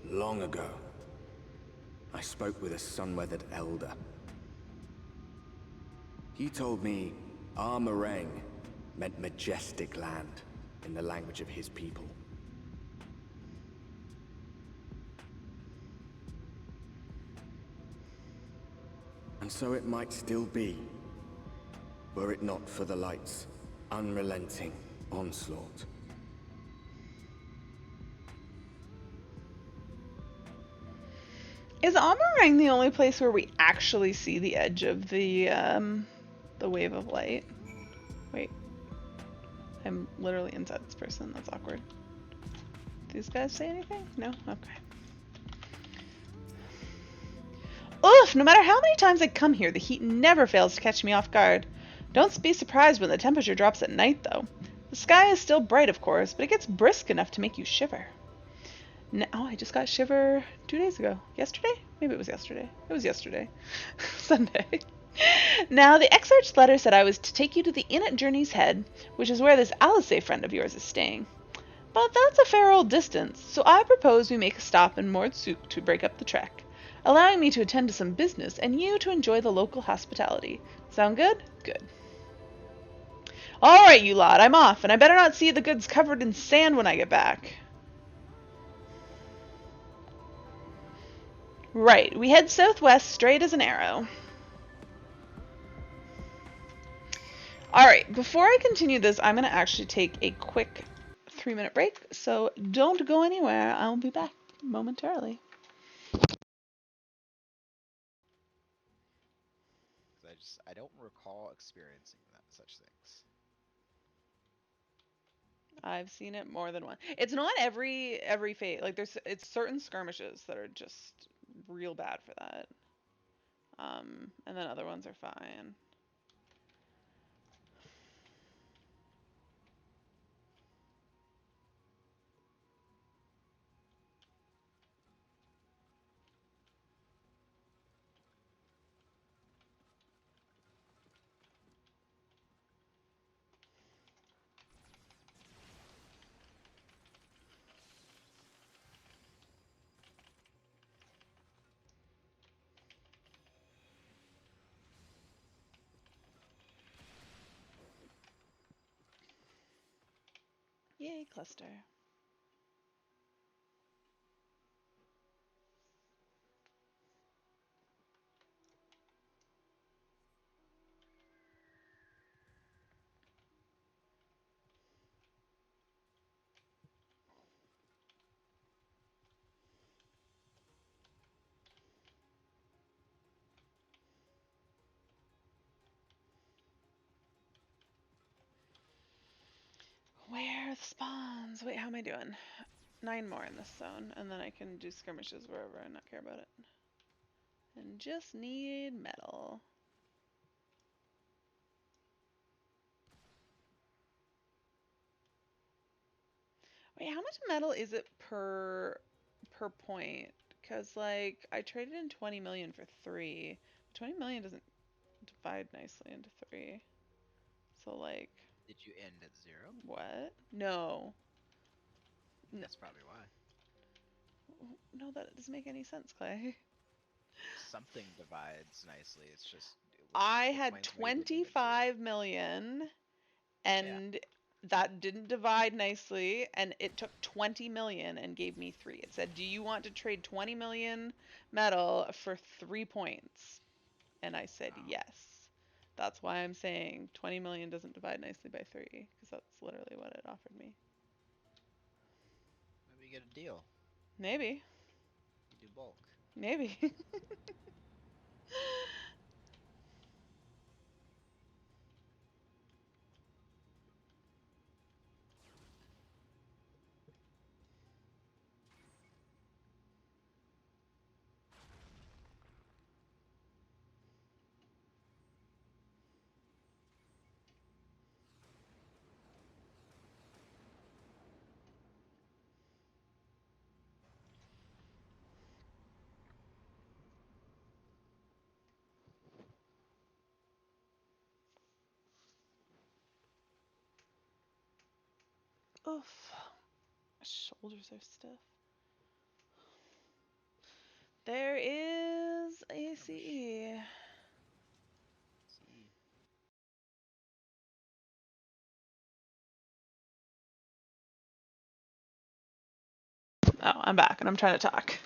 long ago, I spoke with a sun-weathered elder. He told me Armarang meant majestic land in the language of his people. And so it might still be, were it not for the light's unrelenting onslaught. Is Amarang the only place where we actually see the edge of the wave of light? Wait. I'm literally inside this person. That's awkward. These guys say anything? No? Okay. Oof! No matter how many times I come here, the heat never fails to catch me off guard. Don't be surprised when the temperature drops at night, though. The sky is still bright, of course, but it gets brisk enough to make you shiver. Oh, I just got shiver 2 days ago. Yesterday? Maybe it was yesterday. It was yesterday. Sunday. Now, the Exarch's letter said I was to take you to the inn at Journey's Head, which is where this Alice friend of yours is staying. But that's a fair old distance, so I propose we make a stop in Mordsuk to break up the trek, allowing me to attend to some business and you to enjoy the local hospitality. Sound good? Good. Alright, you lot, I'm off, and I better not see the goods covered in sand when I get back. Right, we head southwest straight as an arrow. Alright, before I continue this, I'm going to actually take a quick 3-minute break, so don't go anywhere. I'll be back momentarily. I don't recall experiencing such things. I've seen it more than once. It's not every phase. Like it's certain skirmishes that are just real bad for that. And then other ones are fine. Yay, cluster. Where are the spawns? Wait, how am I doing? 9 more in this zone, and then I can do skirmishes wherever I not care about it. And just need metal. Wait, how much metal is it per point? Because like I traded in 20 million for 3. 20 million doesn't divide nicely into 3. So like, Did you end at 0? what? No. That's probably why. No, that doesn't make any sense, Clay. Something divides nicely. It's just I had 25 million and that didn't divide nicely, and it took 20 million and gave me 3. It said, do you want to trade 20 million metal for 3 points? And I said yes. That's why I'm saying 20 million doesn't divide nicely by 3, because that's literally what it offered me. Maybe get a deal. Maybe. You do bulk. Maybe. Oof. My shoulders are stiff. There is ACE. See. Oh, I'm back and I'm trying to talk.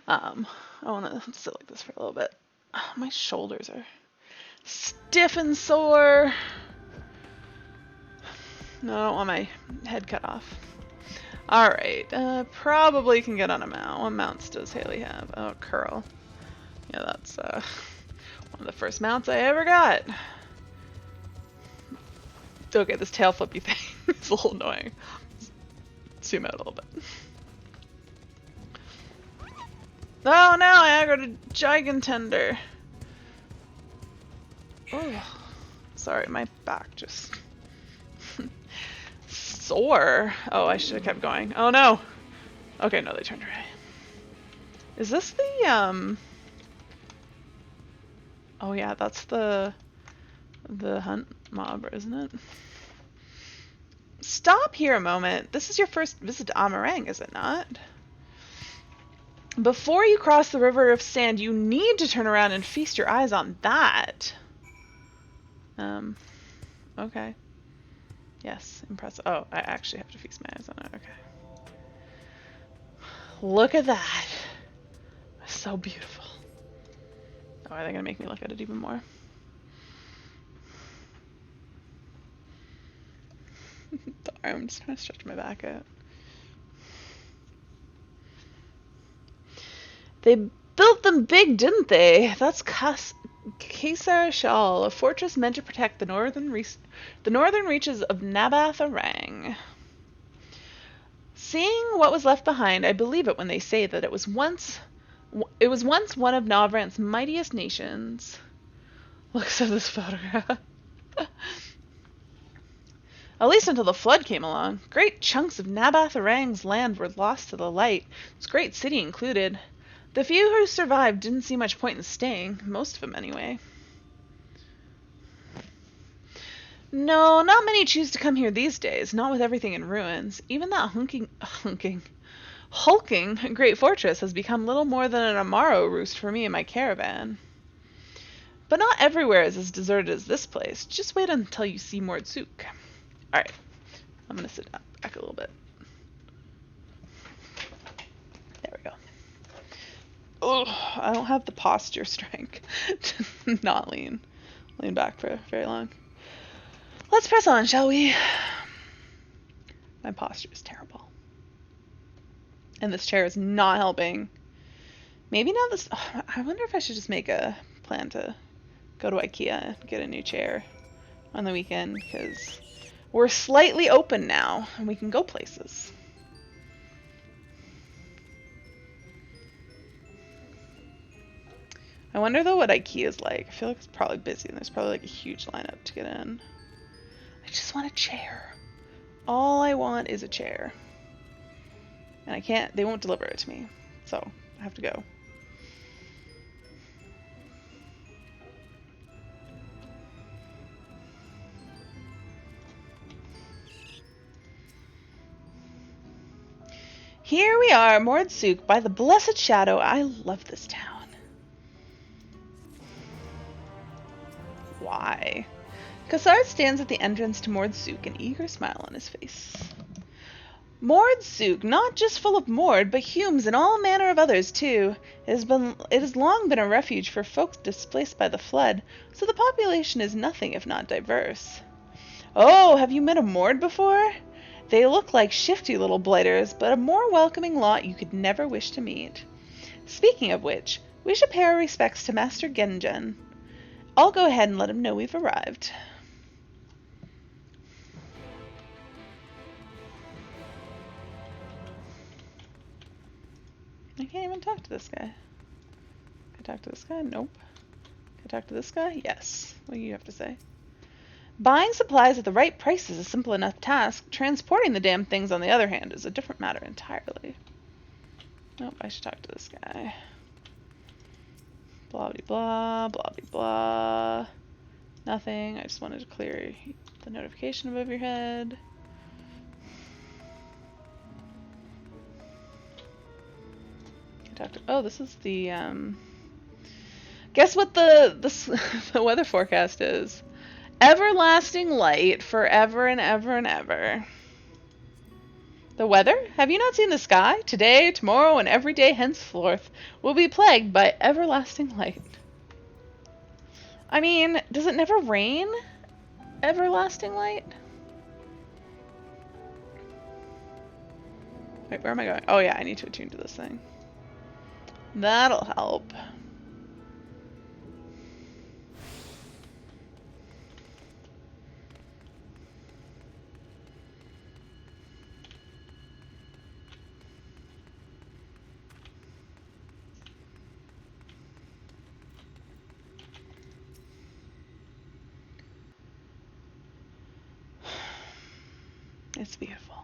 I want to sit like this for a little bit. Oh, my shoulders are stiff and sore. No, I don't want my head cut off. Alright, probably can get on a mount. What mounts does Haley have? Oh, curl. Yeah, that's one of the first mounts I ever got. Okay, this tail flippy thing is a little annoying. Zoom out a little bit. Oh no, I aggroed a gigantender. Oh, sorry, my back just sore. Oh, I should have kept going. Oh no. Okay, no, they turned around. Is this the Oh yeah, that's the hunt mob, isn't it? Stop here a moment. This is your first visit to Amarang, is it not? Before you cross the river of sand, you need to turn around and feast your eyes on that. Okay. Yes, impressive. Oh, I actually have to feast my eyes on it. Okay. Look at that. It's so beautiful. Oh, are they gonna make me look at it even more? Sorry, I'm just trying to stretch my back out. They built them big, didn't they? That's Caesar Shal, a fortress meant to protect the northern reaches of Nabath Arang. Seeing what was left behind, I believe it when they say that it was once one of Navrant's mightiest nations. Looks at this photograph. At least until the flood came along. Great chunks of Nabath Arang's land were lost to the light, its great city included. The few who survived didn't see much point in staying, most of them anyway. No, not many choose to come here these days, not with everything in ruins. Even that hulking great fortress has become little more than an Amaro roost for me and my caravan. But not everywhere is as deserted as this place. Just wait until you see Mordsuk. Alright, I'm gonna sit back a little bit. There we go. Oh, I don't have the posture strength to not lean back for very long. Let's press on, shall we? My posture is terrible. And this chair is not helping. Maybe now this... Oh, I wonder if I should just make a plan to go to IKEA and get a new chair on the weekend, because we're slightly open now and we can go places. I wonder though what IKEA is like. I feel like it's probably busy and there's probably like a huge lineup to get in. I just want a chair. All I want is a chair. And I can't, they won't deliver it to me. So I have to go. Here we are, Mordsuk, by the blessed shadow. I love this town. Why? Kassar stands at the entrance to Mordsuk, an eager smile on his face. Mordsuk, not just full of Mord, but Humes and all manner of others too. It has long been a refuge for folks displaced by the flood, so the population is nothing if not diverse. Oh, have you met a Mord before? They look like shifty little blighters, but a more welcoming lot you could never wish to meet. Speaking of which, we should pay our respects to Master Genjen. I'll go ahead and let him know we've arrived. I can't even talk to this guy. Can I talk to this guy? Nope. Can I talk to this guy? Yes. What do you have to say? Buying supplies at the right price is a simple enough task. Transporting the damn things, on the other hand, is a different matter entirely. Nope, I should talk to this guy. Blah blah blah, blah blah. Nothing. I just wanted to clear the notification above your head. Oh, this is the guess what the the weather forecast is? Everlasting light forever and ever and ever. The weather? Have you not seen the sky? Today, tomorrow, and every day henceforth will be plagued by everlasting light. I mean, does it never rain? Everlasting light? Wait, where am I going? Oh yeah, I need to attune to this thing. That'll help. It's beautiful.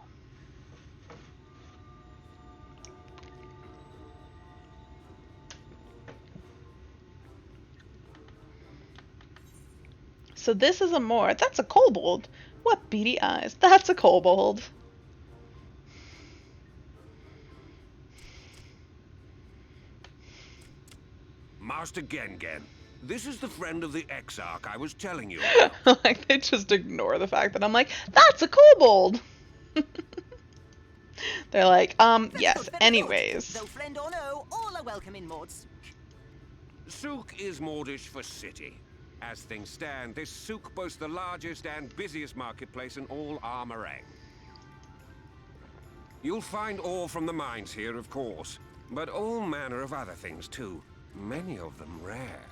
So this is a Moor. That's a kobold. What beady eyes. That's a kobold. Master Gengen, this is the friend of the Exarch I was telling you about. Like, they just ignore the fact that I'm like, that's a kobold! They're like, yes, anyways. Though friend or no, all are welcome in Maud's. Souk is Mordish for city. As things stand, this souk boasts the largest and busiest marketplace in all Armorang. You'll find ore from the mines here, of course, but all manner of other things too, many of them rare.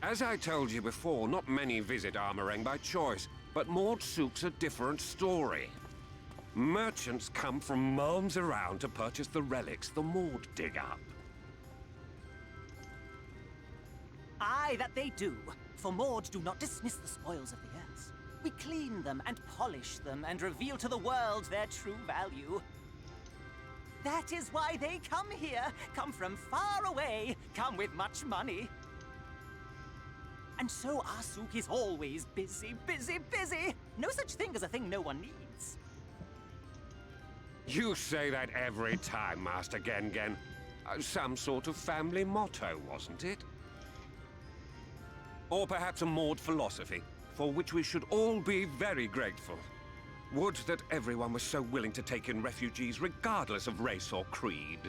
As I told you before, not many visit Armorang by choice, but Mord Souk's a different story. Merchants come from miles around to purchase the relics the Mord dig up. Aye, that they do. For Maud do not dismiss the spoils of the earth. We clean them and polish them and reveal to the world their true value. That is why they come here, come from far away, come with much money. And so our souk is always busy, busy, busy. No such thing as a thing no one needs. You say that every time, Master Gengen. Some sort of family motto, wasn't it? Or perhaps a Mord philosophy, for which we should all be very grateful. Would that everyone was so willing to take in refugees regardless of race or creed.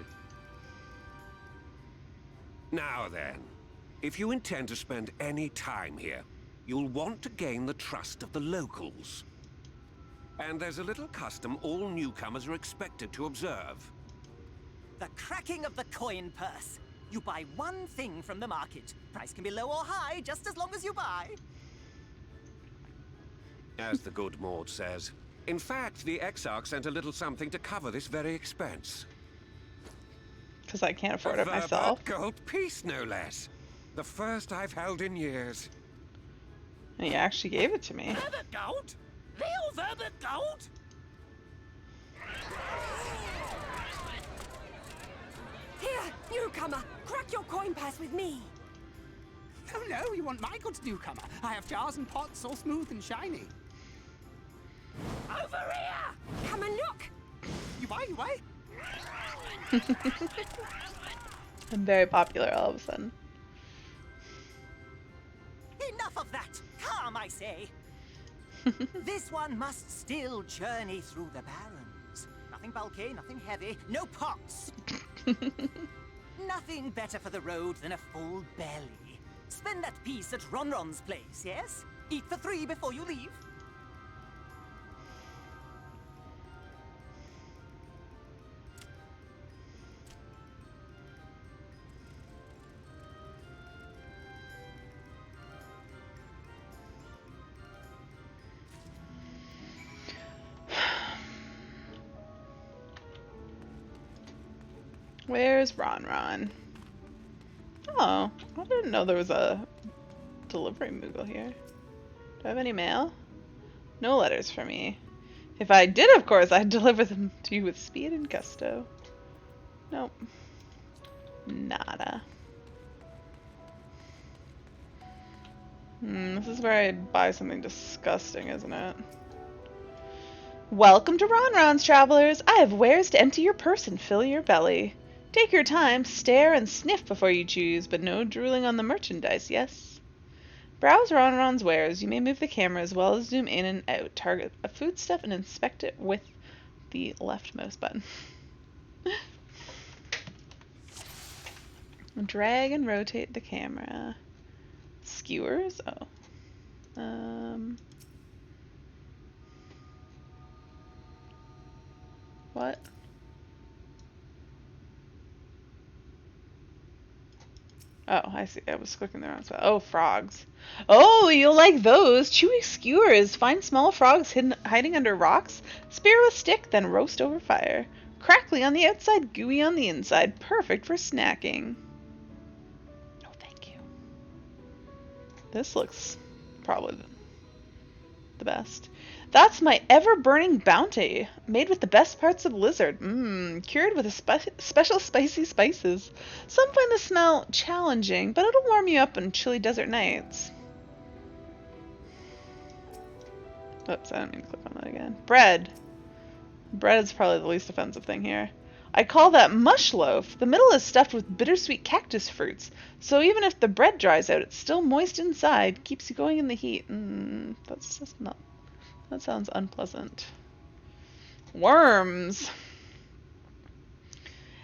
Now then, if you intend to spend any time here, you'll want to gain the trust of the locals. And there's a little custom all newcomers are expected to observe. The cracking of the coin purse. You buy one thing from the market. Price can be low or high, just as long as you buy. As the good Mord says. In fact, the Exarch sent a little something to cover this very expense. Because I can't afford it A myself. verbal gold piece, no less. The first I've held in years. And he actually gave it to me. Verbal gold? Real verbal gold? Here, newcomer, crack your coin purse with me. Oh no, you want my goods, newcomer? I have jars and pots all smooth and shiny. Over here! Come and look. You buy, you buy. I'm very popular all of a sudden. Enough of that! Calm, I say! This one must still journey through the barrens. Nothing bulky, nothing heavy, no pots. Nothing better for the road than a full belly. Spend that piece at Ronron's place, yes? Eat for 3 before you leave. Where's Ron Ron? Oh, I didn't know there was a delivery Moogle here. Do I have any mail? No letters for me. If I did, of course, I'd deliver them to you with speed and gusto. Nope. Nada. This is where I buy something disgusting, isn't it? Welcome to Ron Ron's, travelers. I have wares to empty your purse and fill your belly. Take your time, stare and sniff before you choose, but no drooling on the merchandise, yes? Browse Ron Ron's wares. You may move the camera as well as zoom in and out. Target a foodstuff and inspect it with the left mouse button. Drag and rotate the camera. Skewers? Oh. What? Oh, I see. I was clicking the wrong spot. Oh, frogs. Oh, you'll like those. Chewy skewers. Find small frogs hiding under rocks. Spear with stick, then roast over fire. Crackly on the outside, gooey on the inside. Perfect for snacking. Oh, thank you. This looks probably the best. That's my ever-burning bounty, made with the best parts of lizard. Cured with special spicy spices. Some find the smell challenging, but it'll warm you up on chilly desert nights. Oops, I didn't mean to click on that again. Bread. Bread is probably the least offensive thing here. I call that mush loaf. The middle is stuffed with bittersweet cactus fruits, so even if the bread dries out, it's still moist inside. Keeps you going in the heat. That's just not... That sounds unpleasant. Worms.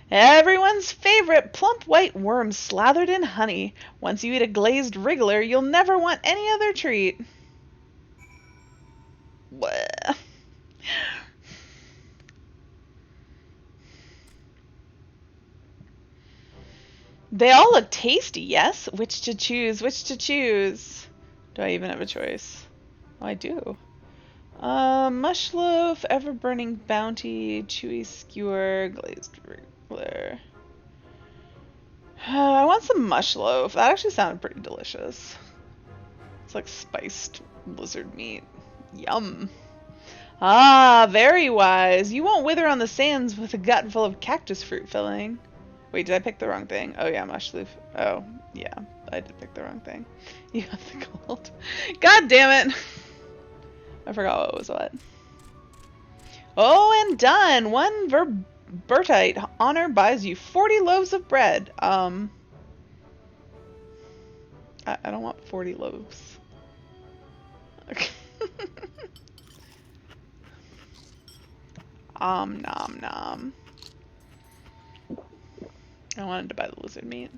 Everyone's favorite plump white worm slathered in honey. Once you eat a glazed wriggler, you'll never want any other treat. Blech. They all look tasty, yes? Which to choose? Which to choose? Do I even have a choice? Oh, I do. Mush loaf, ever burning bounty, chewy skewer, glazed wriggler. I want some mush loaf. That actually sounded pretty delicious. It's like spiced lizard meat. Yum. Ah, very wise. You won't wither on the sands with a gut full of cactus fruit filling. Wait, did I pick the wrong thing? Oh yeah, mush loaf. Oh, yeah, I did pick the wrong thing. You got the gold. God damn it! I forgot what was what. Oh, and done! One Verbertite honor buys you 40 loaves of bread. I don't want 40 loaves. Okay. Nom nom. I wanted to buy the lizard meat.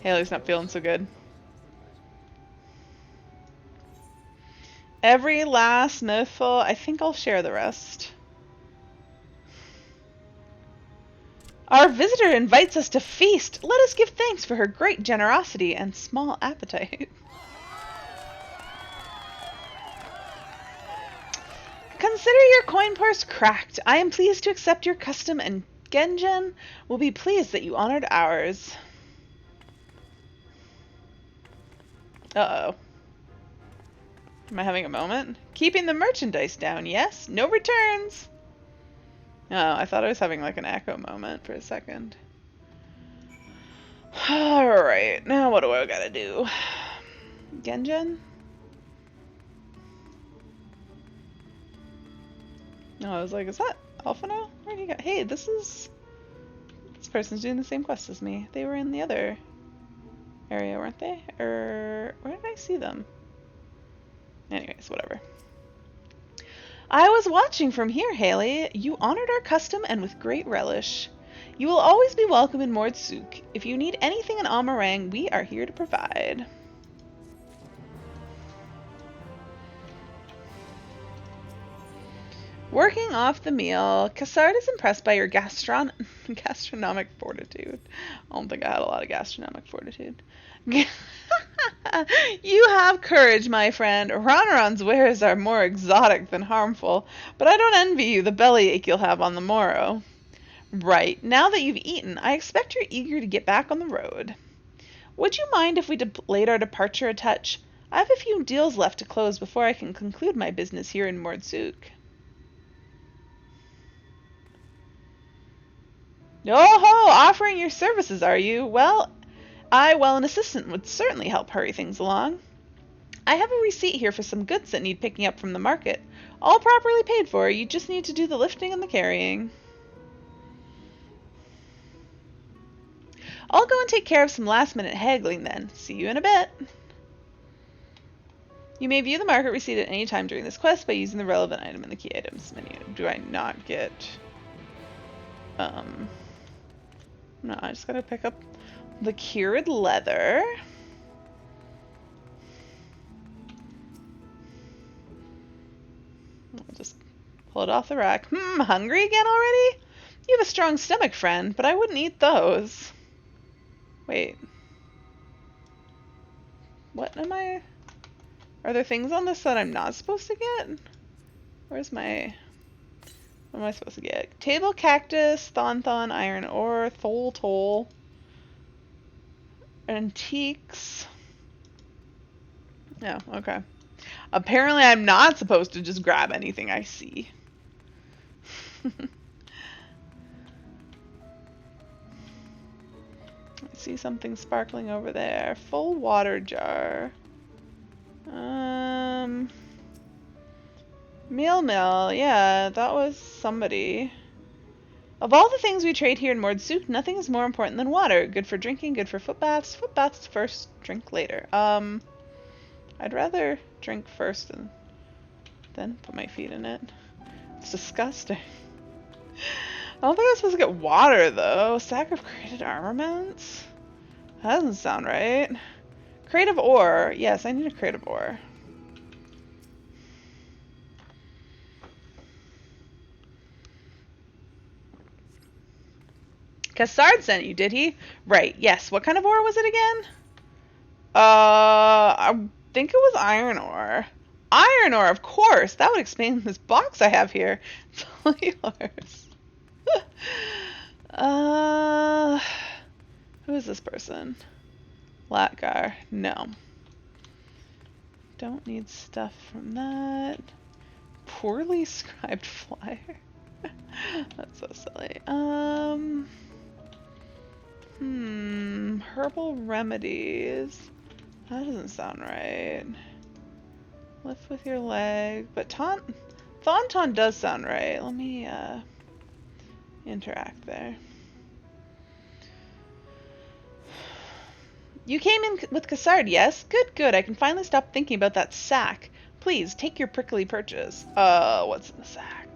Haley's not feeling so good. Every last mouthful. I think I'll share the rest. Our visitor invites us to feast. Let us give thanks for her great generosity and small appetite. Consider your coin purse cracked. I am pleased to accept your custom, and Genjen will be pleased that you honored ours. Uh-oh. Am I having a moment? Keeping the merchandise down, yes? No returns! Oh, I thought I was having like an echo moment for a second. Alright, now what do I gotta do? Genjen? No, I was like, is that Alpha now? Where'd he go? Hey, this person's doing the same quest as me. They were in the other area, weren't they? Or where did I see them? Anyways, whatever. I was watching from here, Haley. You honored our custom and with great relish. You will always be welcome in Mordsuk. If you need anything in Amarang, we are here to provide. Working off the meal, Cassard is impressed by your gastronomic fortitude. I don't think I had a lot of gastronomic fortitude. You have courage, my friend. Ronron's wares are more exotic than harmful, but I don't envy you the bellyache you'll have on the morrow. Right, now that you've eaten, I expect you're eager to get back on the road. Would you mind if we delayed our departure a touch? I have a few deals left to close before I can conclude my business here in Mordsuk. Oh-ho! Offering your services, are you? Well, an assistant would certainly help hurry things along. I have a receipt here for some goods that need picking up from the market. All properly paid for, you just need to do the lifting and the carrying. I'll go and take care of some last-minute haggling then. See you in a bit. You may view the market receipt at any time during this quest by using the relevant item in the key items menu. Do I not get... No, I just gotta pick up the cured leather. I'll just pull it off the rack. Hungry again already? You have a strong stomach, friend, but I wouldn't eat those. Wait. What am I... Are there things on this that I'm not supposed to get? Where's my... What am I supposed to get? Table cactus, thon, iron ore, thol, antiques. Yeah, okay. Apparently I'm not supposed to just grab anything I see. I see something sparkling over there. Full water jar. Meal. Yeah, that was somebody. Of all the things we trade here in Mordsuk, nothing is more important than water. Good for drinking, good for foot baths. Foot baths first, drink later. I'd rather drink first and then put my feet in it. It's disgusting. I don't think I'm supposed to get water, though. Sack of created armaments? That doesn't sound right. Creative ore. Yes, I need a creative ore. Cassard sent you, did he? Right, yes. What kind of ore was it again? I think it was iron ore. Iron ore, of course! That would explain this box I have here. It's all yours. Who is this person? Latgar. No. Don't need stuff from that. Poorly scribed flyer. That's so silly. Herbal remedies. That doesn't sound right. Lift with your leg. But Thon does sound right. Let me, interact there. You came in with Cassard, yes? Good. I can finally stop thinking about that sack. Please, take your prickly purchase. What's in the sack?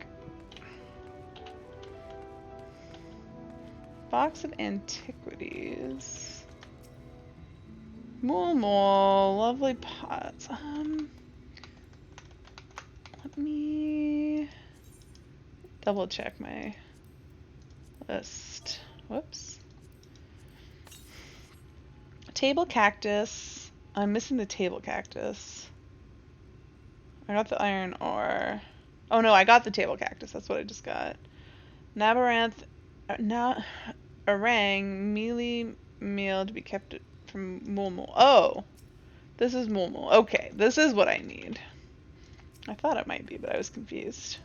Box of antiquities. More lovely pots. Let me double check my list. Whoops. Table cactus. I'm missing the table cactus. I got the iron ore. Oh no, I got the table cactus. That's what I just got. Nabaranth. Orang mealy meal to be kept from Mulmul. Oh, this is Mulmul. Okay, this is what I need. I thought it might be, but I was confused.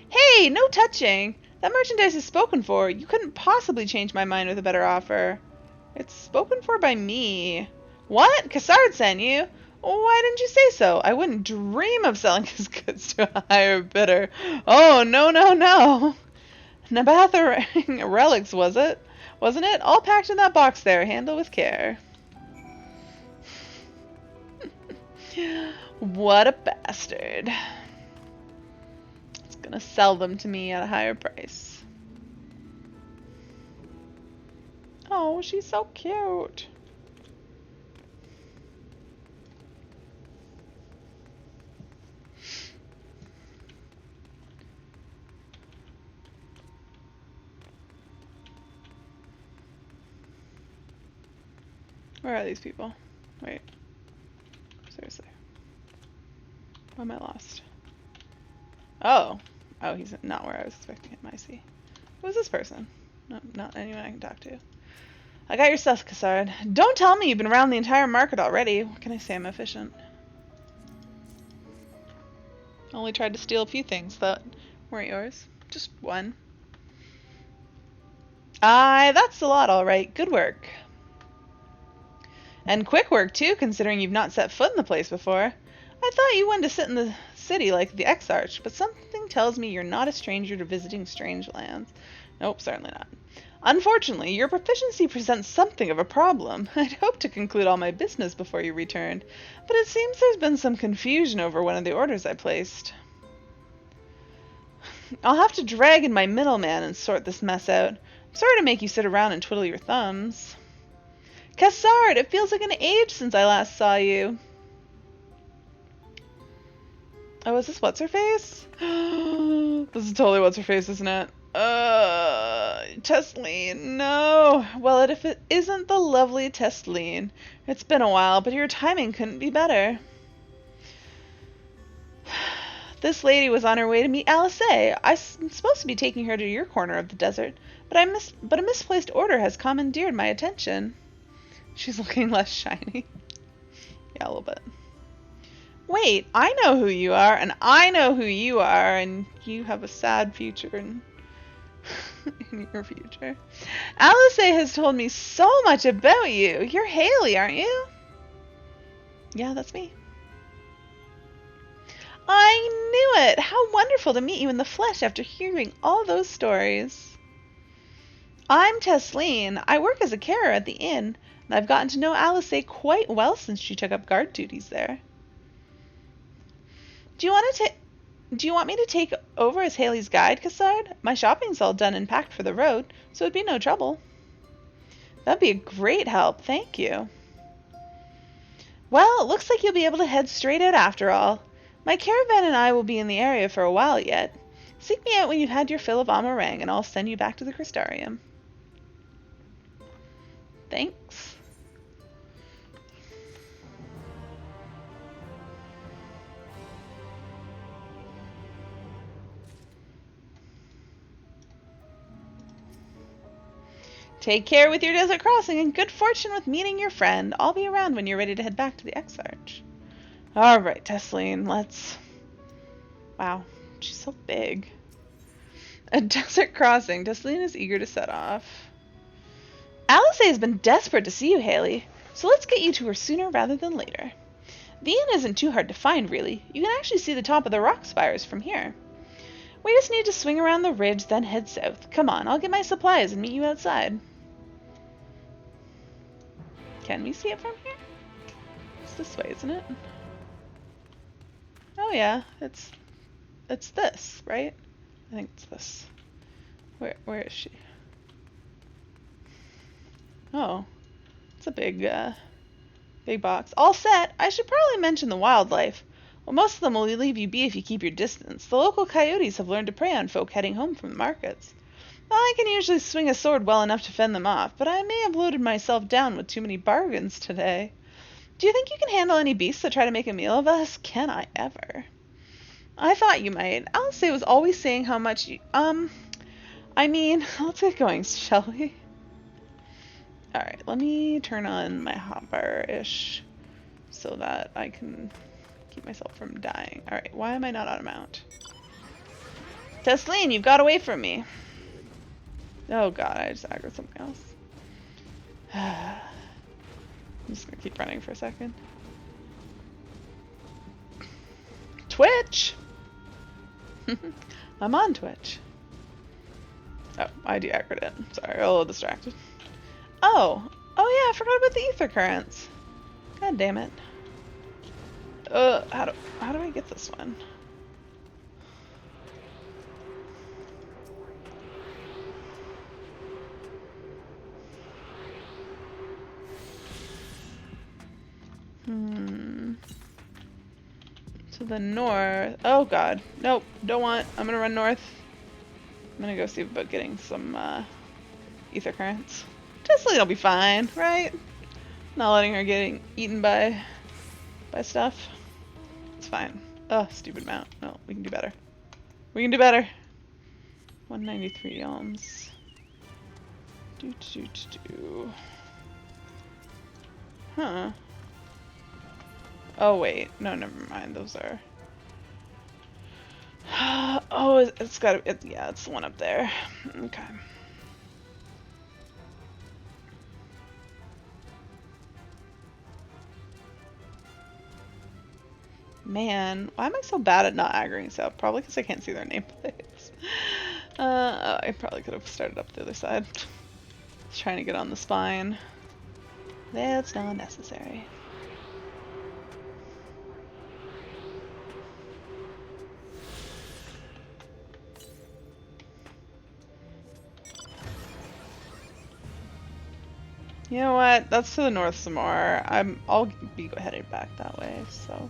Hey, no touching! That merchandise is spoken for. You couldn't possibly change my mind with a better offer. It's spoken for by me. What? Cassard sent you? Why didn't you say so? I wouldn't dream of selling his goods to a higher bidder. Oh, no. Nabatha relics, was it? Wasn't it? All packed in that box there. Handle with care. What a bastard. It's gonna sell them to me at a higher price. Oh, she's so cute. Where are these people? Wait. Seriously. Why am I lost? Oh. Oh, he's not where I was expecting him, I see. Who's this person? No, not anyone I can talk to. I got your stuff, Cassard. Don't tell me you've been around the entire market already. What can I say? I'm efficient. Only tried to steal a few things that weren't yours. Just one. Aye, that's a lot, all right. Good work. And quick work, too, considering you've not set foot in the place before. I thought you wanted to sit in the city like the Exarch, but something tells me you're not a stranger to visiting strange lands. Nope, certainly not. Unfortunately, your proficiency presents something of a problem. I'd hoped to conclude all my business before you returned, but it seems there's been some confusion over one of the orders I placed. I'll have to drag in my middleman and sort this mess out. I'm sorry to make you sit around and twiddle your thumbs. Cassard, it feels like an age since I last saw you. Oh, is this what's-her-face? This is totally what's-her-face, isn't it? Testleen, no. Well, if it isn't the lovely Testleen. It's been a while, but your timing couldn't be better. This lady was on her way to meet Alice. I'm supposed to be taking her to your corner of the desert, but a misplaced order has commandeered my attention. She's looking less shiny. Yeah, a little bit. Wait, I know who you are, and I know who you are, and you have a sad future in your future. Alice has told me so much about you. You're Haley, aren't you? Yeah, that's me. I knew it! How wonderful to meet you in the flesh after hearing all those stories. I'm Testleen. I work as a carer at the inn, and I've gotten to know Alice quite well since she took up guard duties there. Do you want me to take over as Haley's guide, Cassard? My shopping's all done and packed for the road, so it'd be no trouble. That'd be a great help, thank you. Well, it looks like you'll be able to head straight out after all. My caravan and I will be in the area for a while yet. Seek me out when you've had your fill of Amarang, and I'll send you back to the Crystarium. Thanks. Take care with your desert crossing, and good fortune with meeting your friend. I'll be around when you're ready to head back to the Exarch. Alright, Testleen, let's... Wow, she's so big. A desert crossing. Testleen is eager to set off. Alice has been desperate to see you, Haley, so let's get you to her sooner rather than later. The inn isn't too hard to find, really. You can actually see the top of the rock spires from here. We just need to swing around the ridge, then head south. Come on, I'll get my supplies and meet you outside. Can we see it from here? It's this way, isn't it? Oh yeah, it's this, right? I think it's this. Where is she? Oh, it's a big box. All set. I should probably mention the wildlife. Well, most of them will leave you be if you keep your distance. The local coyotes have learned to prey on folk heading home from the markets. Well, I can usually swing a sword well enough to fend them off, but I may have loaded myself down with too many bargains today. Do you think you can handle any beasts that try to make a meal of us? Can I ever? I thought you might. Alice was always saying how much you... I mean, let's get going, shall we? Alright, let me turn on my hotbar-ish so that I can keep myself from dying. Alright, why am I not on a mount? Testleen, you've got away from me. Oh god, I just aggroed something else. I'm just gonna keep running for a second. Twitch! I'm on Twitch. Oh, I de-aggroed it. Sorry, a little distracted. Oh! Oh yeah, I forgot about the ether currents. God damn it. How do I get this one? To the north. Oh god. Nope. Don't want. I'm gonna run north. I'm gonna go see about getting some ether currents. Testleen will be fine, right? Not letting her getting eaten by stuff. It's fine. Oh, stupid mount. No, we can do better. We can do better. 193 alms. Do. Huh. Oh wait, no, never mind. Those are. Oh, it's gotta. Yeah, it's the one up there. Okay. Man, why am I so bad at not aggroing stuff? Probably because I can't see their nameplates. I probably could have started up the other side. Just trying to get on the spine. That's not necessary. You know what? That's to the north some more. I'll be headed back that way, so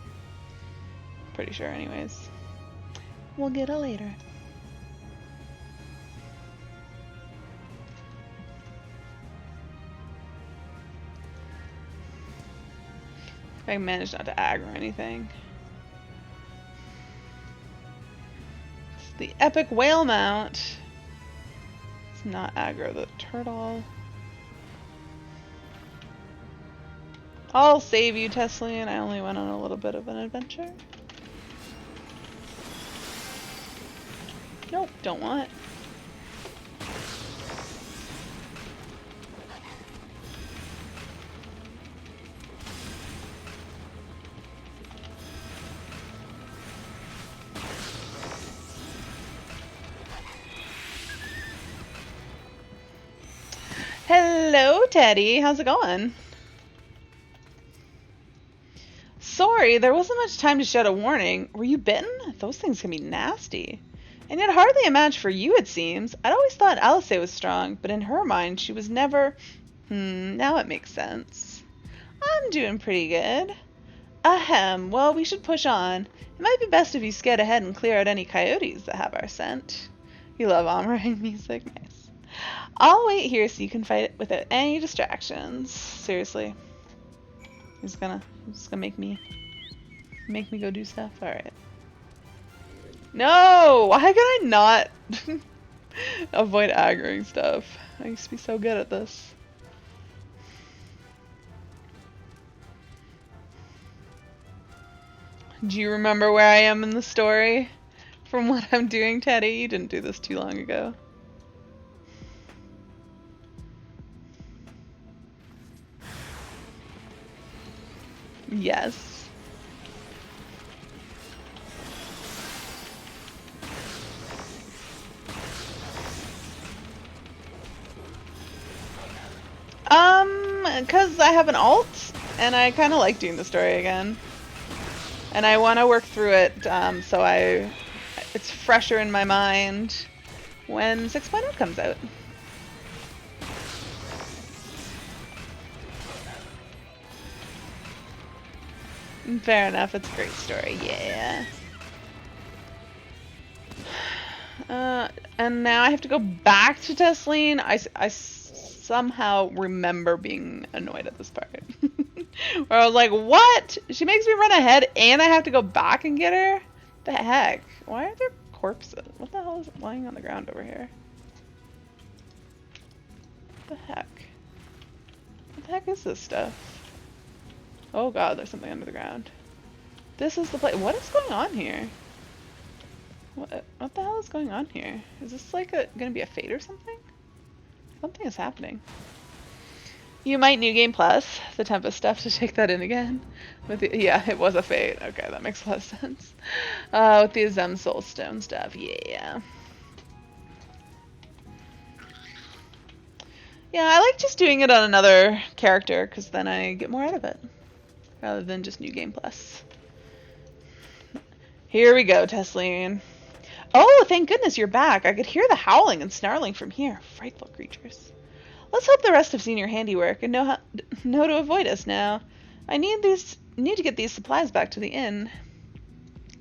pretty sure anyways. We'll get it later. I managed not to aggro anything. It's the epic whale mount. It's not aggro the turtle. I'll save you, Teslian. I only went on a little bit of an adventure. Nope, don't want it. Hello, Teddy. How's it going? Sorry, there wasn't much time to shed a warning. Were you bitten? Those things can be nasty. And yet hardly a match for you, it seems. I'd always thought Alice was strong, but in her mind, she was never... now it makes sense. I'm doing pretty good. Ahem, well, we should push on. It might be best if you sked ahead and clear out any coyotes that have our scent. You love Amarang music? Nice. I'll wait here so you can fight it without any distractions. Seriously. He's gonna make me go do stuff? Alright. No! Why can I not avoid aggroing stuff? I used to be so good at this. Do you remember where I am in the story? From what I'm doing, Teddy? You didn't do this too long ago. Yes. Because I have an alt, and I kind of like doing the story again. And I want to work through it, so it's fresher in my mind when 6.0 comes out. Fair enough, it's a great story, yeah. And now I have to go back to Tesleen. I somehow remember being annoyed at this part. Where I was like, what? She makes me run ahead and I have to go back and get her? The heck? Why are there corpses? What the hell is lying on the ground over here? What the heck? What the heck is this stuff? Oh god, there's something under the ground. This is the place. What is going on here? What the hell is going on here? Is this like gonna be a fate or something? Something is happening. You might New Game Plus the Tempest stuff to take that in again. Yeah, it was a fate. Okay, that makes a lot of sense. With the Azem Soulstone stuff, yeah. Yeah, I like just doing it on another character because then I get more out of it. Rather than just New Game Plus. Here we go, Tesleen. Oh, thank goodness you're back. I could hear the howling and snarling from here. Frightful creatures. Let's hope the rest have seen your handiwork and know to avoid us now. I need to get these supplies back to the inn.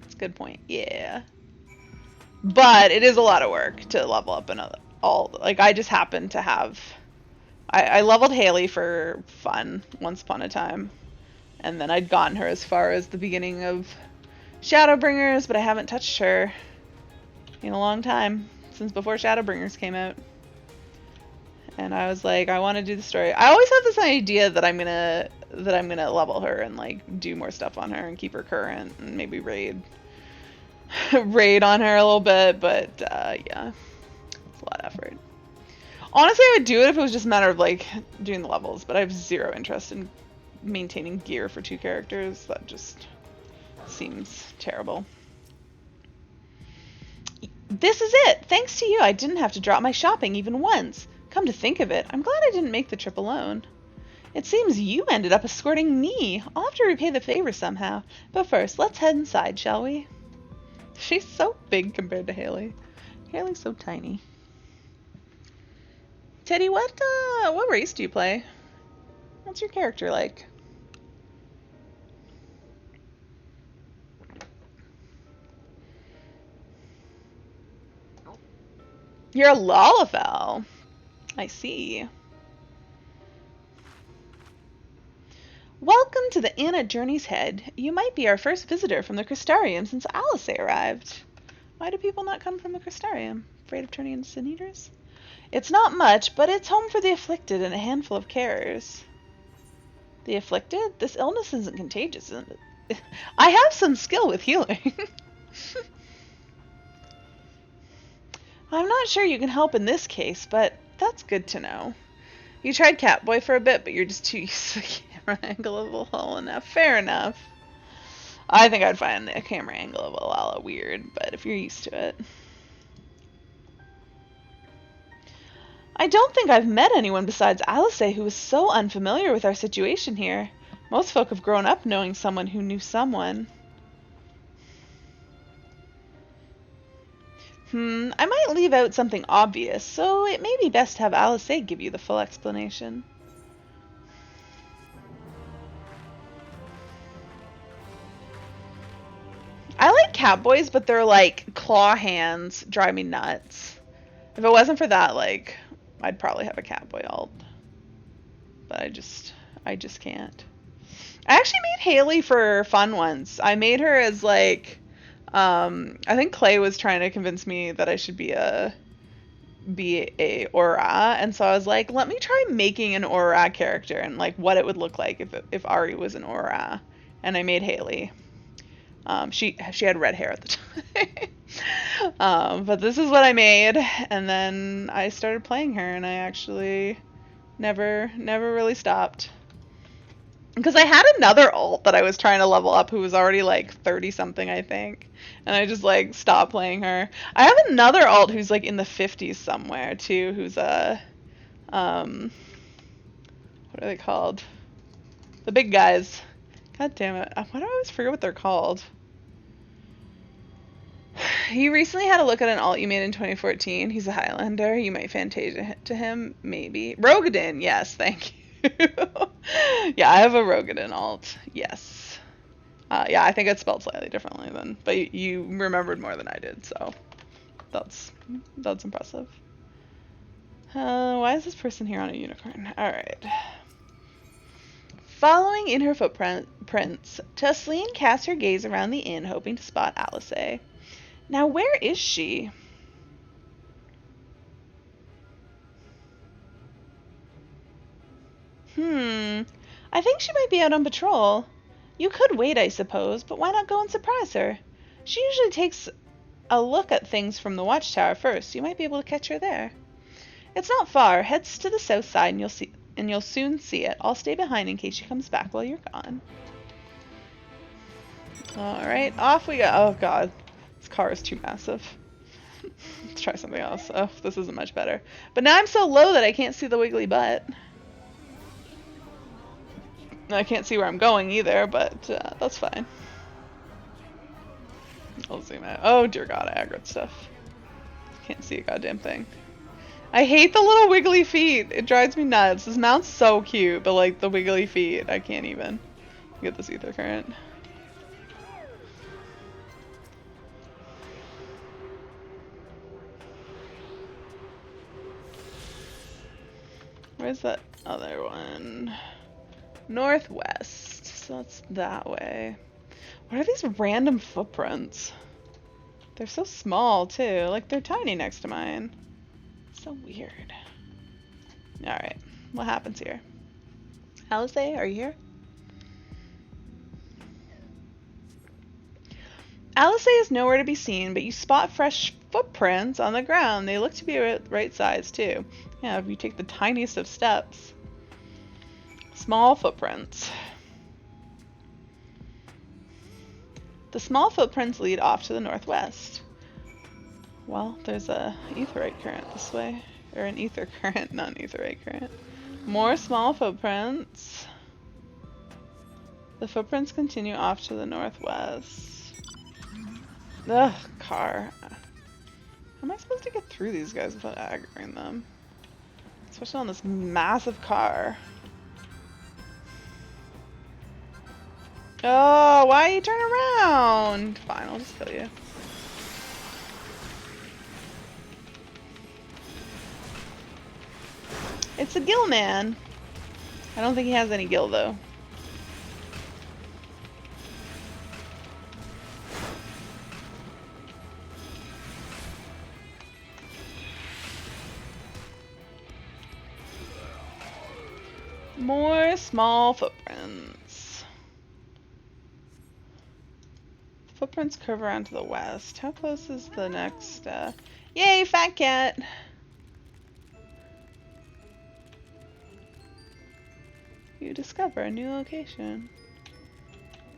That's a good point. Yeah. But it is a lot of work to level up another like I just happen to have I leveled Haley for fun once upon a time. And then I'd gotten her as far as the beginning of Shadowbringers, but I haven't touched her in a long time, since before Shadowbringers came out. And I was like, I want to do the story. I always have this idea that I'm gonna level her and like do more stuff on her and keep her current and maybe raid on her a little bit, but yeah, it's a lot of effort. Honestly, I would do it if it was just a matter of like doing the levels, but I have zero interest in maintaining gear for 2 characters. That just seems terrible. This is it! Thanks to you, I didn't have to drop my shopping even once. Come to think of it, I'm glad I didn't make the trip alone. It seems you ended up escorting me. I'll have to repay the favor somehow. But first, let's head inside, shall we? She's so big compared to Haley. Haley's so tiny. Teddy, what race do you play? What's your character like? You're a Lalafell. I see. Welcome to the Inn at Journey's Head. You might be our first visitor from the Crystarium since Alice arrived. Why do people not come from the Crystarium? Afraid of turning into sin eaters? It's not much, but it's home for the afflicted and a handful of carers. The afflicted? This illness isn't contagious, isn't it? I have some skill with healing. I'm not sure you can help in this case, but that's good to know. You tried Catboy for a bit, but you're just too used to the camera angle of Valhalla enough. Fair enough. I think I'd find the camera angle of Valhalla weird, but if you're used to it. I don't think I've met anyone besides Alice who is so unfamiliar with our situation here. Most folk have grown up knowing someone who knew someone. I might leave out something obvious, so it may be best to have Alice give you the full explanation. I like Catboys, but their like claw hands drive me nuts. If it wasn't for that, like, I'd probably have a Catboy alt. But I just can't. I actually made Haley for fun once. I made her as like I think Clay was trying to convince me that I should be a Aura, and so I was like, let me try making an Aura character and like what it would look like if Ari was an Aura, and I made Haley. She had red hair at the time. But this is what I made, and then I started playing her, and I actually never really stopped. Because I had another alt that I was trying to level up who was already like 30 something, I think. And I just like stopped playing her. I have another alt who's like in the 50s somewhere too, who's a what are they called? The big guys. God damn it. Why do I always forget what they're called? You recently had a look at an alt you made in 2014. He's a Highlander. You might Fantasia to him, maybe. Rogadin, yes, thank you. Yeah, I have a Rogadin alt. Yes. Yeah, I think it's spelled slightly differently then, but you remembered more than I did, so that's impressive. Why is this person here on a unicorn? All right. Following in her footprints, Tesleen casts her gaze around the inn, hoping to spot Alice. Now, where is she? I think she might be out on patrol. You could wait, I suppose, but why not go and surprise her? She usually takes a look at things from the watchtower first. You might be able to catch her there. It's not far. Heads to the south side and you'll soon see it. I'll stay behind in case she comes back while you're gone. Alright, off we go. Oh god, this car is too massive. Let's try something else. Oh, this isn't much better. But now I'm so low that I can't see the wiggly butt. I can't see where I'm going either, but that's fine. I'll zoom out. Oh dear god, I aggroed stuff. Can't see a goddamn thing. I hate the little wiggly feet. It drives me nuts. This mount's so cute, but like the wiggly feet, I can't even get this ether current. Where's that other one? Northwest. So that's that way. What are these random footprints? They're so small too. Like they're tiny next to mine. So weird. Alright. What happens here? Alice, are you here? Alice is nowhere to be seen, but you spot fresh footprints on the ground. They look to be right size too. Yeah, if you take the tiniest of steps. Small footprints. The small footprints lead off to the northwest. Well, there's a aetheryte current this way. Or an ether current, not an aetheryte current. More small footprints. The footprints continue off to the northwest. Ugh, car. How am I supposed to get through these guys without aggroing them? Especially on this massive car. Oh, why you turn around? Fine, I'll just kill you. It's a gill man. I don't think he has any gill though. More small footprints. Footprints curve around to the west. How close is the next, Yay, fat cat! You discover a new location.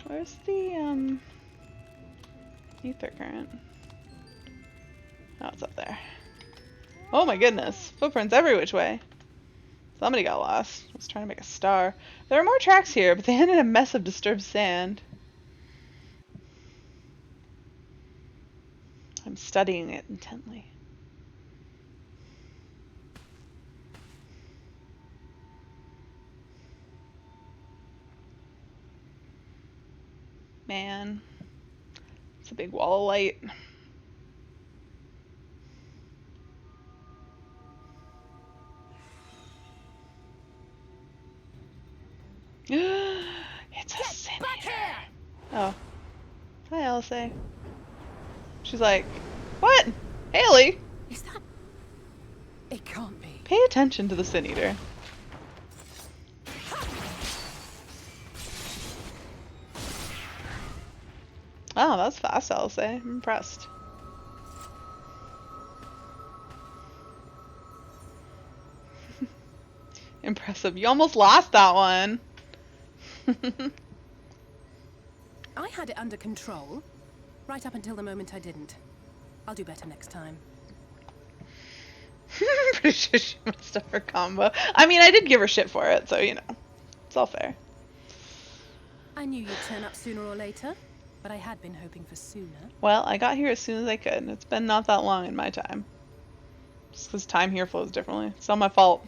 Where's the, ether current? Oh, it's up there. Oh my goodness. Footprints every which way. Somebody got lost. I was trying to make a star. There are more tracks here, but they end in a mess of disturbed sand. I'm studying it intently. Man. It's a big wall of light. It's a sin here. Oh. Hi, Elsa. She's like, what? Haley? Is that... It can't be. Pay attention to the Sin Eater. Oh, that was fast, Elsa. I'm impressed. Impressive. You almost lost that one. I had it under control, right up until the moment I didn't. I'll do better next time. Pretty sure she messed up her combo. I mean, I did give her shit for it, so, you know. It's all fair. I knew you'd turn up sooner or later, but I had been hoping for sooner. Well, I got here as soon as I could. It's been not that long in my time. Just because time here flows differently. It's not my fault.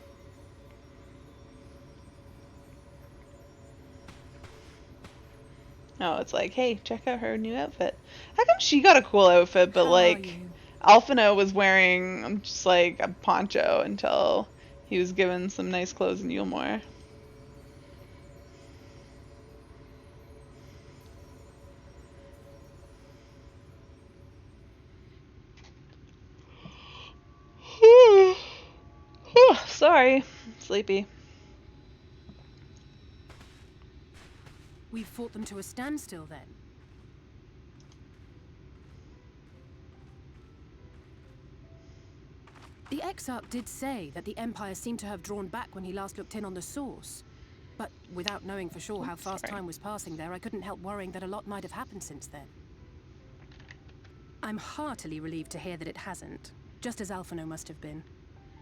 Oh, it's like, hey, check out her new outfit. How come she got a cool outfit, but like, Alphino was wearing just like a poncho until he was given some nice clothes in Yulmore. Sorry, sleepy. We've fought them to a standstill then. The Exarch did say that the Empire seemed to have drawn back when he last looked in on the source. But without knowing for sure how fast time was passing there, I couldn't help worrying that a lot might have happened since then. I'm heartily relieved to hear that it hasn't, just as Alphino must have been.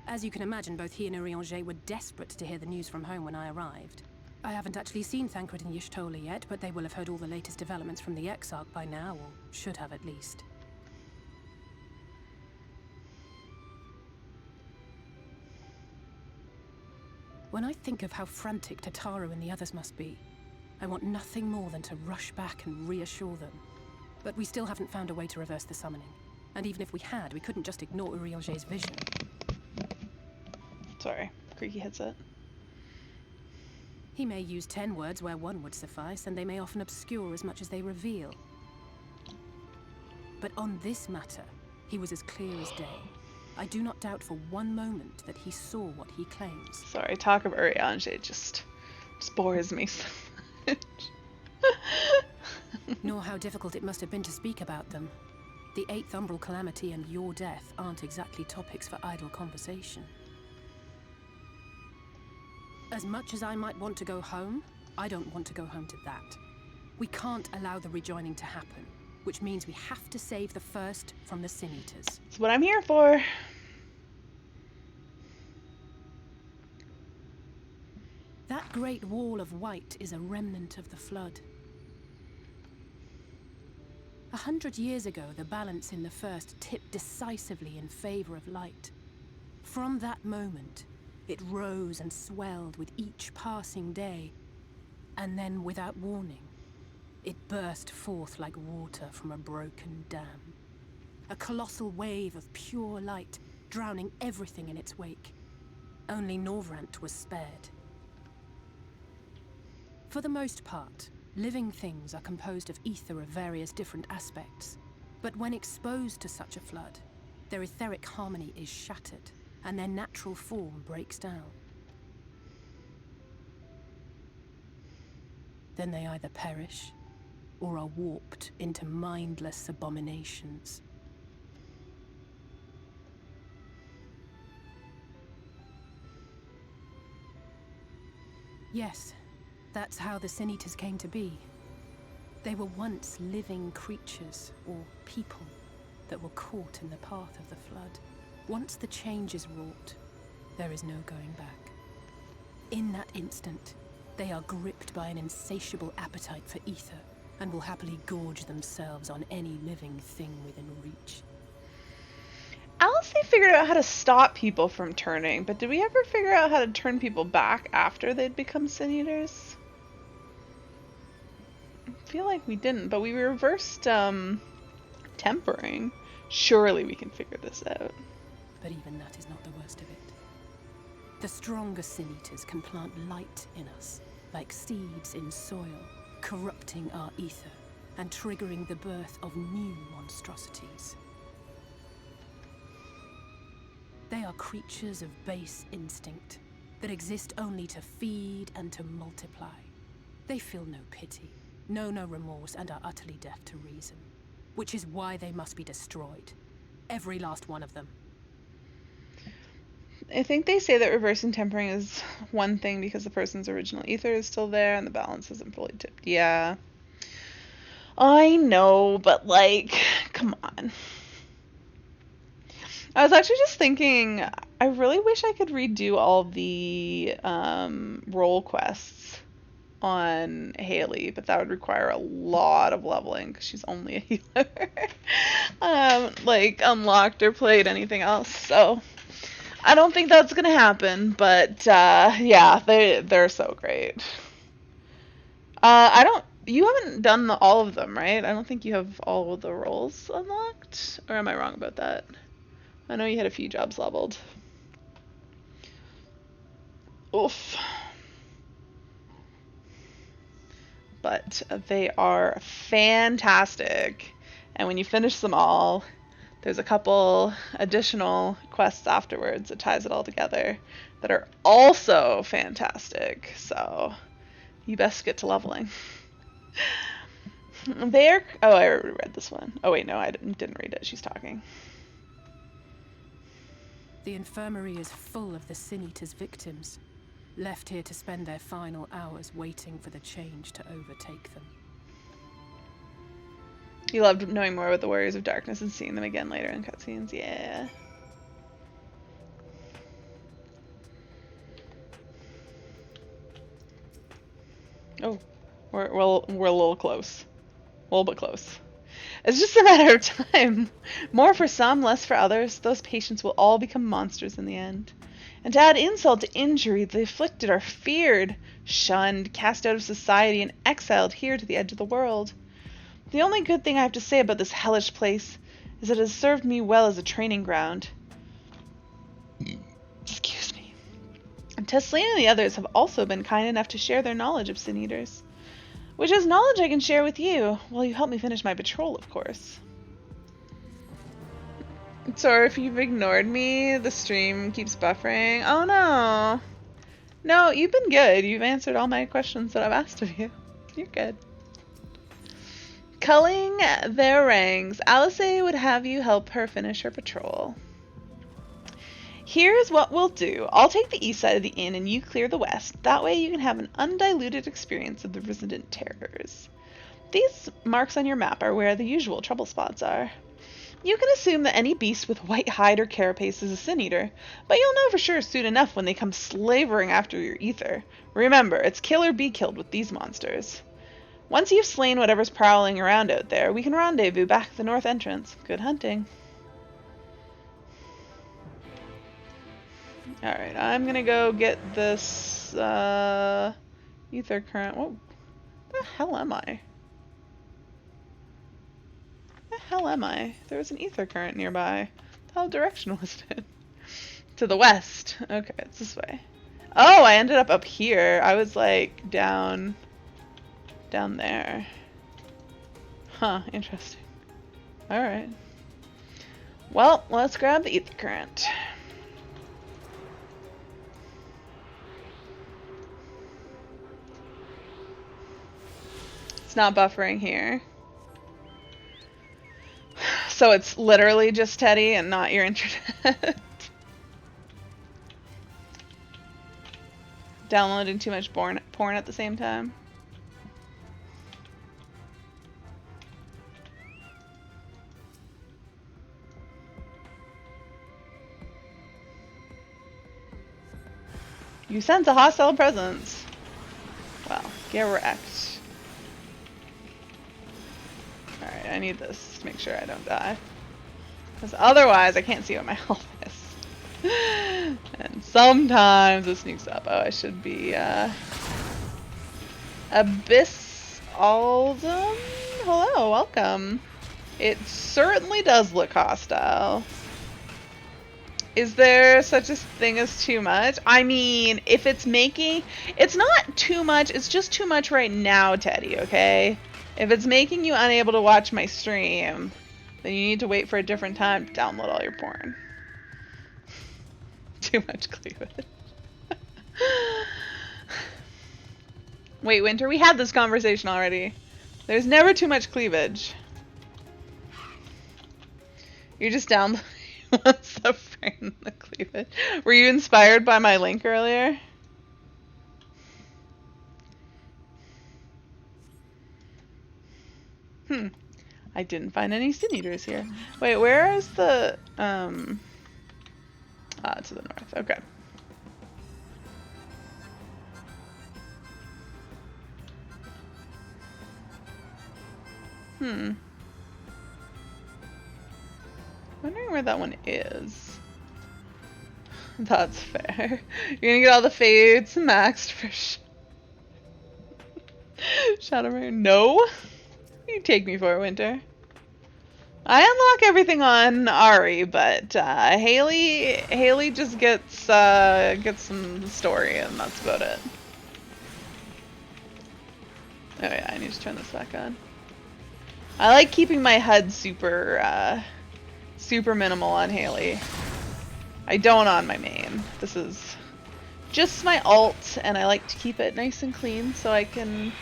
As you can imagine, both he and Urianger were desperate to hear the news from home when I arrived. I haven't actually seen Thancred and Y'shtola yet, but they will have heard all the latest developments from the Exarch by now, or should have at least. When I think of how frantic Tataru and the others must be, I want nothing more than to rush back and reassure them. But we still haven't found a way to reverse the summoning. And even if we had, we couldn't just ignore Urianger's vision. Sorry, creaky headset. He may use 10 words where one would suffice, and they may often obscure as much as they reveal. But on this matter, he was as clear as day. I do not doubt for one moment that he saw what he claims. Sorry, talk of Urianger just bores me so much. Nor how difficult it must have been to speak about them. The 8th Umbral Calamity and your death aren't exactly topics for idle conversation. As much as I might want to go home, I don't want to go home to that. We can't allow the rejoining to happen, which means we have to save the first from the Sin Eaters. That's what I'm here for. That great wall of white is a remnant of the flood. 100 years ago, the balance in the first tipped decisively in favor of light. From that moment, it rose and swelled with each passing day, and then, without warning, it burst forth like water from a broken dam. A colossal wave of pure light, drowning everything in its wake. Only Norvrant was spared. For the most part, living things are composed of ether of various different aspects. But when exposed to such a flood, their etheric harmony is shattered, and their natural form breaks down. Then they either perish, or are warped into mindless abominations. Yes, that's how the Sin Eaters came to be. They were once living creatures, or people, that were caught in the path of the flood. Once the change is wrought, there is no going back. In that instant, they are gripped by an insatiable appetite for ether, and will happily gorge themselves on any living thing within reach. Alice figured out how to stop people from turning, but did we ever figure out how to turn people back after they'd become Sin Eaters? I feel like we didn't, but we reversed tempering. Surely we can figure this out. But even that is not the worst of it. The stronger Sin Eaters can plant light in us, like seeds in soil, corrupting our ether and triggering the birth of new monstrosities. They are creatures of base instinct that exist only to feed and to multiply. They feel no pity, know no remorse, and are utterly deaf to reason. Which is why they must be destroyed. Every last one of them. I think they say that reversing tempering is one thing because the person's original ether is still there and the balance isn't fully tipped. Yeah. I know, but like, come on. I was actually just thinking, I really wish I could redo all the role quests on Haley, but that would require a lot of leveling because she's only a healer. Like, unlocked or played anything else, so I don't think that's gonna happen, but yeah, they're so great. You haven't done all of them, right? I don't think you have all of the roles unlocked, or am I wrong about that? I know you had a few jobs leveled. Oof. But they are fantastic. And when you finish them all, there's a couple additional quests afterwards that ties it all together that are also fantastic. So you best get to leveling. Oh, I already read this one. Oh wait, no, I didn't read it. She's talking. The infirmary is full of the Sin Eaters' victims, left here to spend their final hours waiting for the change to overtake them. You loved knowing more about the Warriors of Darkness and seeing them again later in cutscenes. Yeah. Oh, we're a little close. A little bit close. It's just a matter of time. More for some, less for others. Those patients will all become monsters in the end. And to add insult to injury, the afflicted are feared, shunned, cast out of society, and exiled here to the edge of the world. The only good thing I have to say about this hellish place is that it has served me well as a training ground. Excuse me. Tesleen and the others have also been kind enough to share their knowledge of Sin Eaters, which is knowledge I can share with you, while you help me finish my patrol, of course. Sorry if you've ignored me, the stream keeps buffering. Oh no! No, you've been good. You've answered all my questions that I've asked of you. You're good. Culling their ranks, Alice would have you help her finish her patrol. Here's what we'll do. I'll take the east side of the inn and you clear the west. That way you can have an undiluted experience of the resident terrors. These marks on your map are where the usual trouble spots are. You can assume that any beast with white hide or carapace is a Sin Eater, but you'll know for sure soon enough when they come slavering after your ether. Remember, it's kill or be killed with these monsters. Once you've slain whatever's prowling around out there, we can rendezvous back at the north entrance. Good hunting. Alright, I'm gonna go get this, ether current. What the hell am I? Where the hell am I? There was an ether current nearby. What direction was it? To the west. Okay, it's this way. Oh, I ended up here. I was like down there. Huh, interesting. Alright. Well, let's grab the ether current. It's not buffering here. So it's literally just Teddy and not your internet. Downloading too much porn at the same time. You sense a hostile presence. Well, get wrecked. Alright, I need this to make sure I don't die. Because otherwise I can't see what my health is. And sometimes it sneaks up. Oh, I should be, Abyss Aldum? Hello, welcome. It certainly does look hostile. Is there such a thing as too much? I mean, if it's making... It's not too much, it's just too much right now, Teddy, okay? If it's making you unable to watch my stream, then you need to wait for a different time to download all your porn. Too much cleavage. Wait, Winter, we had this conversation already. There's never too much cleavage. You're just downloading what's the frame the cleavage. Were you inspired by my link earlier? I didn't find any Sin Eaters here. Wait, where is the to the north. Okay. Wondering where that one is. That's fair. You're gonna get all the fades maxed for Shadowbringers. No? What do you take me for, Winter? I unlock everything on Ari, but Haley just gets some story, and that's about it. Oh yeah, I need to turn this back on. I like keeping my HUD super minimal on Haley. I don't on my main. This is just my alt, and I like to keep it nice and clean so I can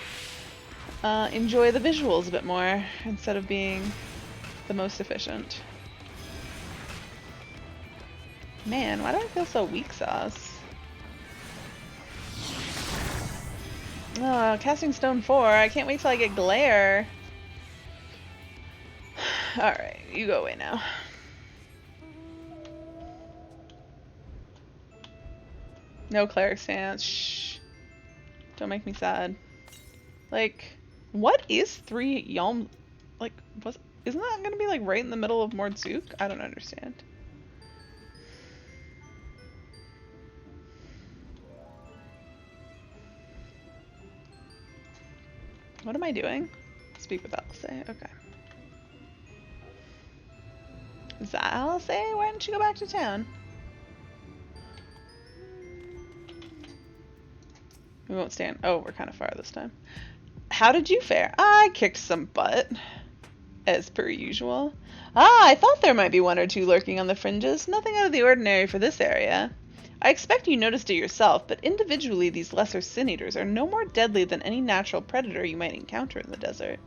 enjoy the visuals a bit more instead of being the most efficient. Man, why do I feel so weak sauce? Oh, casting stone 4. I can't wait till I get glare. Alright, you go away now. No cleric stance. Shh. Don't make me sad. Like, what is 3 Yalm? Like, isn't that gonna be like right in the middle of Mordzuk? I don't understand. What am I doing? Speak with Alice. Okay. Is that Alice? Why didn't you go back to town? We won't stand. Oh, we're kind of far this time. How did you fare? I kicked some butt, as per usual. Ah, I thought there might be one or two lurking on the fringes. Nothing out of the ordinary for this area. I expect you noticed it yourself, but individually these lesser sin-eaters are no more deadly than any natural predator you might encounter in the desert.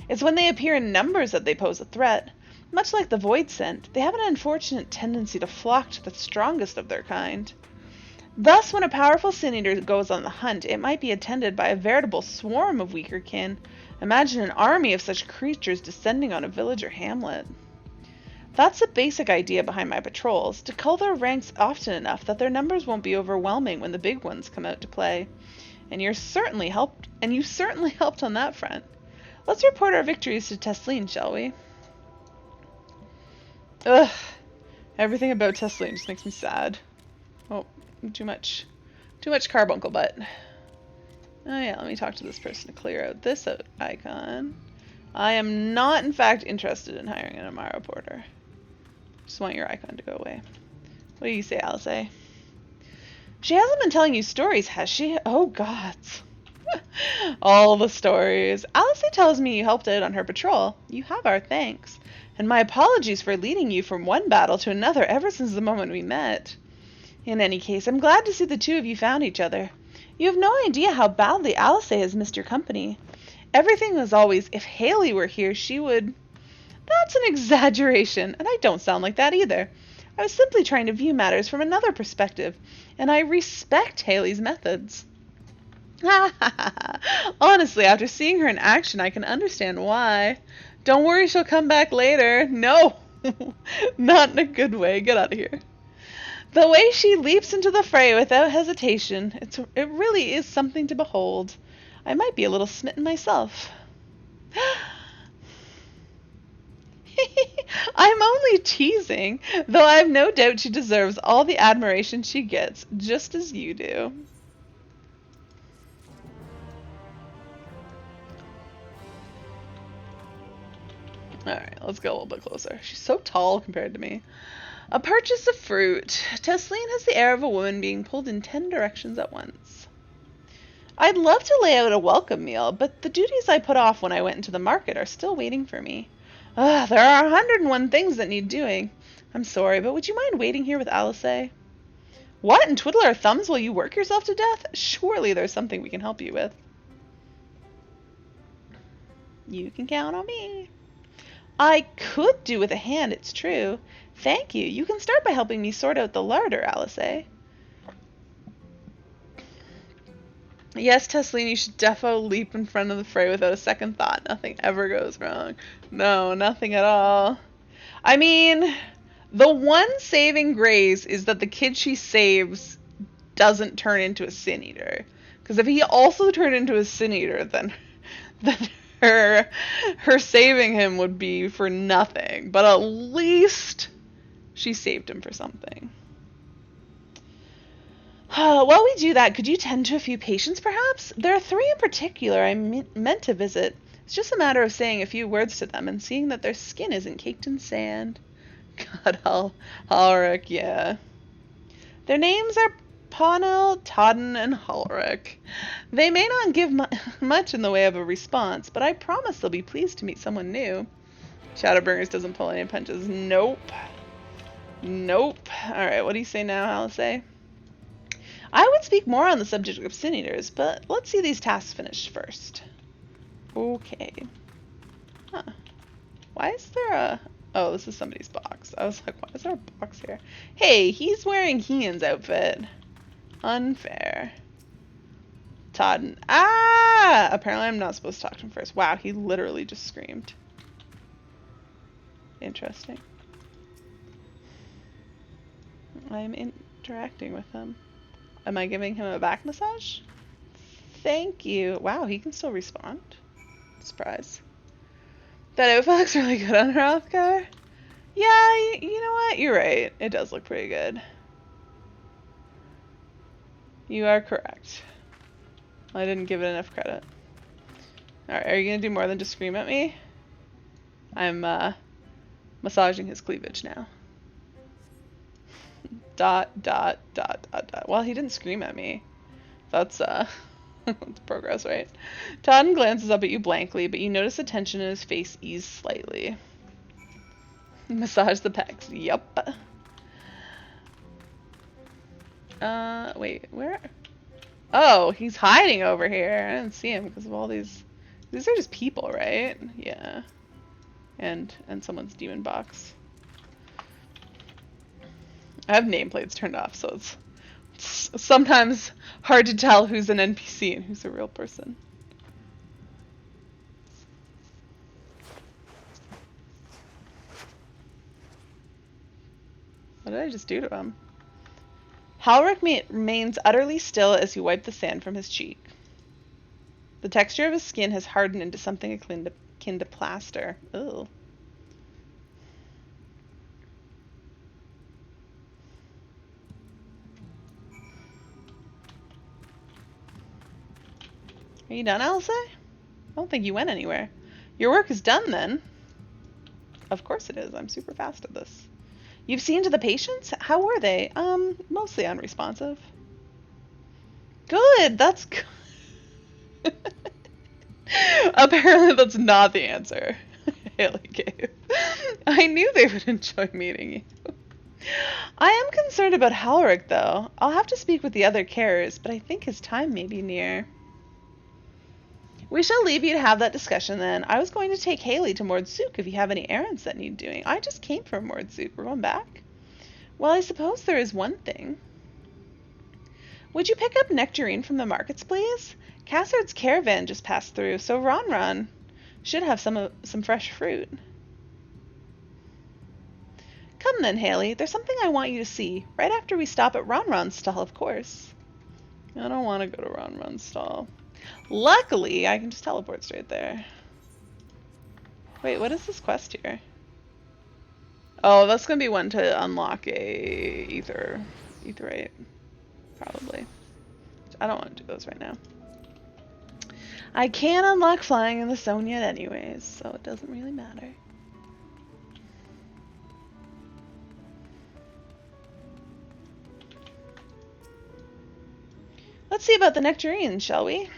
It's when they appear in numbers that they pose a threat. Much like the void scent, they have an unfortunate tendency to flock to the strongest of their kind. Thus, when a powerful sin-eater goes on the hunt, it might be attended by a veritable swarm of weaker kin. Imagine an army of such creatures descending on a village or hamlet. That's the basic idea behind my patrols, to cull their ranks often enough that their numbers won't be overwhelming when the big ones come out to play. And you certainly helped on that front. Let's report our victories to Tesleen, shall we? Ugh. Everything about Tesleen just makes me sad. Oh, too much carbuncle butt. Oh yeah, let me talk to this person to clear out this icon. I am not, in fact, interested in hiring an Amaro Porter. Just want your icon to go away. What do you say, Alice? She hasn't been telling you stories, has she? Oh, gods. All the stories. Alice tells me you helped out on her patrol. You have our thanks. And my apologies for leading you from one battle to another ever since the moment we met. In any case, I'm glad to see the two of you found each other. You have no idea how badly Alice has missed your company. Everything was always, if Haley were here, she would... That's an exaggeration, and I don't sound like that either. I was simply trying to view matters from another perspective, and I respect Haley's methods. Honestly, after seeing her in action, I can understand why. Don't worry, she'll come back later. No, not in a good way. Get out of here. The way she leaps into the fray without hesitation, it really is something to behold. I might be a little smitten myself. I'm only teasing, though I've no doubt she deserves all the admiration she gets, just as you do. Alright, let's go a little bit closer. She's so tall compared to me. A purchase of fruit. Tesleen has the air of a woman being pulled in 10 directions at once. I'd love to lay out a welcome meal, but the duties I put off when I went into the market are still waiting for me. There are 101 things that need doing. I'm sorry, but would you mind waiting here with Alice? What? And twiddle our thumbs while you work yourself to death? Surely there's something we can help you with. You can count on me. I could do with a hand, it's true. Thank you. You can start by helping me sort out the larder, Alice. Yes, Tesleen, you should defo leap in front of the fray without a second thought. Nothing ever goes wrong. No, nothing at all. I mean, the one saving grace is that the kid she saves doesn't turn into a sin eater. Because if he also turned into a sin eater, then her saving him would be for nothing. But at least she saved him for something. While we do that, could you tend to a few patients, perhaps? There are 3 in particular I meant to visit. It's just a matter of saying a few words to them and seeing that their skin isn't caked in sand. God, Ulrich, yeah. Their names are Pawnel, Todden, and Ulrich. They may not give much in the way of a response, but I promise they'll be pleased to meet someone new. Shadowbringers doesn't pull any punches. Nope. Nope. Alright, what do you say now, Alice? I would speak more on the subject of sin eaters, but let's see these tasks finished first. Okay. Huh. Why is there a... Oh, this is somebody's box. I was like, why is there a box here? Hey, he's wearing Heen's outfit. Unfair. Todd. Ah! Apparently I'm not supposed to talk to him first. Wow, he literally just screamed. Interesting. I'm interacting with him. Am I giving him a back massage? Thank you. Wow, he can still respond. Surprise. That outfit looks really good on her Othgar. Yeah, you know what? You're right. It does look pretty good. You are correct. I didn't give it enough credit. Alright, are you gonna do more than just scream at me? I'm, massaging his cleavage now. Dot, dot, dot, dot, dot. Well, he didn't scream at me. That's, It's progress, right? Todd glances up at you blankly, but you notice the tension in his face ease slightly. Massage the pecs. Yup. Wait, where? Oh, he's hiding over here. I didn't see him because of all these. These are just people, right? Yeah. And someone's demon box. I have nameplates turned off, so it's sometimes hard to tell who's an NPC and who's a real person. What did I just do to him? Halric remains utterly still as you wipe the sand from his cheek. The texture of his skin has hardened into something akin to plaster. Ugh. Are you done, Elsa? I don't think you went anywhere. Your work is done, then. Of course it is. I'm super fast at this. You've seen to the patients? How were they? Mostly unresponsive. Good, that's good. Apparently that's not the answer Haley gave. I knew they would enjoy meeting you. I am concerned about Halric, though. I'll have to speak with the other carers, but I think his time may be near. We shall leave you to have that discussion then. I was going to take Haley to Mordsook if you have any errands that need doing. I just came from Mordsook. We're going back? Well, I suppose there is one thing. Would you pick up nectarine from the markets, please? Cassard's caravan just passed through, so Ron should have some fresh fruit. Come then, Haley. There's something I want you to see. Right after we stop at Ron's stall, of course. I don't want to go to Ron's stall. Luckily, I can just teleport straight there. Wait, what is this quest here? Oh, that's gonna be one to unlock a etherite. Probably. I don't want to do those right now. I can't unlock flying in the zone yet anyways, so it doesn't really matter. Let's see about the nectarine, shall we?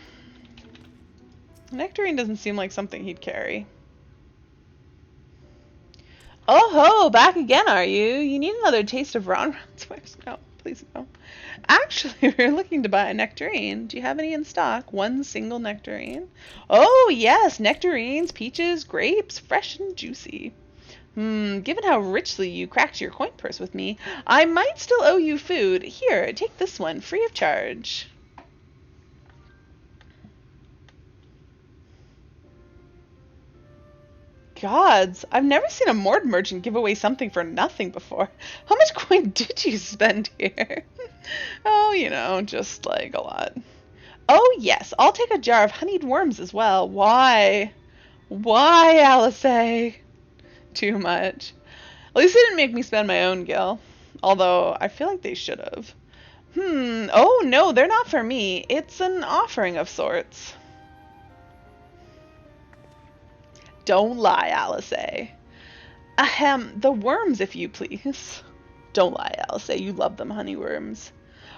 Nectarine doesn't seem like something he'd carry. Oh ho, back again, are you? You need another taste of Ron's wares? No, please no. Actually, we're looking to buy a nectarine. Do you have any in stock? One single nectarine? Oh yes, nectarines, peaches, grapes, fresh and juicy. Given how richly you cracked your coin purse with me, I might still owe you food. Here, take this one, free of charge. Gods, I've never seen a Mord merchant give away something for nothing before. How much coin did you spend here? Oh, you know, just like a lot. Oh yes, I'll take a jar of honeyed worms as well. Why? Why, Alice? Too much. At least they didn't make me spend my own gil. Although, I feel like they should have. Oh no, they're not for me. It's an offering of sorts. Don't lie, Alice. Ahem, the worms, if you please. Don't lie, Alice. You love them honey worms.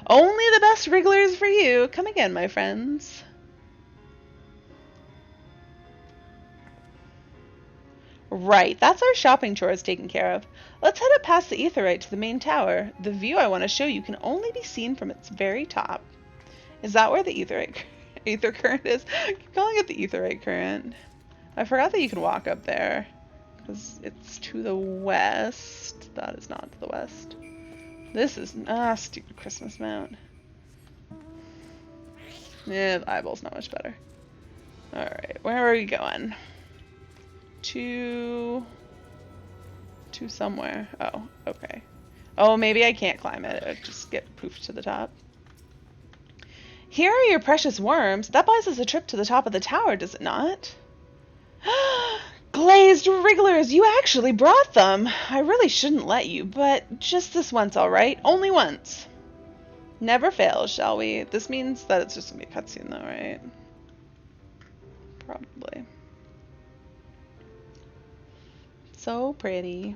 Only the best wrigglers for you. Come again, my friends. Right, that's our shopping chores taken care of. Let's head up past the aetheryte to the main tower. The view I want to show you can only be seen from its very top. Is that where the aether current is? I keep calling it the aetherite current. I forgot that you can walk up there, because it's to the west. That is not to the west. This is, stupid Christmas mount. Yeah, the eyeball's not much better. Alright, where are we going? To somewhere. Oh, okay. Oh, maybe I can't climb it. I'll just get poofed to the top. Here are your precious worms. That buys us a trip to the top of the tower, does it not? Glazed wrigglers, you actually brought them. I really shouldn't let you, but just this once, all right? Only once. Never fails, shall we? This means that it's just gonna be a cutscene, though, right? Probably. So pretty.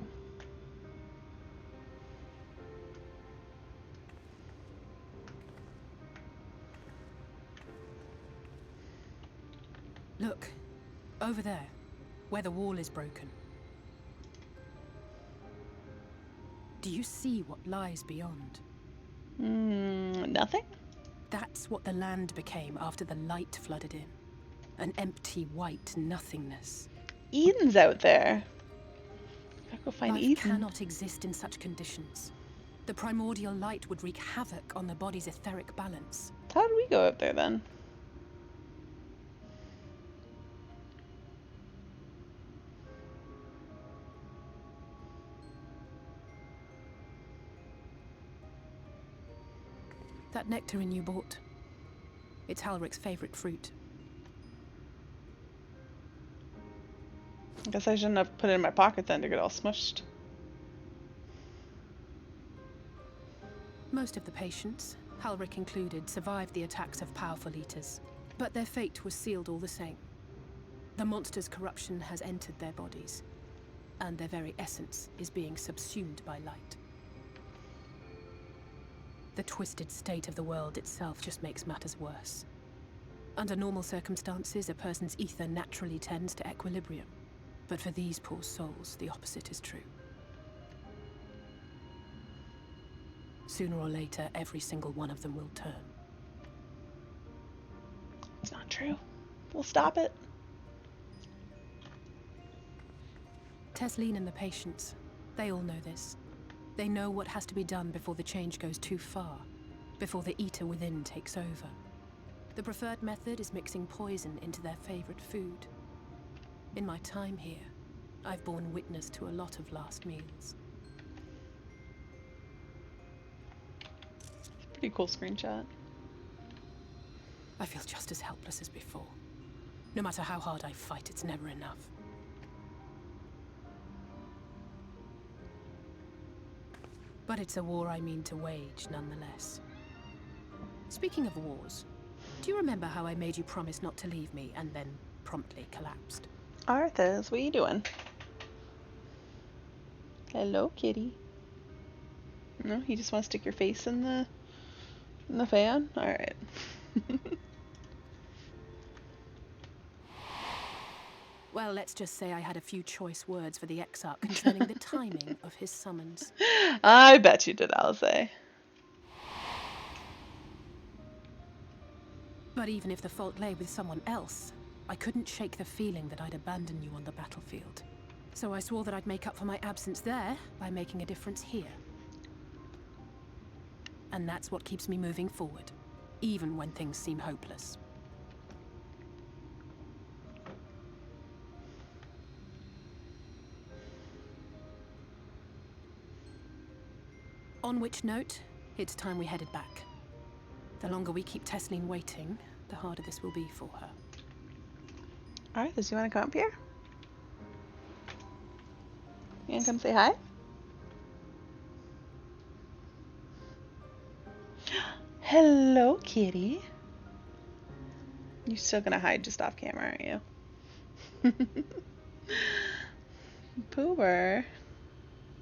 Look, over there, where the wall is broken. Do you see what lies beyond? Nothing? That's what the land became after the light flooded in. An empty white nothingness. Eden's out there. Gotta go find Life Eden. cannot exist in such conditions. The primordial light would wreak havoc on the body's etheric balance. How did we go up there then? That nectarine you bought. It's Halric's favorite fruit. I guess I shouldn't have put it in my pocket then to get all smushed. Most of the patients, Halric included, survived the attacks of powerful eaters. But their fate was sealed all the same. The monster's corruption has entered their bodies, and their very essence is being subsumed by light. The twisted state of the world itself just makes matters worse. Under normal circumstances, a person's ether naturally tends to equilibrium. But for these poor souls, the opposite is true. Sooner or later, every single one of them will turn. It's not true. We'll stop it. Tesleen and the patients, they all know this. They know what has to be done before the change goes too far, before the eater within takes over. The preferred method is mixing poison into their favorite food. In my time here, I've borne witness to a lot of last meals. Pretty cool screenshot. I feel just as helpless as before. No matter how hard I fight, it's never enough. But it's a war I mean to wage, nonetheless. Speaking of wars, do you remember how I made you promise not to leave me and then promptly collapsed? Arthas, what are you doing? Hello, kitty. No, you just want to stick your face in the fan? Alright. Well, let's just say I had a few choice words for the Exarch concerning the timing of his summons. I bet you did, Alice. But even if the fault lay with someone else, I couldn't shake the feeling that I'd abandon you on the battlefield. So I swore that I'd make up for my absence there by making a difference here. And that's what keeps me moving forward, even when things seem hopeless. On which note, it's time we headed back. The longer we keep Tesleen waiting, the harder this will be for her. Arthas, you want to come up here? You want to come say hi? Hello, kitty. You're still gonna hide just off camera, aren't you? Poober.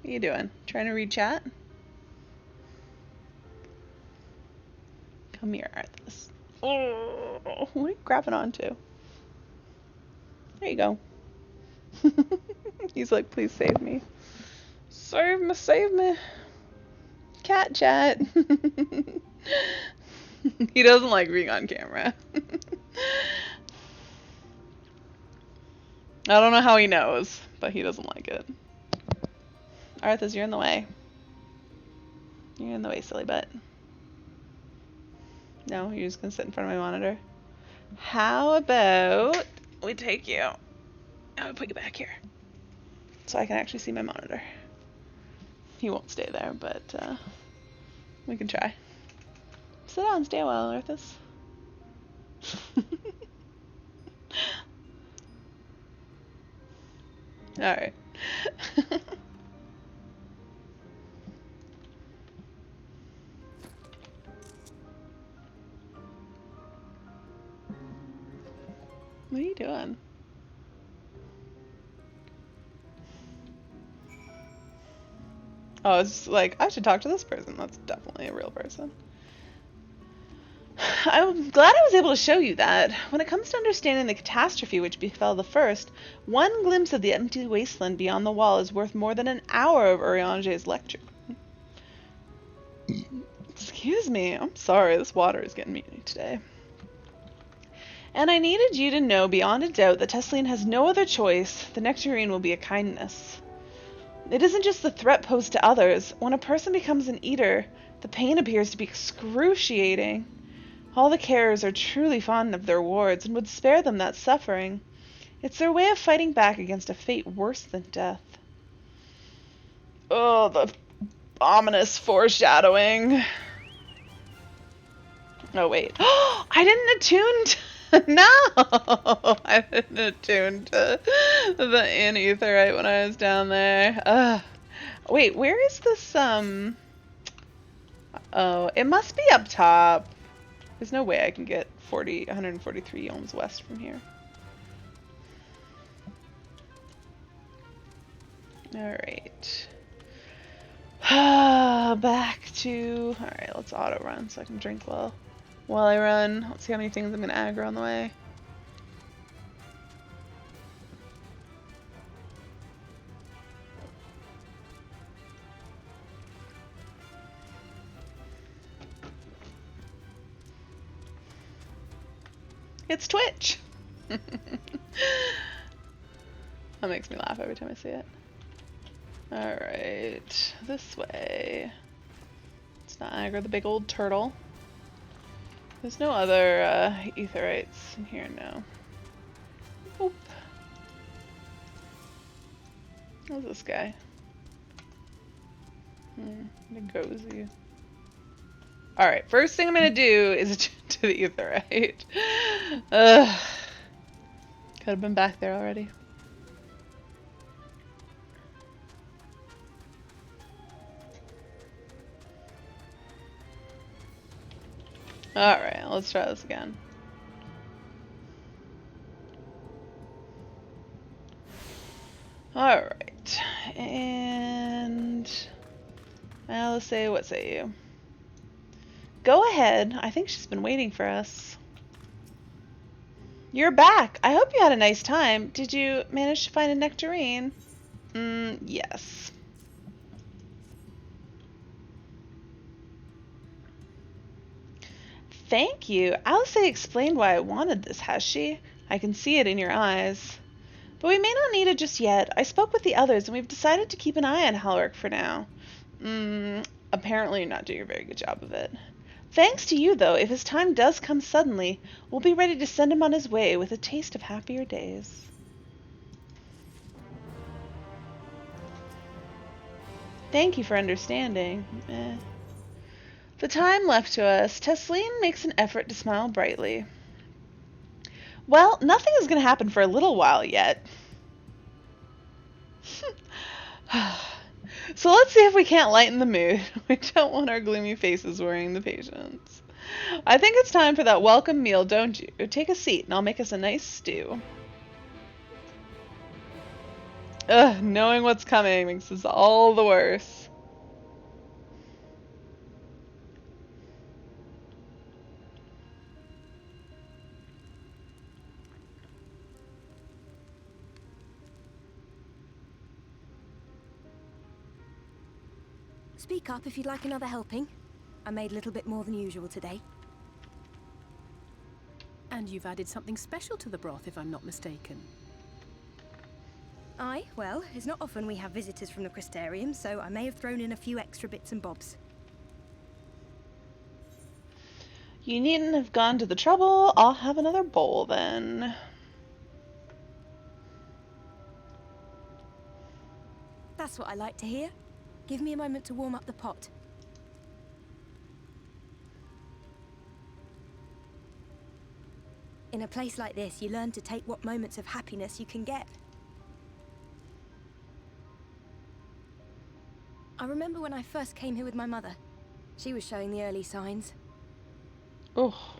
What are you doing? Trying to read chat? Come here, Arthas. Oh, what are you grabbing onto? There you go. He's like, please save me. Save me, save me. Cat chat. He doesn't like being on camera. I don't know how he knows, but he doesn't like it. Arthas, you're in the way. You're in the way, silly butt. No, you're just gonna sit in front of my monitor. How about we take you? I'll put you back here so I can actually see my monitor. He won't stay there, but we can try. Sit down, stay a while, Arthas. Alright. What are you doing? Oh, it's like, I should talk to this person. That's definitely a real person. I'm glad I was able to show you that. When it comes to understanding the catastrophe which befell the first, one glimpse of the empty wasteland beyond the wall is worth more than an hour of Urianger's lecture. Excuse me, I'm sorry, this water is getting me today. And I needed you to know beyond a doubt that Tesseline has no other choice. The nectarine will be a kindness. It isn't just the threat posed to others. When a person becomes an eater, the pain appears to be excruciating. All the carers are truly fond of their wards and would spare them that suffering. It's their way of fighting back against a fate worse than death. Oh, the ominous foreshadowing. Oh, wait. I didn't attune to... No! I didn't attune to the anetheryte when I was down there. Wait, where is this, Oh, it must be up top. There's no way I can get 143 ohms west from here. Alright. Back to... Alright, let's auto run so I can drink while I run. Let's see how many things I'm going to aggro on the way. It's Twitch! That makes me laugh every time I see it. Alright, this way. Let's not aggro the big old turtle. There's no other etherites in here, no. Oop. Who's this guy? It goes you. Alright, first thing I'm gonna do is to the etherite. Could have been back there already. Alright, let's try this again. Alright, and let's say, what say you? Go ahead. I think she's been waiting for us. You're back. I hope you had a nice time. Did you manage to find a nectarine? Yes. Thank you. Alice explained why I wanted this, has she? I can see it in your eyes. But we may not need it just yet. I spoke with the others, and we've decided to keep an eye on Halric for now. Apparently you're not doing a very good job of it. Thanks to you, though, if his time does come suddenly, we'll be ready to send him on his way with a taste of happier days. Thank you for understanding. The time left to us, Tesseline makes an effort to smile brightly. Well, nothing is going to happen for a little while yet. So let's see if we can't lighten the mood. We don't want our gloomy faces worrying the patients. I think it's time for that welcome meal, don't you? Take a seat and I'll make us a nice stew. Ugh, knowing what's coming makes this all the worse. Speak up if you'd like another helping. I made a little bit more than usual today. And you've added something special to the broth, if I'm not mistaken. Aye, well, it's not often we have visitors from the Crystarium, so I may have thrown in a few extra bits and bobs. You needn't have gone to the trouble. I'll have another bowl then. That's what I like to hear. Give me a moment to warm up the pot. In a place like this, you learn to take what moments of happiness you can get. I remember when I first came here with my mother. She was showing the early signs. Oh.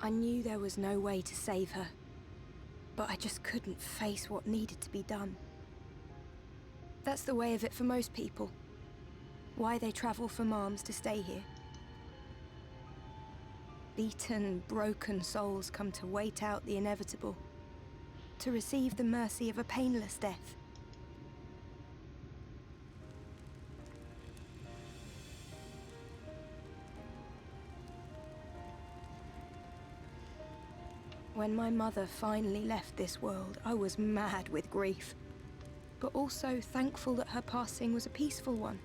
I knew there was no way to save her, but I just couldn't face what needed to be done. That's the way of it for most people. Why they travel from arms to stay here. Beaten, broken souls come to wait out the inevitable. To receive the mercy of a painless death. When my mother finally left this world, I was mad with grief. But also thankful that her passing was a peaceful one.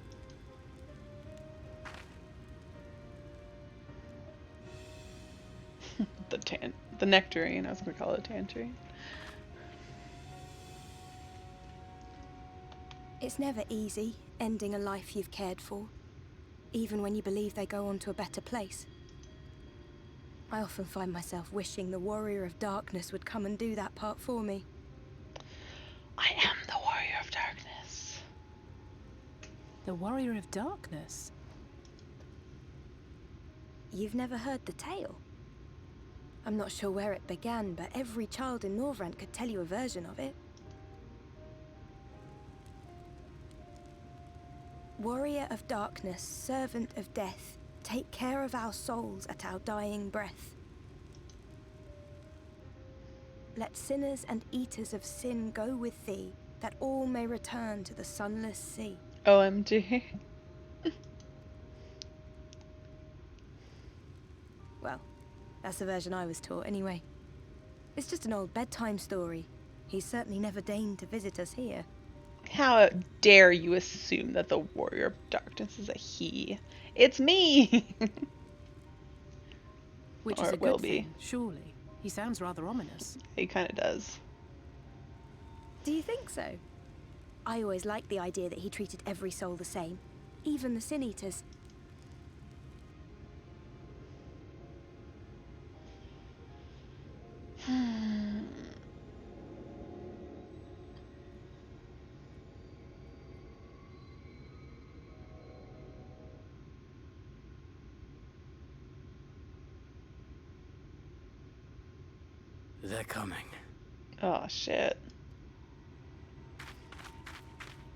The nectarine, I was gonna call it a tangerine. It's never easy, ending a life you've cared for. Even when you believe they go on to a better place. I often find myself wishing the Warrior of Darkness would come and do that part for me. I am the Warrior of Darkness. The Warrior of Darkness? You've never heard the tale? I'm not sure where it began, but every child in Norvrent could tell you a version of it. Warrior of Darkness, servant of death, take care of our souls at our dying breath. Let sinners and eaters of sin go with thee, that all may return to the sunless sea. OMG. Well, that's the version I was taught anyway. It's just an old bedtime story. He's certainly never deigned to visit us here. How dare you assume that the Warrior of Darkness is a he? It's me! Which Or is a it will good be. thing, surely. He sounds rather ominous. He kind of does. Do you think so? I always liked the idea that he treated every soul the same, even the Sin Eaters. They're coming. Oh, shit.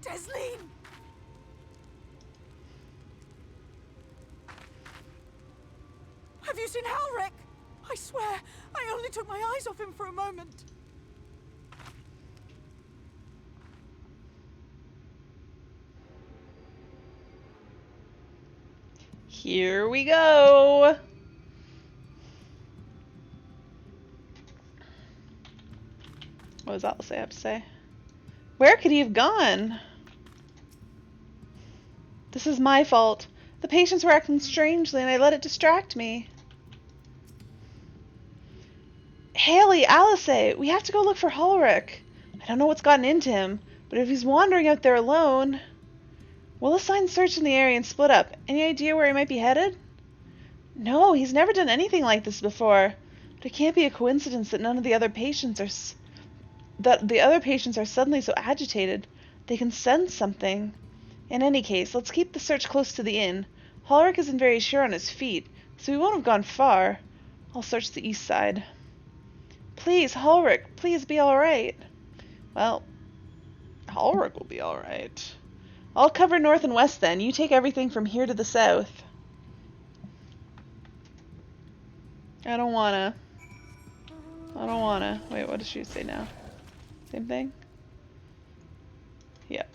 Desleen! Have you seen Halric? I swear, I only took my eyes off him for a moment. Here we go! What does Alice have to say? Where could he have gone? This is my fault. The patients were acting strangely and I let it distract me. Haley, Alice, we have to go look for Ulrich. I don't know what's gotten into him, but if he's wandering out there alone... We'll assign search in the area and split up. Any idea where he might be headed? No, he's never done anything like this before. But it can't be a coincidence that none of the other patients are... that the other patients are suddenly so agitated. They can sense something. In any case, let's keep the search close to the inn. Ulrich isn't very sure on his feet, so he won't have gone far. I'll search the east side. Please, Ulrich, please be alright. Well, Ulrich will be alright. I'll cover north and west then. You take everything from here to the south. I don't wanna. Wait, what does she say now? Same thing? Yep.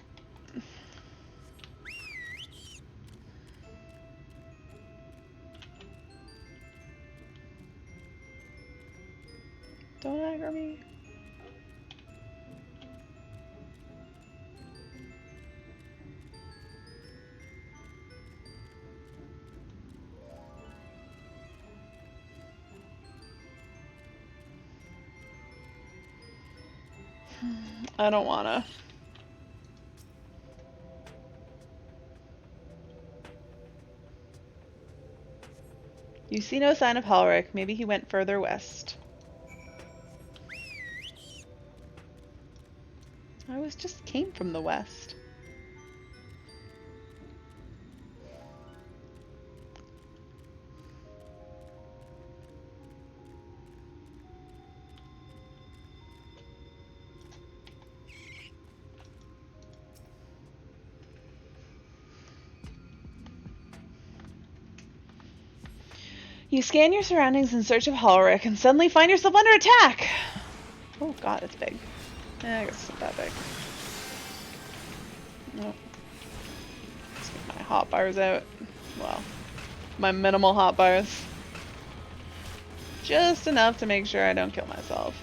Don't aggro me. I don't wanna. You see no sign of Ulrich. Maybe he went further west. I just came from the west. You scan your surroundings in search of Holrick and suddenly find yourself under attack! Oh god, it's big. I guess it's not that big. Nope. Let's get my hot bars out. Well, my minimal hot bars. Just enough to make sure I don't kill myself.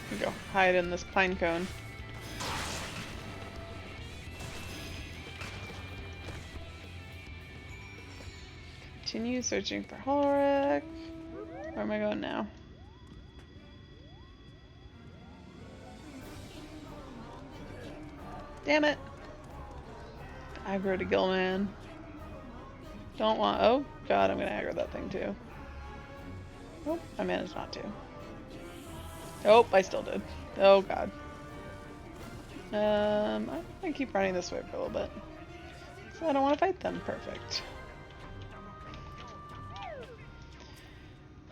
Here we go. Hide in this pine cone. Continue searching for Holrick. Where am I going now? Damn it! Aggro to Gilman. Don't want. Oh god, I'm gonna aggro that thing too. Oh, I managed not to. Oh, I still did. Oh god. I'm gonna keep running this way for a little bit. So I don't want to fight them. Perfect.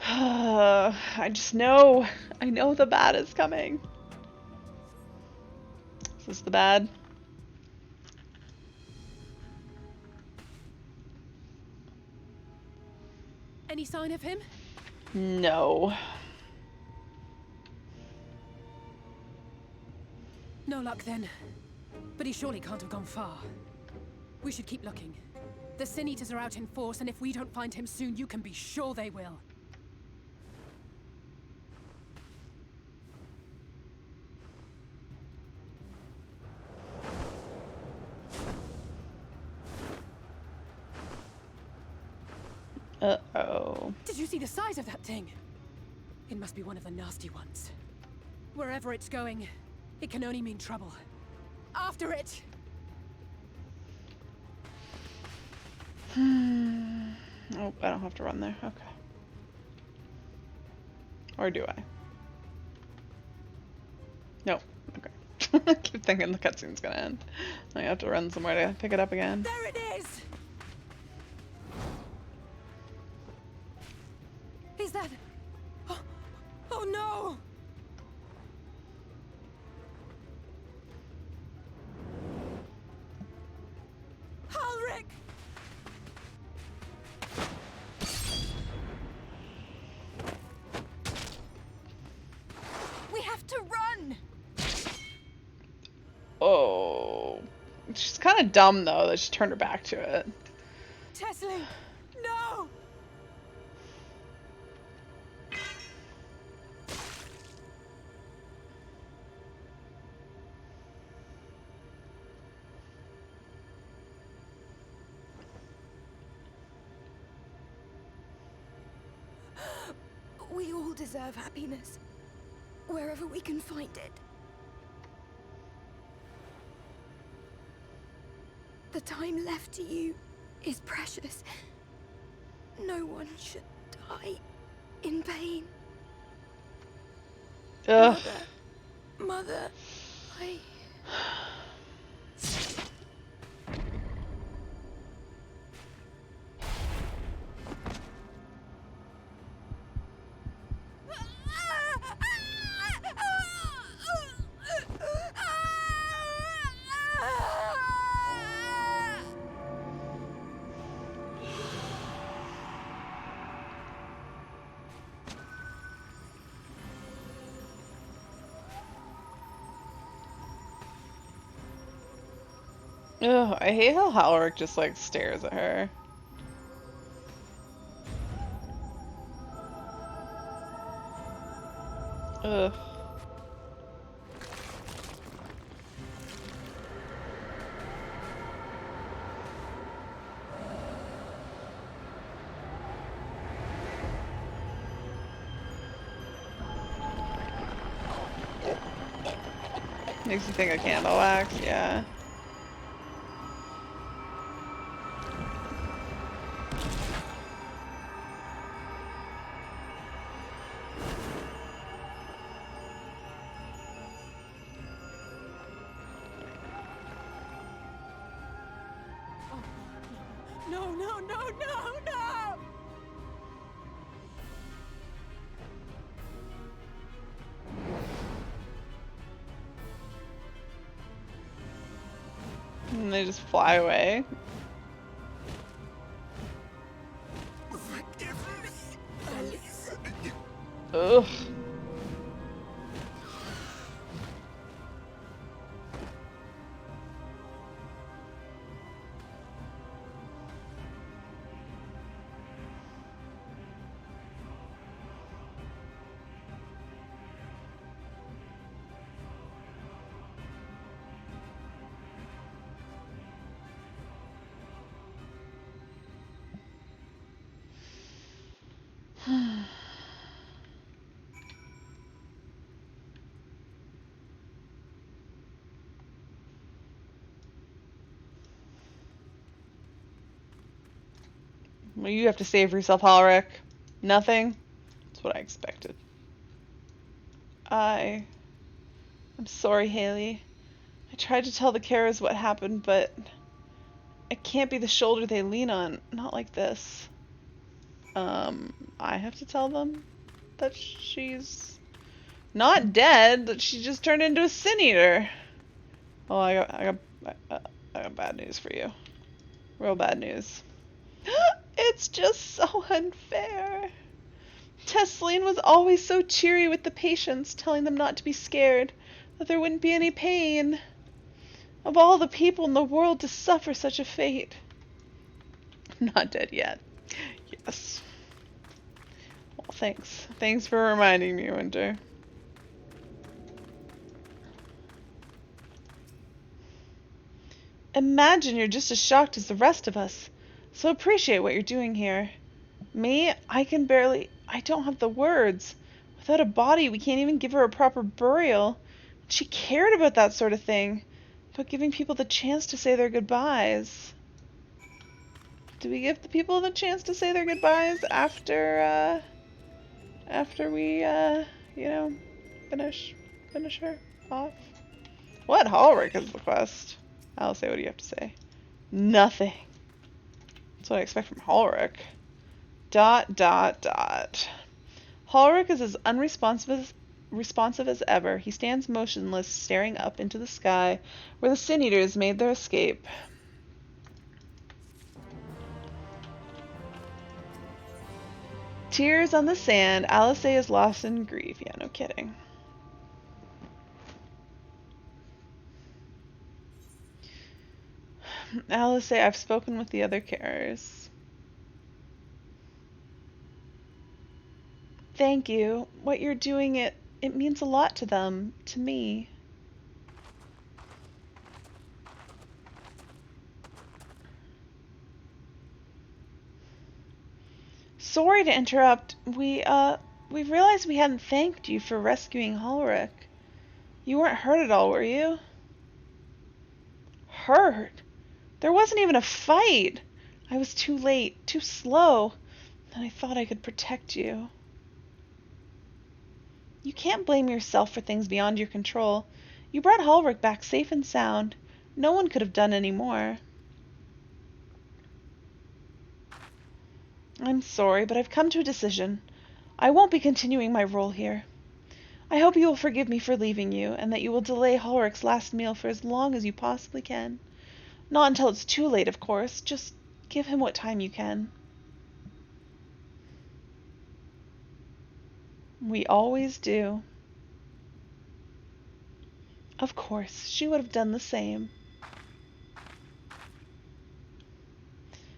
I just know. I know the bad is coming. Is this the bad? Any sign of him? No. No luck then. But he surely can't have gone far. We should keep looking. The Sin Eaters are out in force, and if we don't find him soon, you can be sure they will. Uh-oh. Did you see the size of that thing? It must be one of the nasty ones. Wherever it's going, it can only mean trouble. After it! Oh, I don't have to run there. Okay. Or do I? No. Okay. I keep thinking the cutscene's gonna end. I have to run somewhere to pick it up again. There it is! Is that... Oh no! Ulrich! We have to run! Oh. She's kind of dumb, though, that she turned her back to it. Tessie! No! We all deserve happiness, wherever we can find it. The time left to you is precious. No one should die in pain. Ugh. Mother, I... Ugh, I hate how Halric just like stares at her. Ugh. Makes you think of candle wax, yeah. No, no, no, no, no! And they just fly away. Ugh. Well, you have to save yourself, Halric. Nothing? That's what I expected. I'm sorry, Haley. I tried to tell the carers what happened, but I can't be the shoulder they lean on. Not like this. I have to tell them that she's not dead, that she just turned into a sin eater. Oh, I got bad news for you. Real bad news. It's just so unfair. Tesseline was always so cheery with the patients, telling them not to be scared, that there wouldn't be any pain. Of all the people in the world to suffer such a fate. I'm not dead yet. Yes. Well, thanks. Thanks for reminding me, Winter. Imagine you're just as shocked as the rest of us. So appreciate what you're doing here. Me, I don't have the words. Without a body, we can't even give her a proper burial. She cared about that sort of thing. About giving people the chance to say their goodbyes. Do we give the people the chance to say their goodbyes after we, you know, finish her off? What Halric is the quest? I'll say, what do you have to say? Nothing. That's what I expect from Halric. ... Halric is as responsive as ever. He stands motionless, staring up into the sky, where the Sin Eaters made their escape. Tears on the sand. Alice is lost in grief. Yeah, no kidding. Alice, I've spoken with the other carers. Thank you. What you're doing, it means a lot to them, to me. Sorry to interrupt. We realized we hadn't thanked you for rescuing Halric. You weren't hurt at all, were you? Hurt? There wasn't even a fight. I was too late, too slow, and I thought I could protect you. You can't blame yourself for things beyond your control. You brought Halric back safe and sound. No one could have done any more. I'm sorry, but I've come to a decision. I won't be continuing my role here. I hope you will forgive me for leaving you, and that you will delay Halric's last meal for as long as you possibly can. Not until it's too late, of course. Just give him what time you can. We always do. Of course, she would have done the same.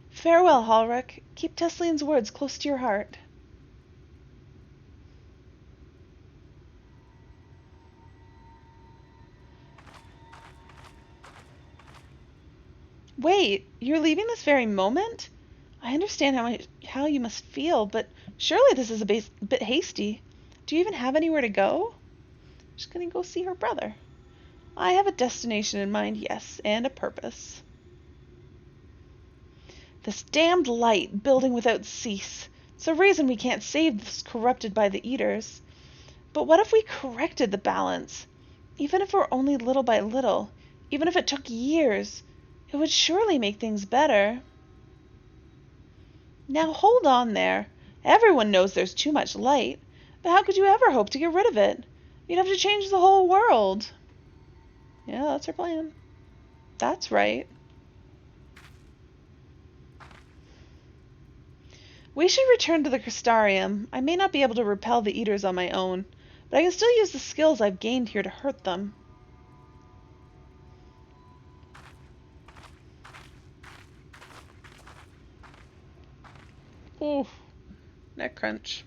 Farewell, Halric. Keep Tesseline's words close to your heart. Wait, you're leaving this very moment? I understand how you must feel, but surely this is a bit hasty. Do you even have anywhere to go? Just gonna go see her brother. I have a destination in mind, yes, and a purpose. This damned light, building without cease. It's the reason we can't save this corrupted by the Eaters. But what if we corrected the balance? Even if we're only little by little, even if it took years, it would surely make things better. Now hold on there. Everyone knows there's too much light, but how could you ever hope to get rid of it? You'd have to change the whole world. Yeah, that's her plan. That's right. We should return to the Crystarium. I may not be able to repel the Eaters on my own, but I can still use the skills I've gained here to hurt them. Ooh, neck crunch.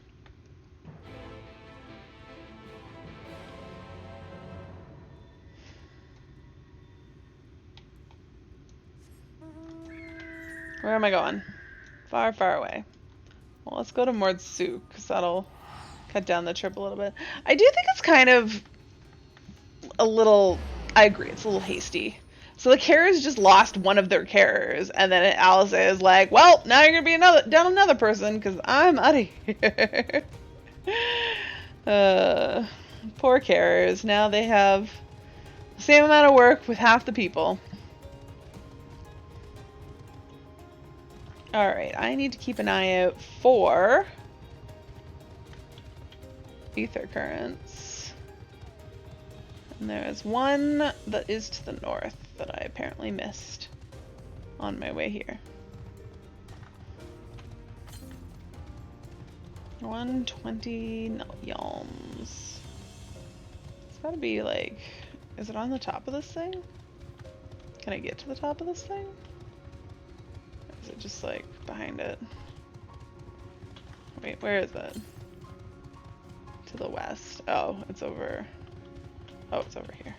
Where am I going? Far, far away. Well, let's go to Mordsuk, because that'll cut down the trip a little bit. I do think it's kind of a little... I agree, it's a little hasty. So the carers just lost one of their carers, and then Alice is like, well, now you're going to be down another person, because I'm out of here. Poor carers. Now they have the same amount of work with half the people. Alright, I need to keep an eye out for ether currents. And there is one that is to the north that I apparently missed on my way here. 120 yalms. It's gotta be like... Is it on the top of this thing? Can I get to the top of this thing? Or is it just like behind it? Wait, where is it? To the west. Oh, it's over... Oh, it's over here.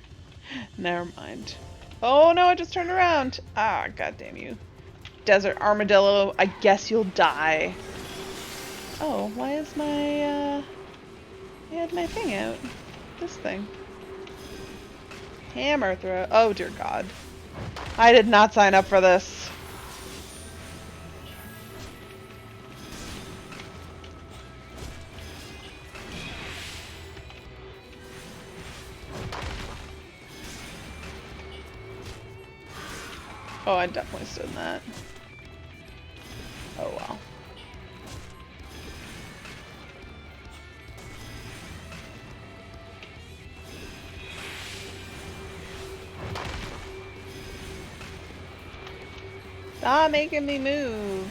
Never mind. Oh no, I just turned around! Ah, goddamn you. Desert armadillo, I guess you'll die. Oh, why is my, I had my thing out. This thing. Hammer throw. Oh dear god. I did not sign up for this. Oh, I definitely stood in that. Oh well. Stop making me move.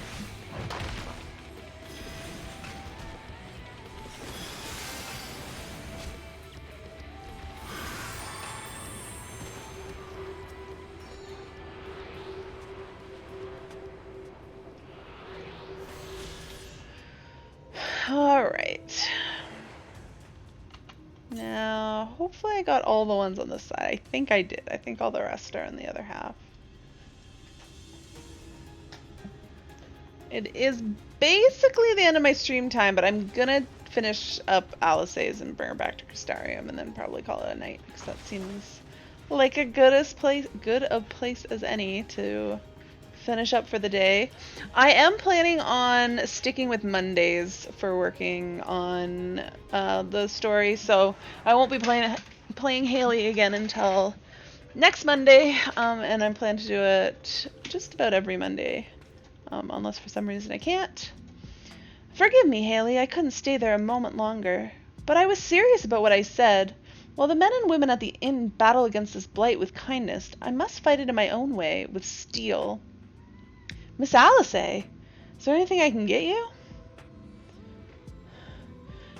Alright. Now, hopefully I got all the ones on this side. I think I did. I think all the rest are in the other half. It is basically the end of my stream time, but I'm gonna finish up Alice's and bring her back to Crystarium and then probably call it a night, because that seems like a good a place as any to finish up for the day. I am planning on sticking with Mondays for working on the story, so I won't be playing Haley again until next Monday, and I'm planning to do it just about every Monday, unless for some reason I can't. Forgive me, Haley, I couldn't stay there a moment longer, but I was serious about what I said. While the men and women at the inn battle against this blight with kindness, I must fight it in my own way, with steel. Miss Alice, is there anything I can get you?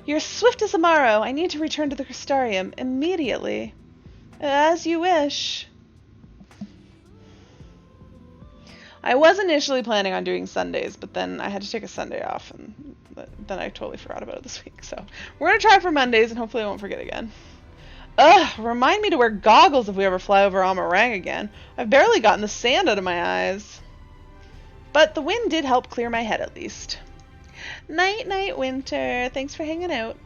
You're swift as a morrow. I need to return to the Crystarium immediately. As you wish. I was initially planning on doing Sundays, but then I had to take a Sunday off, and then I totally forgot about it this week. So we're going to try for Mondays, and hopefully I won't forget again. Ugh, remind me to wear goggles if we ever fly over Amarang again. I've barely gotten the sand out of my eyes. But the wind did help clear my head at least. Night, night, Winter. Thanks for hanging out.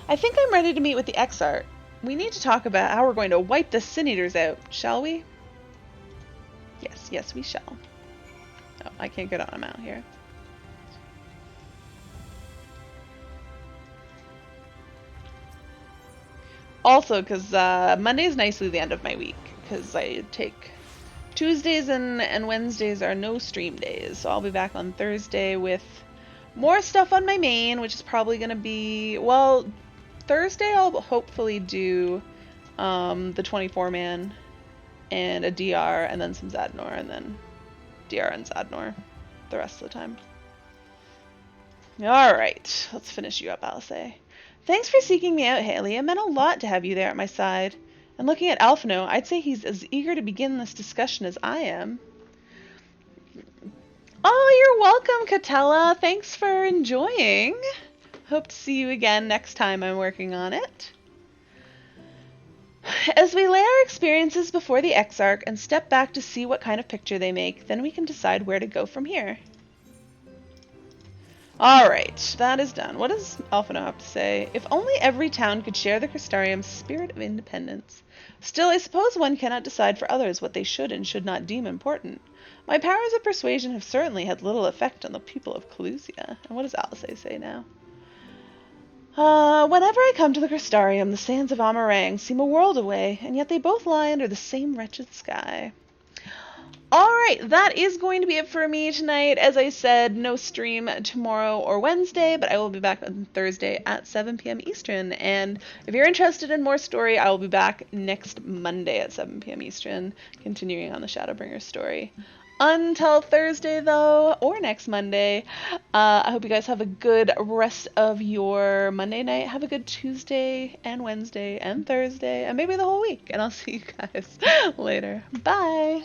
I think I'm ready to meet with the Exarch. We need to talk about how we're going to wipe the Sin Eaters out, shall we? Yes, yes, we shall. Oh, I can't get on a mount here. Also, because Monday's nicely the end of my week, because I take Tuesdays and Wednesdays are no stream days, so I'll be back on Thursday with more stuff on my main, which is probably going to be, well, Thursday I'll hopefully do the 24-man and a DR and then some Zadnor, and then DR and Zadnor the rest of the time. Alright, let's finish you up, Alice. Thanks for seeking me out, Haley. It meant a lot to have you there at my side. And looking at Alphino, I'd say he's as eager to begin this discussion as I am. Oh, you're welcome, Catella. Thanks for enjoying. Hope to see you again next time I'm working on it. As we lay our experiences before the Exarch and step back to see what kind of picture they make, then we can decide where to go from here. Alright, that is done. What does Alphino have to say? If only every town could share the Crystarium's spirit of independence. Still, I suppose one cannot decide for others what they should and should not deem important. My powers of persuasion have certainly had little effect on the people of Clusia. And what does Alice say now? Whenever I come to the Crystarium, the sands of Amarang seem a world away, and yet they both lie under the same wretched sky. Alright, that is going to be it for me tonight. As I said, no stream tomorrow or Wednesday, but I will be back on Thursday at 7 p.m. Eastern. And if you're interested in more story, I will be back next Monday at 7 p.m. Eastern, continuing on the Shadowbringers story. Until Thursday, though, or next Monday, I hope you guys have a good rest of your Monday night. Have a good Tuesday and Wednesday and Thursday and maybe the whole week. And I'll see you guys later. Bye!